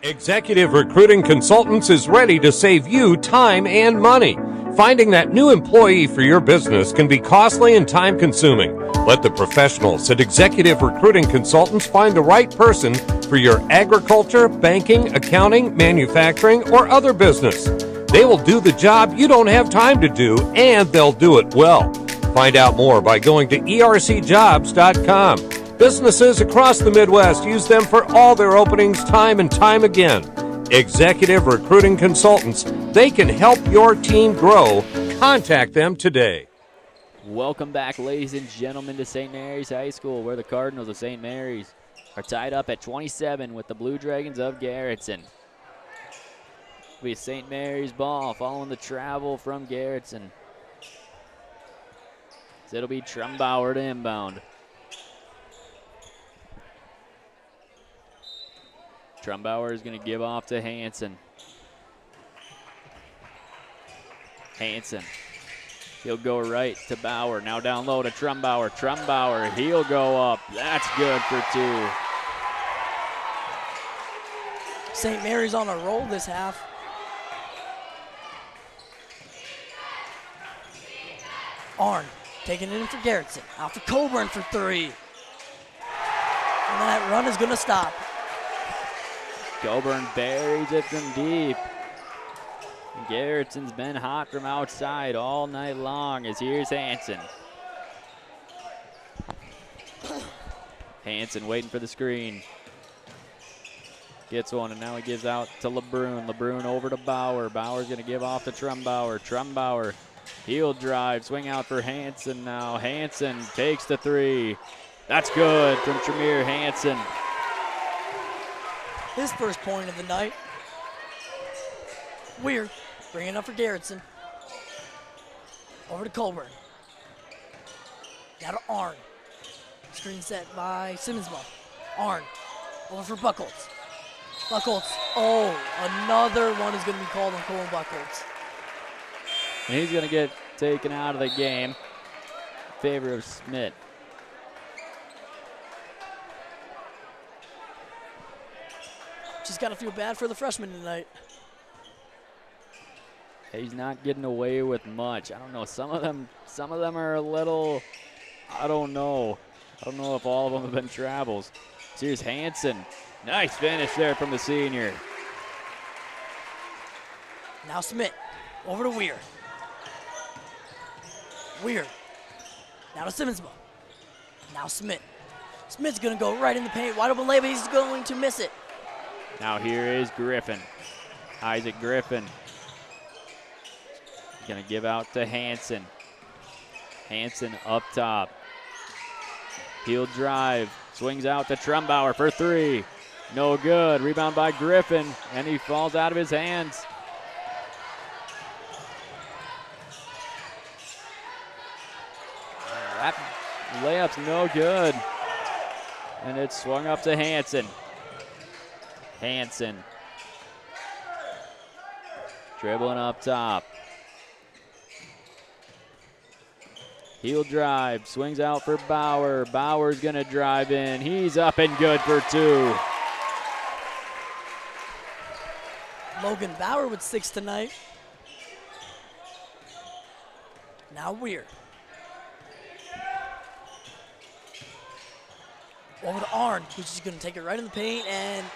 Executive Recruiting Consultants is ready to save you time and money. Finding that new employee for your business can be costly and time-consuming. Let the professionals at Executive Recruiting Consultants find the right person for your agriculture, banking, accounting, manufacturing, or other business. They will do the job you don't have time to do, and they'll do it well. Find out more by going to ercjobs.com. Businesses across the Midwest use them for all their openings time and time again. Executive Recruiting Consultants. They can help your team grow. Contact them today. Welcome back, ladies and gentlemen, to St. Mary's High School, where the Cardinals of St. Mary's are tied up at 27 with the Blue Dragons of Garretson. We have St. Mary's ball following the travel from Garretson. So it'll be Trumbauer to inbound. Trumbauer is going to give off to Hansen. Hansen. He'll go right to Bauer. Now down low to Trumbauer. Trumbauer, he'll go up. That's good for 2. St. Mary's on a roll this half. Arn taking it in for Garretson. Out for Coburn for 3. And that run is going to stop. Coburn buries it from deep. Garrettson's been hot from outside all night long as here's Hansen. Hansen waiting for the screen. Gets one, and now he gives out to LeBrun. LeBrun over to Bauer. Bauer's going to give off to Trumbauer. Trumbauer, heel drive, swing out for Hansen now. Hansen takes the 3. That's good from Tremere Hansen. His first point of the night. Weird. Bringing up for Garretson. Over to Colburn. Now to Arn. Screen set by Simmonsball. Arn. Over for Buckholz. Buckholz. Oh, another one is going to be called on Colin Buckholz. And he's going to get taken out of the game in favor of Smith. Just got to feel bad for the freshman tonight. He's not getting away with much. I don't know. Some of them are a little, I don't know. I don't know if all of them have been travels. So here's Hansen. Nice finish there from the senior. Now Smith. Over to Weir. Weir. Now to Simmonsball. Now Smith. Smith's going to go right in the paint. Wide open layup. He's going to miss it. Now here is Griffin. Isaac Griffin. Going to give out to Hansen. Hansen up top. Heel drive. Swings out to Trumbauer for 3. No good. Rebound by Griffin, and he falls out of his hands. That layup's no good. And it's swung up to Hansen. Hansen. Dribbling up top. Heel drive, swings out for Bauer. Bauer's gonna drive in. He's up and good for 2. Logan Bauer with 6 tonight. Now Weir. Over to Arn, who's just gonna take it right in the paint and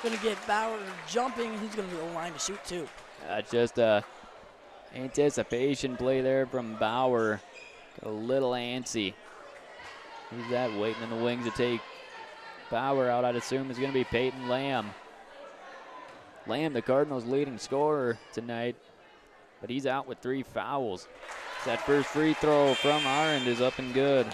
gonna get Bauer jumping. He's gonna be on the line to shoot too. Just a anticipation play there from Bauer. A little antsy. Who's that waiting in the wings to take Bauer out? I'd assume is going to be Peyton Lamb. Lamb, the Cardinals' leading scorer tonight, but he's out with 3 fouls. That first free throw from Arend is up and good.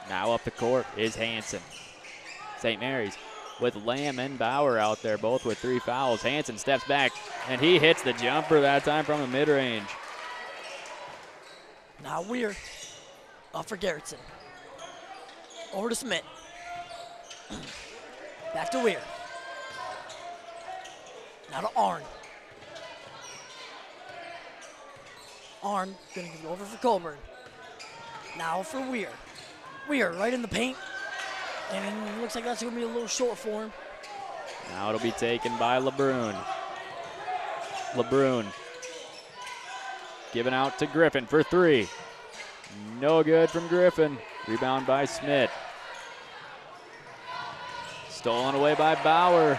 Now up the court is Hanson. St. Mary's with Lamb and Bauer out there, both with 3 fouls. Hanson steps back, and he hits the jumper that time from the mid-range. Now Weir up for Garretson. Over to Smith. Back to Weir. Now to Arn. Arn gonna give it over for Colburn. Now for Weir. Weir right in the paint. And it looks like that's gonna be a little short for him. Now it'll be taken by LeBrun. LeBrun giving out to Griffin for 3. No good from Griffin. Rebound by Smith. Stolen away by Bauer.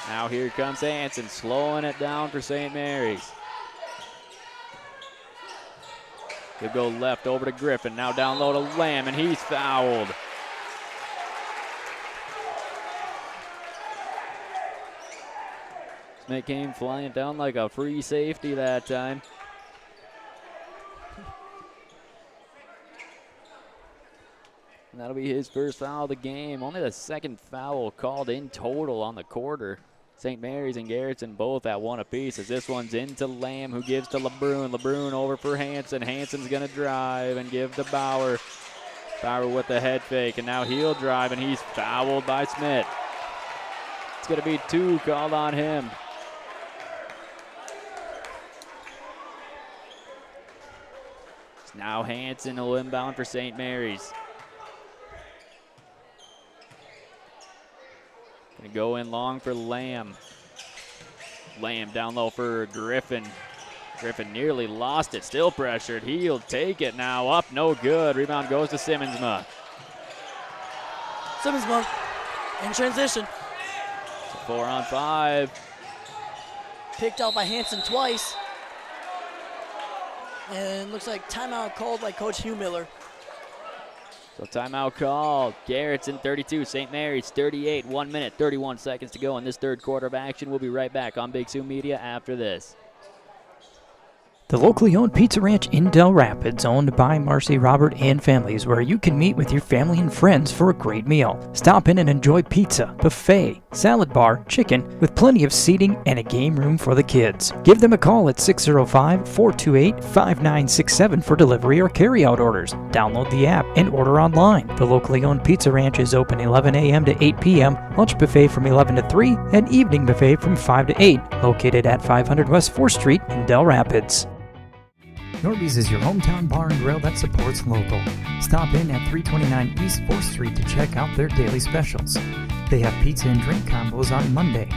Now here comes Hanson, slowing it down for St. Mary's. He'll go left over to Griffin. Now down low to Lamb, and he's fouled. Smith came flying down like a free safety that time. And that'll be his first foul of the game. Only the second foul called in total on the quarter. St. Mary's and Garretson both at 1 apiece as this one's into Lamb, who gives to LeBrun. LeBrun over for Hanson. Hanson's going to drive and give to Bauer. Bauer with the head fake, and now he'll drive, and he's fouled by Smith. It's going to be 2 called on him. It's now Hanson will inbound for St. Mary's. Gonna go in long for Lamb. Lamb down low for Griffin. Griffin nearly lost it, still pressured. He'll take it now, up, no good. Rebound goes to Simmonsma. Simmonsma in transition. It's a 4-on-5. Picked out by Hanson twice. And looks like timeout called by Coach Hugh Miller. So timeout called. Garretson 32, St. Mary's 38. 1 minute, 31 seconds to go in this third quarter of action. We'll be right back on Big Sioux Media after this. The locally owned Pizza Ranch in Dell Rapids, owned by Marcy, Robert, and families, where you can meet with your family and friends for a great meal. Stop in and enjoy pizza, buffet, salad bar, chicken, with plenty of seating and a game room for the kids. Give them a call at 605-428-5967 for delivery or carry-out orders. Download the app and order online. The locally owned Pizza Ranch is open 11 a.m. to 8 p.m., lunch buffet from 11 to 3, and evening buffet from 5 to 8, located at 500 West 4th Street in Dell Rapids. Norby's is your hometown bar and grill that supports local. Stop in at 329 East 4th Street to check out their daily specials. They have pizza and drink combos on Monday,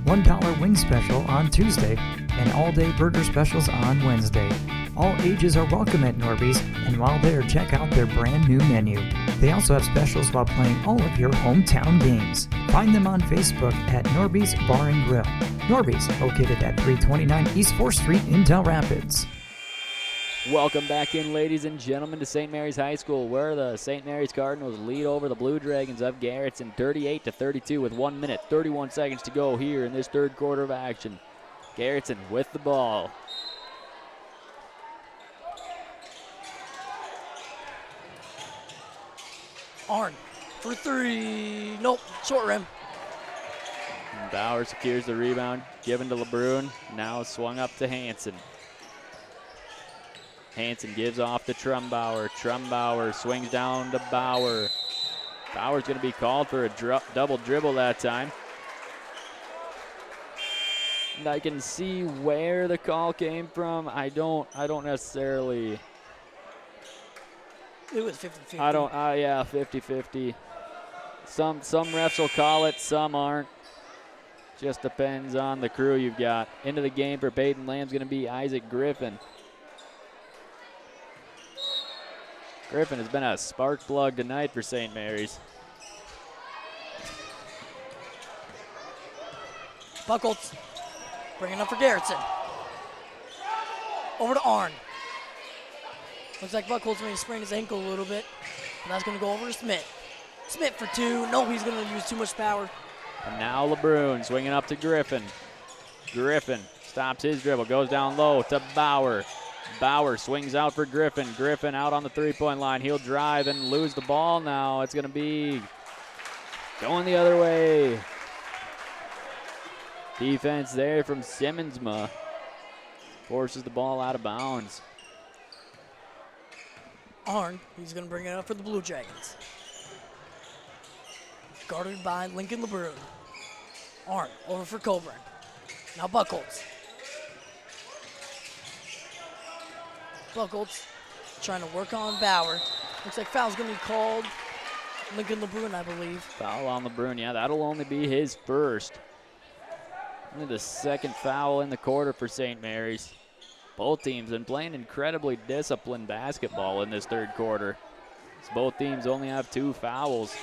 $1 wing special on Tuesday, and all-day burger specials on Wednesday. All ages are welcome at Norby's, and while there, check out their brand new menu. They also have specials while playing all of your hometown games. Find them on Facebook at Norby's Bar and Grill. Norby's, located at 329 East 4th Street in Dell Rapids. Welcome back in, ladies and gentlemen, to St. Mary's High School, where the St. Mary's Cardinals lead over the Blue Dragons of Garretson 38-32 with 1 minute, 31 seconds to go here in this third quarter of action. Garretson with the ball. Arn for 3. Nope, short rim. And Bauer secures the rebound, given to LeBrun. Now swung up to Hanson. Hanson gives off to Trumbauer. Trumbauer swings down to Bauer. Bauer's going to be called for a double dribble that time. And I can see where the call came from. I don't necessarily. It was 50-50. Yeah, 50-50. Some refs will call it, some aren't. Just depends on the crew you've got. Into the game for Peyton Lamb's going to be Isaac Griffin. Griffin has been a spark plug tonight for St. Mary's. Buckles bringing up for Garretson. Over to Arn. Looks like Buckles may sprain his ankle a little bit. And that's going to go over to Smith. Smith for 2. No, he's going to use too much power. And now LeBrun swinging up to Griffin. Griffin stops his dribble, goes down low to Bauer. Bauer swings out for Griffin. Griffin out on the three-point line. He'll drive and lose the ball now. It's going to be going the other way. Defense there from Simmonsma. Forces the ball out of bounds. Arn, he's going to bring it up for the Blue Dragons. Guarded by Lincoln LeBrun. Arn over for Coburn. Now Buckholz. Buckholz trying to work on Bauer. Looks like foul's going to be called. Lincoln LeBrun, I believe. Foul on LeBrun, yeah, that'll only be his first. Only the second foul in the quarter for St. Mary's. Both teams been playing incredibly disciplined basketball in this third quarter. So both teams only have 2 fouls.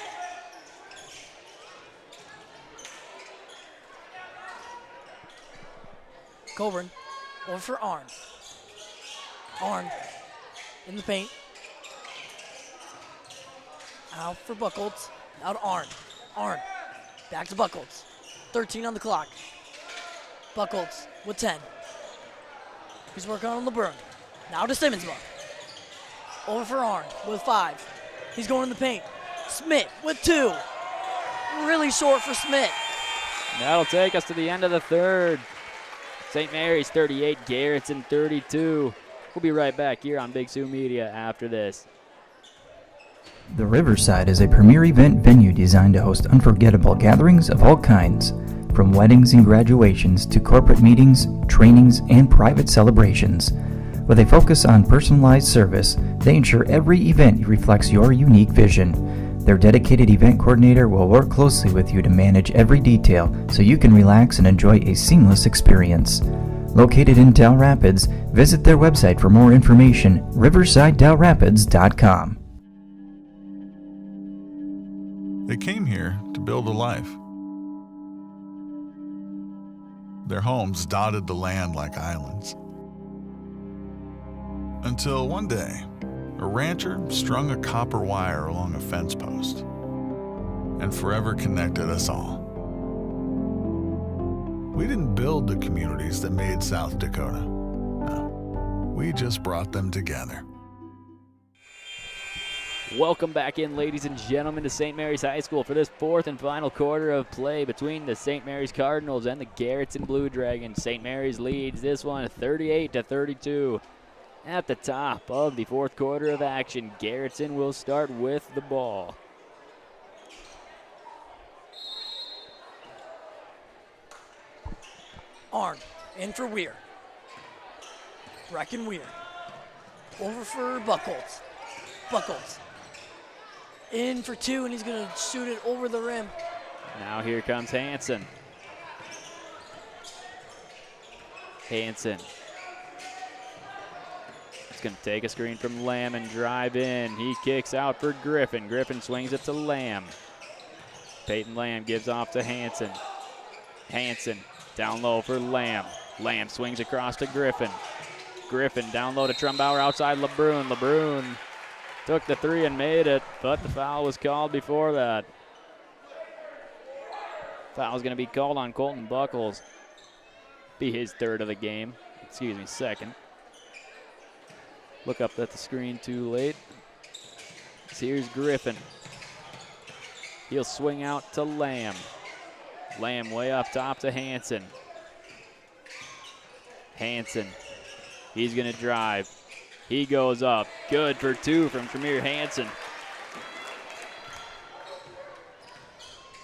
Coburn over for Arn. Arn in the paint. Out for Buckholz. Out to Arn. Arn back to Buckholz. 13 on the clock. Buckholz with 10. He's working on LeBrun. Now to Simmonsma. Over for Arn with 5. He's going in the paint. Smith with 2. Really short for Smith. That'll take us to the end of the third. St. Mary's 38, Garretson 32. We'll be right back here on Big Sioux Media after this. The Riverside is a premier event venue designed to host unforgettable gatherings of all kinds. From weddings and graduations to corporate meetings, trainings, and private celebrations. With a focus on personalized service, they ensure every event reflects your unique vision. Their dedicated event coordinator will work closely with you to manage every detail so you can relax and enjoy a seamless experience. Located in Dell Rapids, visit their website for more information, riversidedelrapids.com. They came here to build a life. Their homes dotted the land like islands. Until one day, a rancher strung a copper wire along a fence post and forever connected us all. We didn't build the communities that made South Dakota. No, we just brought them together. Welcome back in, ladies and gentlemen, to St. Mary's High School for this fourth and final quarter of play between the St. Mary's Cardinals and the Garretson Blue Dragons. St. Mary's leads this one 38-32. At the top of the fourth quarter of action, Garretson will start with the ball. Arn in for Weir. Brecken Weir. Over for Buckholz. Buckholz in for 2, and he's going to shoot it over the rim. Now here comes Hansen. Hansen. He's going to take a screen from Lamb and drive in. He kicks out for Griffin. Griffin swings it to Lamb. Peyton Lamb gives off to Hansen. Hansen down low for Lamb. Lamb swings across to Griffin. Griffin down low to Trumbauer outside LeBrun. LeBrun took the 3 and made it, but the foul was called before that. Foul's going to be called on Colton Buckholz. Be his third of the game. Excuse me, second. Look up at the screen too late. So here's Griffin. He'll swing out to Lamb. Lamb way up top to Hansen. Hansen. He's going to drive. He goes up. Good for 2 from Premier Hansen.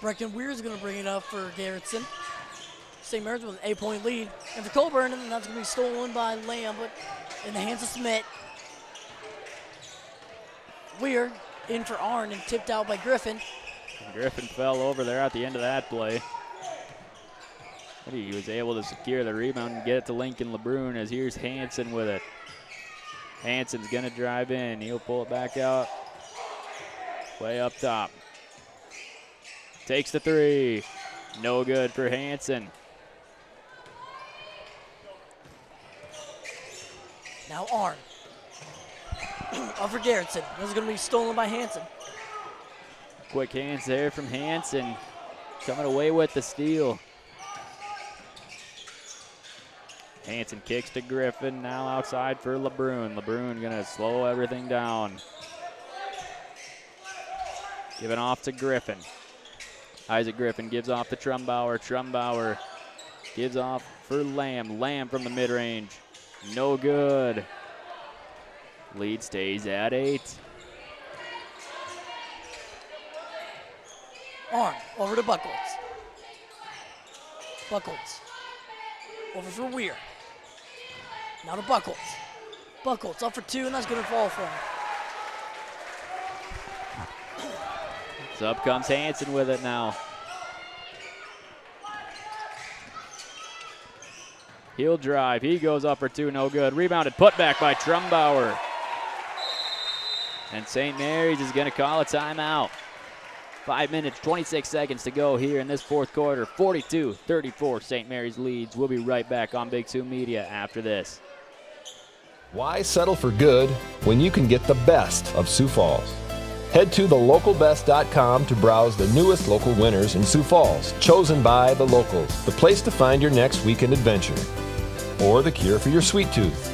Brecken Weir is going to bring it up for Garretson. St. Mary's with an 8-point lead. And for Coburn, and that's going to be stolen by Lamb, but in the hands of Smith. Weir in for Arn and tipped out by Griffin. Griffin fell over there at the end of that play. But he was able to secure the rebound and get it to Lincoln LeBrun as here's Hansen with it. Hansen's going to drive in. He'll pull it back out. Way up top. Takes the 3. No good for Hansen. Now Arn. Up for Garretson. This is going to be stolen by Hansen. Quick hands there from Hansen. Coming away with the steal. Hanson kicks to Griffin, now outside for LeBrun. LeBrun gonna slow everything down. Giving off to Griffin. Isaac Griffin gives off to Trumbauer. Trumbauer gives off for Lamb. Lamb from the mid-range. No good. Lead stays at 8. Arm over to Buckles. Buckles. Over for Weir. Now to Buckles. Buckles up for 2, and that's going to fall for him. So up comes Hanson with it now. He'll drive. He goes up for 2, no good. Rebounded, put back by Trumbauer. And St. Mary's is going to call a timeout. 5 minutes, 26 seconds to go here in this fourth quarter. 42-34, St. Mary's leads. We'll be right back on Big Sioux Media after this. Why settle for good when you can get the best of Sioux Falls? Head to thelocalbest.com to browse the newest local winners in Sioux Falls, chosen by the locals, the place to find your next weekend adventure, or the cure for your sweet tooth.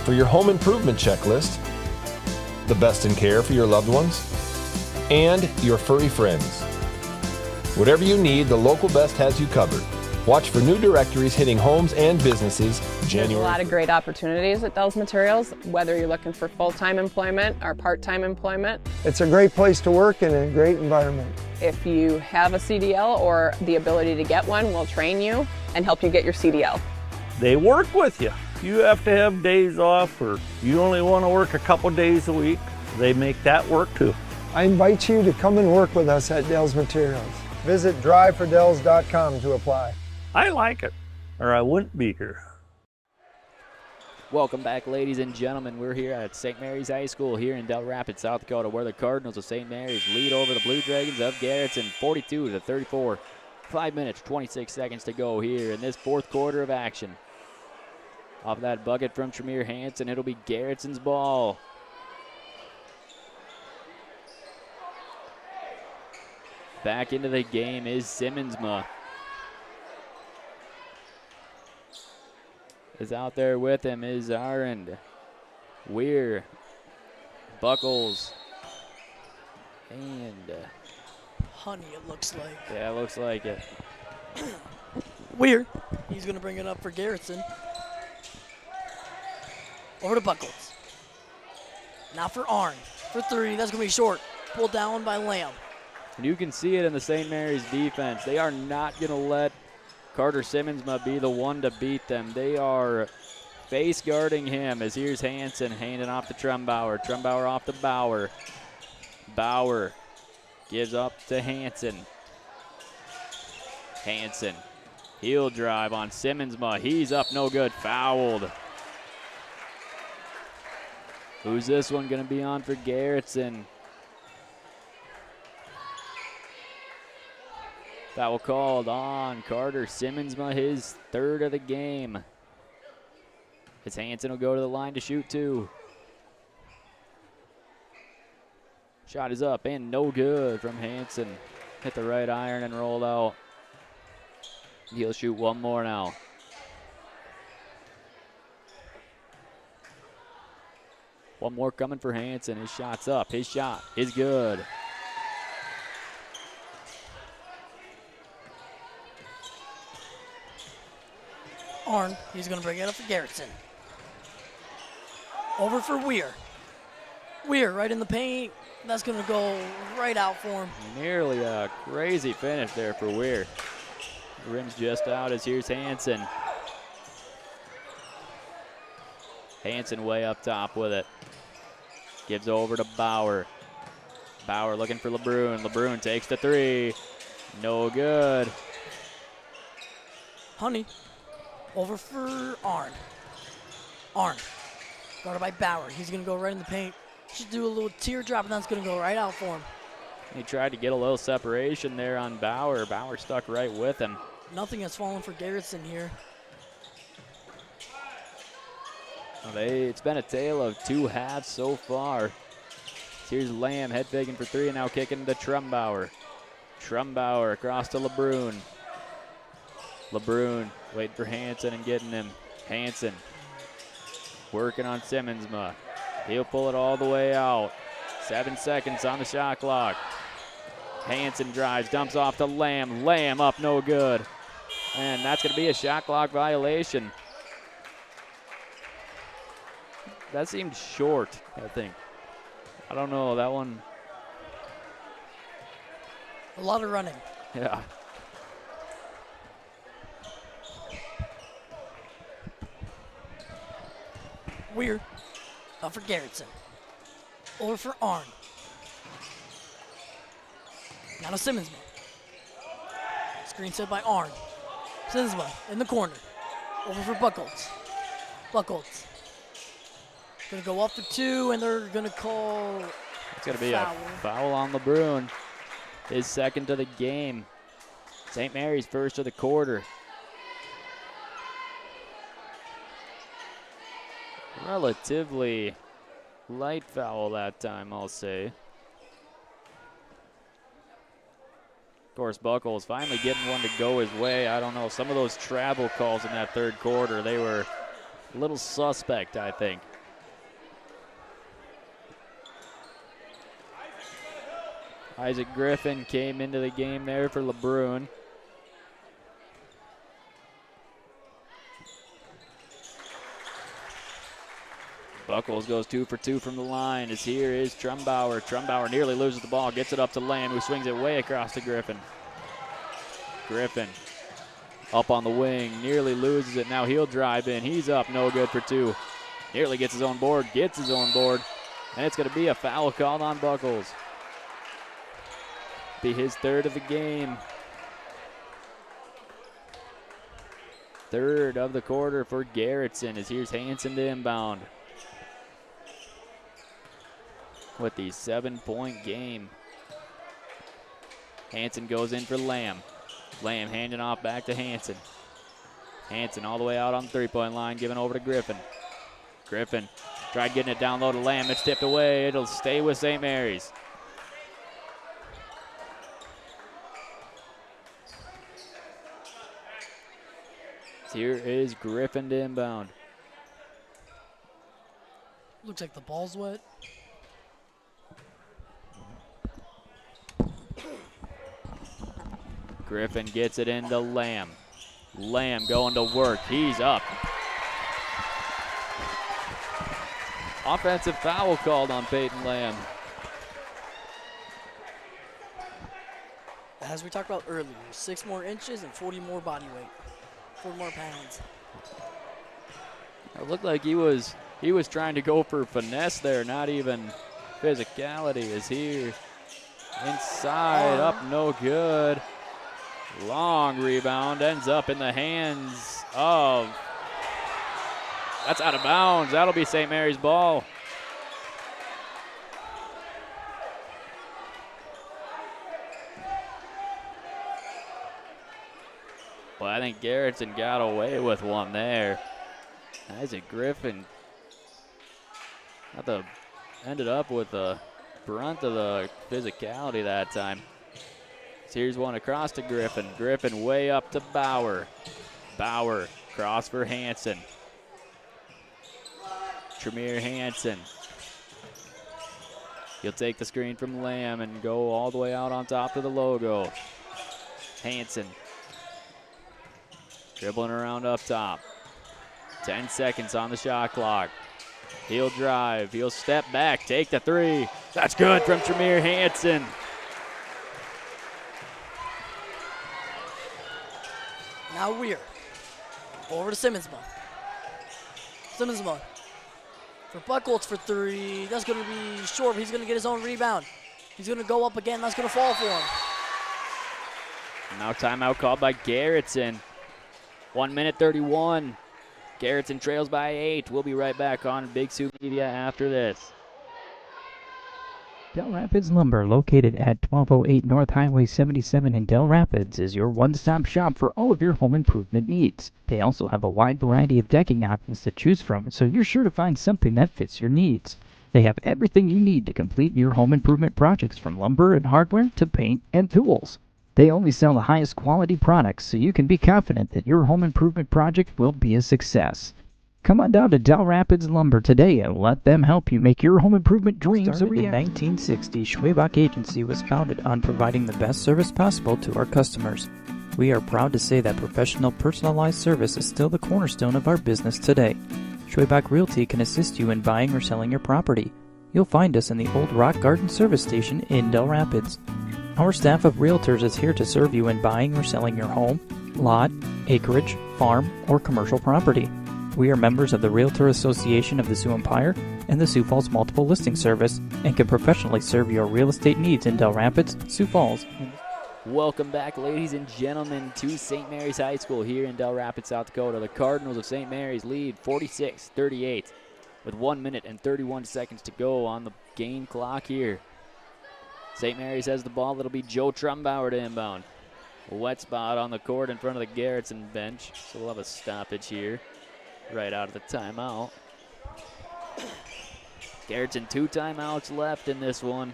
For your home improvement checklist, the best in care for your loved ones, and your furry friends. Whatever you need, the Local Best has you covered. Watch for new directories hitting homes and businesses January. There's a lot of great opportunities at Dell's Materials, whether you're looking for full-time employment or part-time employment. It's a great place to work and a great environment. If you have a CDL or the ability to get one, we'll train you and help you get your CDL. They work with you. You have to have days off, or you only want to work a couple days a week, they make that work too. I invite you to come and work with us at Dell's Materials. Visit drivefordells.com to apply. I like it, or I wouldn't be here. Welcome back, ladies and gentlemen. We're here at St. Mary's High School here in Del Rapids, South Dakota, where the Cardinals of St. Mary's lead over the Blue Dragons of Garretson 42-34. 5 minutes, 26 seconds to go here in this fourth quarter of action. Off that bucket from Tremere Hanson, it'll be Garretson's ball. Back into the game is Simmonsma. Is out there with him is Arend. Weir. Buckles. And Honey, it looks like. yeah, it looks like it. Weir. He's going to bring it up for Garretson. Over to Buckles. Now for Arn. For 3. That's going to be short. Pulled down by Lamb. And you can see it in the St. Mary's defense. They are not going to let Carter Simmonsma be the one to beat them. They are face guarding him as here's Hanson handing off to Trumbauer. Trumbauer off to Bauer. Bauer gives up to Hanson. Hanson. Heel drive on Simmonsma. He's up, no good. Fouled. Who's this one going to be on for Garretson? Foul called on Carter Simmonsma, his 3rd of the game. As Hanson will go to the line to shoot 2. Shot is up and no good from Hanson. Hit the right iron and rolled out. He'll shoot one more now. One more coming for Hanson. His shot's up. His shot is good. Arn, he's going to bring it up for Garretson. Over for Weir. Weir right in the paint. That's going to go right out for him. Nearly a crazy finish there for Weir. The rim's just out as here's Hanson. Hanson way up top with it. Gives over to Bauer. Bauer looking for LeBrun. LeBrun takes the 3. No good. Honey. Over for Arn. Arn. Guarded by Bauer. He's going to go right in the paint. Should do a little teardrop, and that's going to go right out for him. He tried to get a little separation there on Bauer. Bauer stuck right with him. Nothing has fallen for Garretson here. Well, it's been a tale of 2 halves so far. Here's Lamb head faking for 3 and now kicking to Trumbauer. Trumbauer across to LeBrun. LeBrun waiting for Hansen and getting him. Hansen working on Simmonsma. He'll pull it all the way out. 7 seconds on the shot clock. Hansen drives, dumps off to Lamb. Lamb up, no good. And that's going to be a shot clock violation. That seemed short, I think. I don't know, that one. A lot of running. Yeah. Weird. Up for Garretson. Over for Arn. Now to Simmonsma. Screen set by Arn. Simmonsma in the corner. Over for Buckholz. Buckholz. Gonna go up for 2, and they're gonna call. It's gonna be a foul on LeBrun. His second of the game. St. Mary's first of the quarter. Relatively light foul that time, I'll say. Of course, Buckholz finally getting one to go his way. I don't know, some of those travel calls in that third quarter, they were a little suspect, I think. Isaac Griffin came into the game there for LeBrun. Buckholz goes 2 for 2 from the line. As here is Trumbauer. Trumbauer nearly loses the ball, gets it up to Lamb, who swings it way across to Griffin. Griffin up on the wing, nearly loses it. Now he'll drive in. He's up, no good for 2. Nearly gets his own board, gets his own board, and it's going to be a foul called on Buckholz. Be his third of the game. Third of the quarter for Garretson, as here's Hansen to inbound. With the 7-point game. Hansen goes in for Lamb. Lamb handing off back to Hansen. Hansen all the way out on the three-point line, giving over to Griffin. Griffin tried getting it down low to Lamb. It's tipped away. It'll stay with St. Mary's. Here is Griffin to inbound. Looks like the ball's wet. Griffin gets it into Lamb. Lamb going to work. He's up. Offensive foul called on Peyton Lamb. As we talked about earlier, 6 more inches and 40 more body weight. 4 more pounds. It looked like he was trying to go for finesse there, not even physicality. Is here inside, up no good. Long rebound, ends up in the hands of, that's out of bounds. That'll be St. Mary's ball. Well, I think Garretson got away with one there. Isaac Griffin ended up with the brunt of the physicality that time. So here's one across to Griffin. Griffin way up to Bauer. Bauer cross for Hansen. Tremere Hansen. He'll take the screen from Lamb and go all the way out on top to the logo. Hansen dribbling around up top. 10 seconds on the shot clock. He'll drive. He'll step back. Take the 3. That's good from Tremere Hansen. Now Weir. Over to Simmonsma. Simmonsma. For Buckholz for 3. That's going to be short, but he's going to get his own rebound. He's going to go up again. That's going to fall for him. Now timeout called by Garretson. 1 minute 31. Garretson trails by 8. We'll be right back on Big Sioux Media after this. Dell Rapids Lumber, located at 1208 North Highway 77 in Dell Rapids, is your one-stop shop for all of your home improvement needs. They also have a wide variety of decking options to choose from, so you're sure to find something that fits your needs. They have everything you need to complete your home improvement projects, from lumber and hardware to paint and tools. They only sell the highest quality products, so you can be confident that your home improvement project will be a success. Come on down to Dell Rapids Lumber today and let them help you make your home improvement dreams a reality. In 1960, Schwabach Agency was founded on providing the best service possible to our customers. We are proud to say that professional, personalized service is still the cornerstone of our business today. Schwabach Realty can assist you in buying or selling your property. You'll find us in the Old Rock Garden Service Station in Dell Rapids. Our staff of realtors is here to serve you in buying or selling your home, lot, acreage, farm, or commercial property. We are members of the Realtor Association of the Sioux Empire and the Sioux Falls Multiple Listing Service and can professionally serve your real estate needs in Dell Rapids, Sioux Falls. Welcome back, ladies and gentlemen, to St. Mary's High School here in Dell Rapids, South Dakota. The Cardinals of St. Mary's lead 46-38 with 1 minute and 31 seconds to go on the game clock here. St. Mary's has the ball. It'll be Joe Trumbauer to inbound. A wet spot on the court in front of the Garretson bench, so we'll have a stoppage here right out of the timeout. Garretson, 2 timeouts left in this one.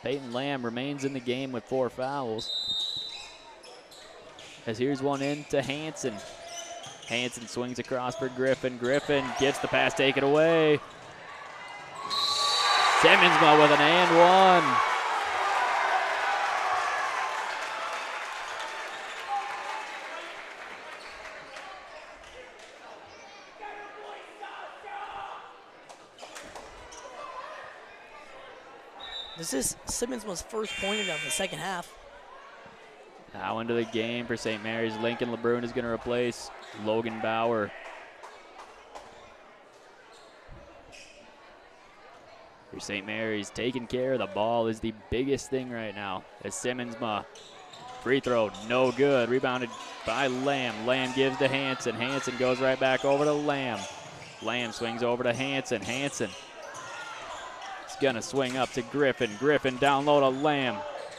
Peyton Lamb remains in the game with 4 fouls. As here's one in to Hanson. Hanson swings across for Griffin. Griffin gets the pass taken away. Simmonsma with an and one. This is Simmons's first point of the second half. Now into the game for St. Mary's. Lincoln LeBrun is going to replace Logan Bauer. For St. Mary's, taking care of the ball is the biggest thing right now. As Simmonsma, free throw, no good. Rebounded by Lamb. Lamb gives to Hanson. Hanson goes right back over to Lamb. Lamb swings over to Hanson. Hanson is going to swing up to Griffin. Griffin down low to Lamb.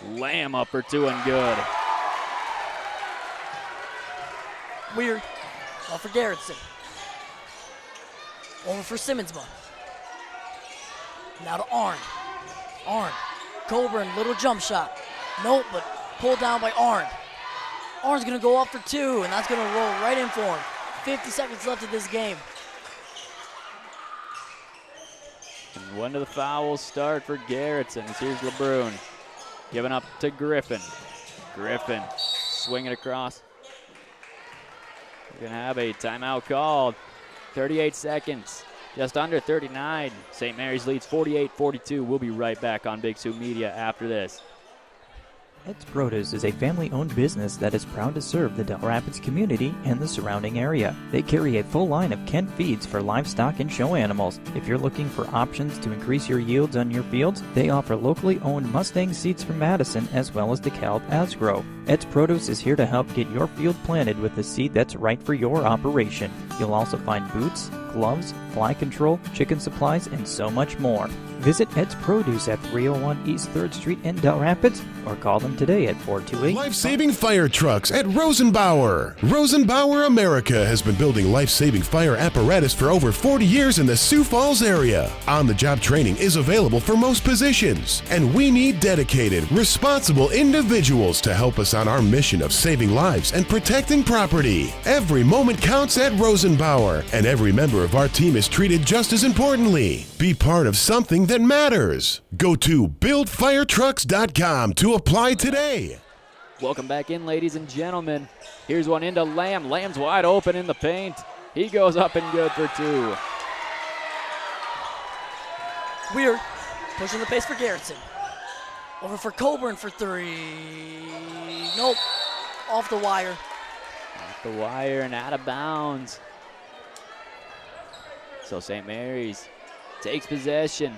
Lamb up for 2 and good. Weird. Off for Garretson. Over for Simmonsma. Now to Arndt. Arndt. Coburn, little jump shot. Nope, but pulled down by Arndt. Arndt's going to go up for 2, and that's going to roll right in for him. 50 seconds left of this game. And one of the fouls start for Garretson. Here's LeBrun. Giving up to Griffin. Griffin swinging across. We're going to have a timeout called. 38 seconds. Just under 39. St. Mary's leads 48-42. We'll be right back on Big Sioux Media after this. Ed's Produce is a family-owned business that is proud to serve the Dell Rapids community and the surrounding area. They carry a full line of Kent feeds for livestock and show animals. If you're looking for options to increase your yields on your fields, they offer locally owned Mustang seeds from Madison as well as DeKalb Asgrow. Ed's Produce is here to help get your field planted with the seed that's right for your operation. You'll also find boots, gloves, fly control, chicken supplies, and so much more. Visit Ed's Produce at 301 East 3rd Street in Dell Rapids or call them today at 428. Life-saving fire trucks at Rosenbauer. Rosenbauer America has been building life-saving fire apparatus for over 40 years in the Sioux Falls area. On-the-job training is available for most positions, and we need dedicated, responsible individuals to help us on our mission of saving lives and protecting property. Every moment counts at Rosenbauer, and every member of our team is treated just as importantly. Be part of something that matters. Go to buildfiretrucks.com to apply today. Welcome back in, ladies and gentlemen. Here's one into Lamb. Lamb's wide open in the paint. He goes up and good for 2. Weird. Pushing the pace for Garretson. Over for Coburn for 3. Nope. Off the wire. Off the wire and out of bounds. So St. Mary's takes possession.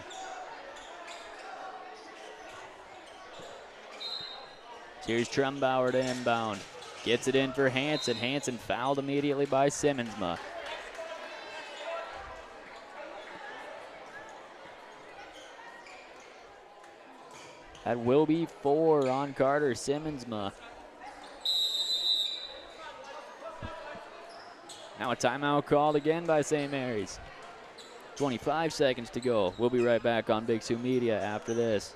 Here's Trumbauer to inbound. Gets it in for Hanson. Hanson fouled immediately by Simmonsma. That will be 4 on Carter Simmonsma. Now a timeout called again by St. Mary's. 25 seconds to go. We'll be right back on Big Sioux Media after this.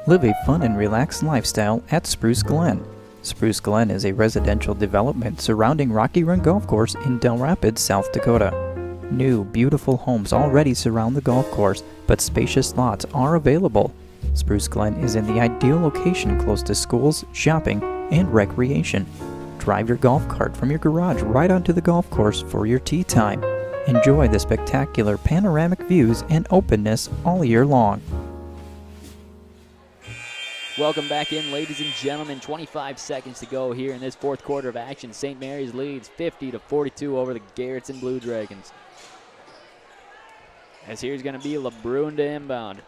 Live a fun and relaxed lifestyle at Spruce Glen. Spruce Glen is a residential development surrounding Rocky Run Golf Course in Del Rapids, South Dakota. New, beautiful homes already surround the golf course, but spacious lots are available. Spruce Glen is in the ideal location close to schools, shopping, and recreation. Drive your golf cart from your garage right onto the golf course for your tee time. Enjoy the spectacular panoramic views and openness all year long. Welcome back in, ladies and gentlemen. 25 seconds to go here in this fourth quarter of action. St. Mary's leads 50-42 over the Garretson Blue Dragons. As here's going to be LeBrun to inbound.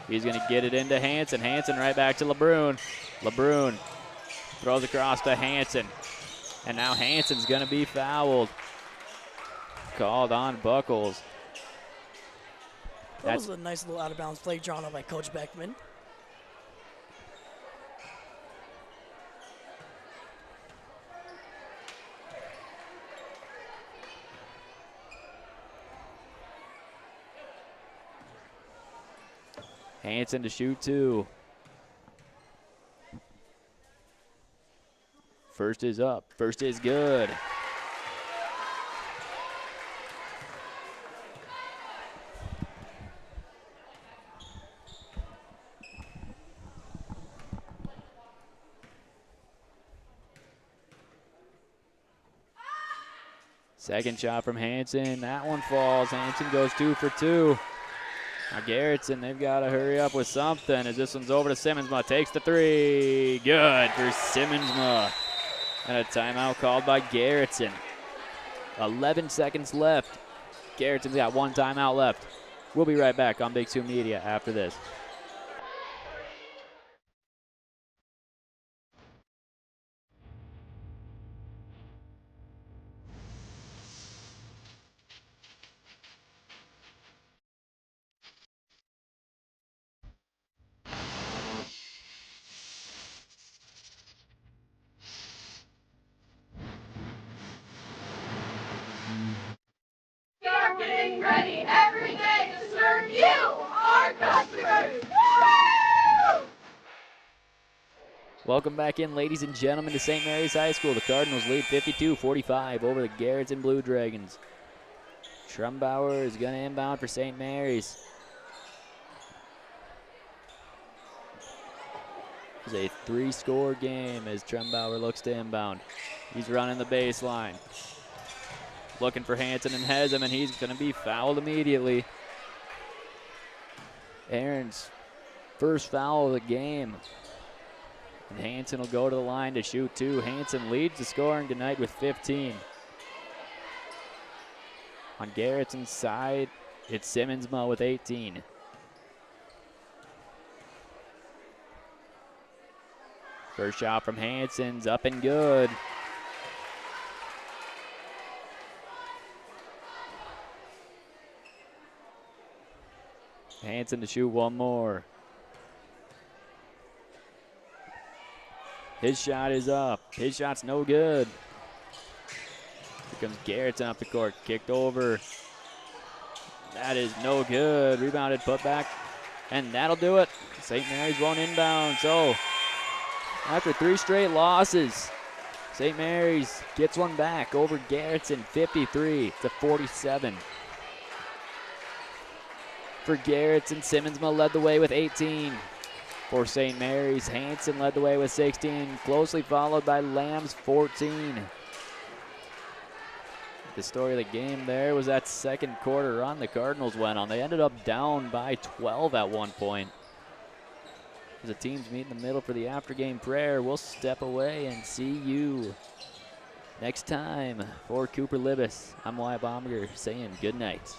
He's going to get it into Hansen. Hansen right back to LeBrun. LeBrun throws across to Hansen. And now Hansen's going to be fouled. Called on Buckles. That was a nice little out-of-bounds play drawn up by Coach Beckman. Hansen to shoot two. First is up. First is good. Second shot from Hansen. That one falls. Hansen goes 2 for 2. Now Garretson, they've got to hurry up with something as this one's over to Simmonsma. Takes the three. Good for Simmonsma. And a timeout called by Garretson. 11 seconds left. Garretson's got one timeout left. We'll be right back on Big Sioux Media after this. Getting ready every day to serve you, our customers. Woo! Welcome back in, ladies and gentlemen, to St. Mary's High School. The Cardinals lead 52-45 over the Garretson Blue Dragons. Trumbauer is going to inbound for St. Mary's. It's a 3-score game as Trumbauer looks to inbound. He's running the baseline. Looking for Hansen and has him, and he's going to be fouled immediately. Aaron's first foul of the game. And Hansen will go to the line to shoot two. Hansen leads the scoring tonight with 15. On Garrettson's side, it's Simmonsma with 18. First shot from Hansen's up and good. Hansen to shoot one more. His shot is up. His shot's no good. Here comes Garretson up the court. Kicked over. That is no good. Rebounded, put back. And that'll do it. St. Mary's won't inbound. So after 3 straight losses, St. Mary's gets one back over Garretson, 53-47. For Garretson, Simmonsma led the way with 18. For St. Mary's, Hansen led the way with 16, closely followed by Lamb's 14. The story of the game there was that second quarter run the Cardinals went on. They ended up down by 12 at one point. As the teams meet in the middle for the after-game prayer, we'll step away and see you next time. For Cooper Libis, I'm Wyatt Baumberger saying good night.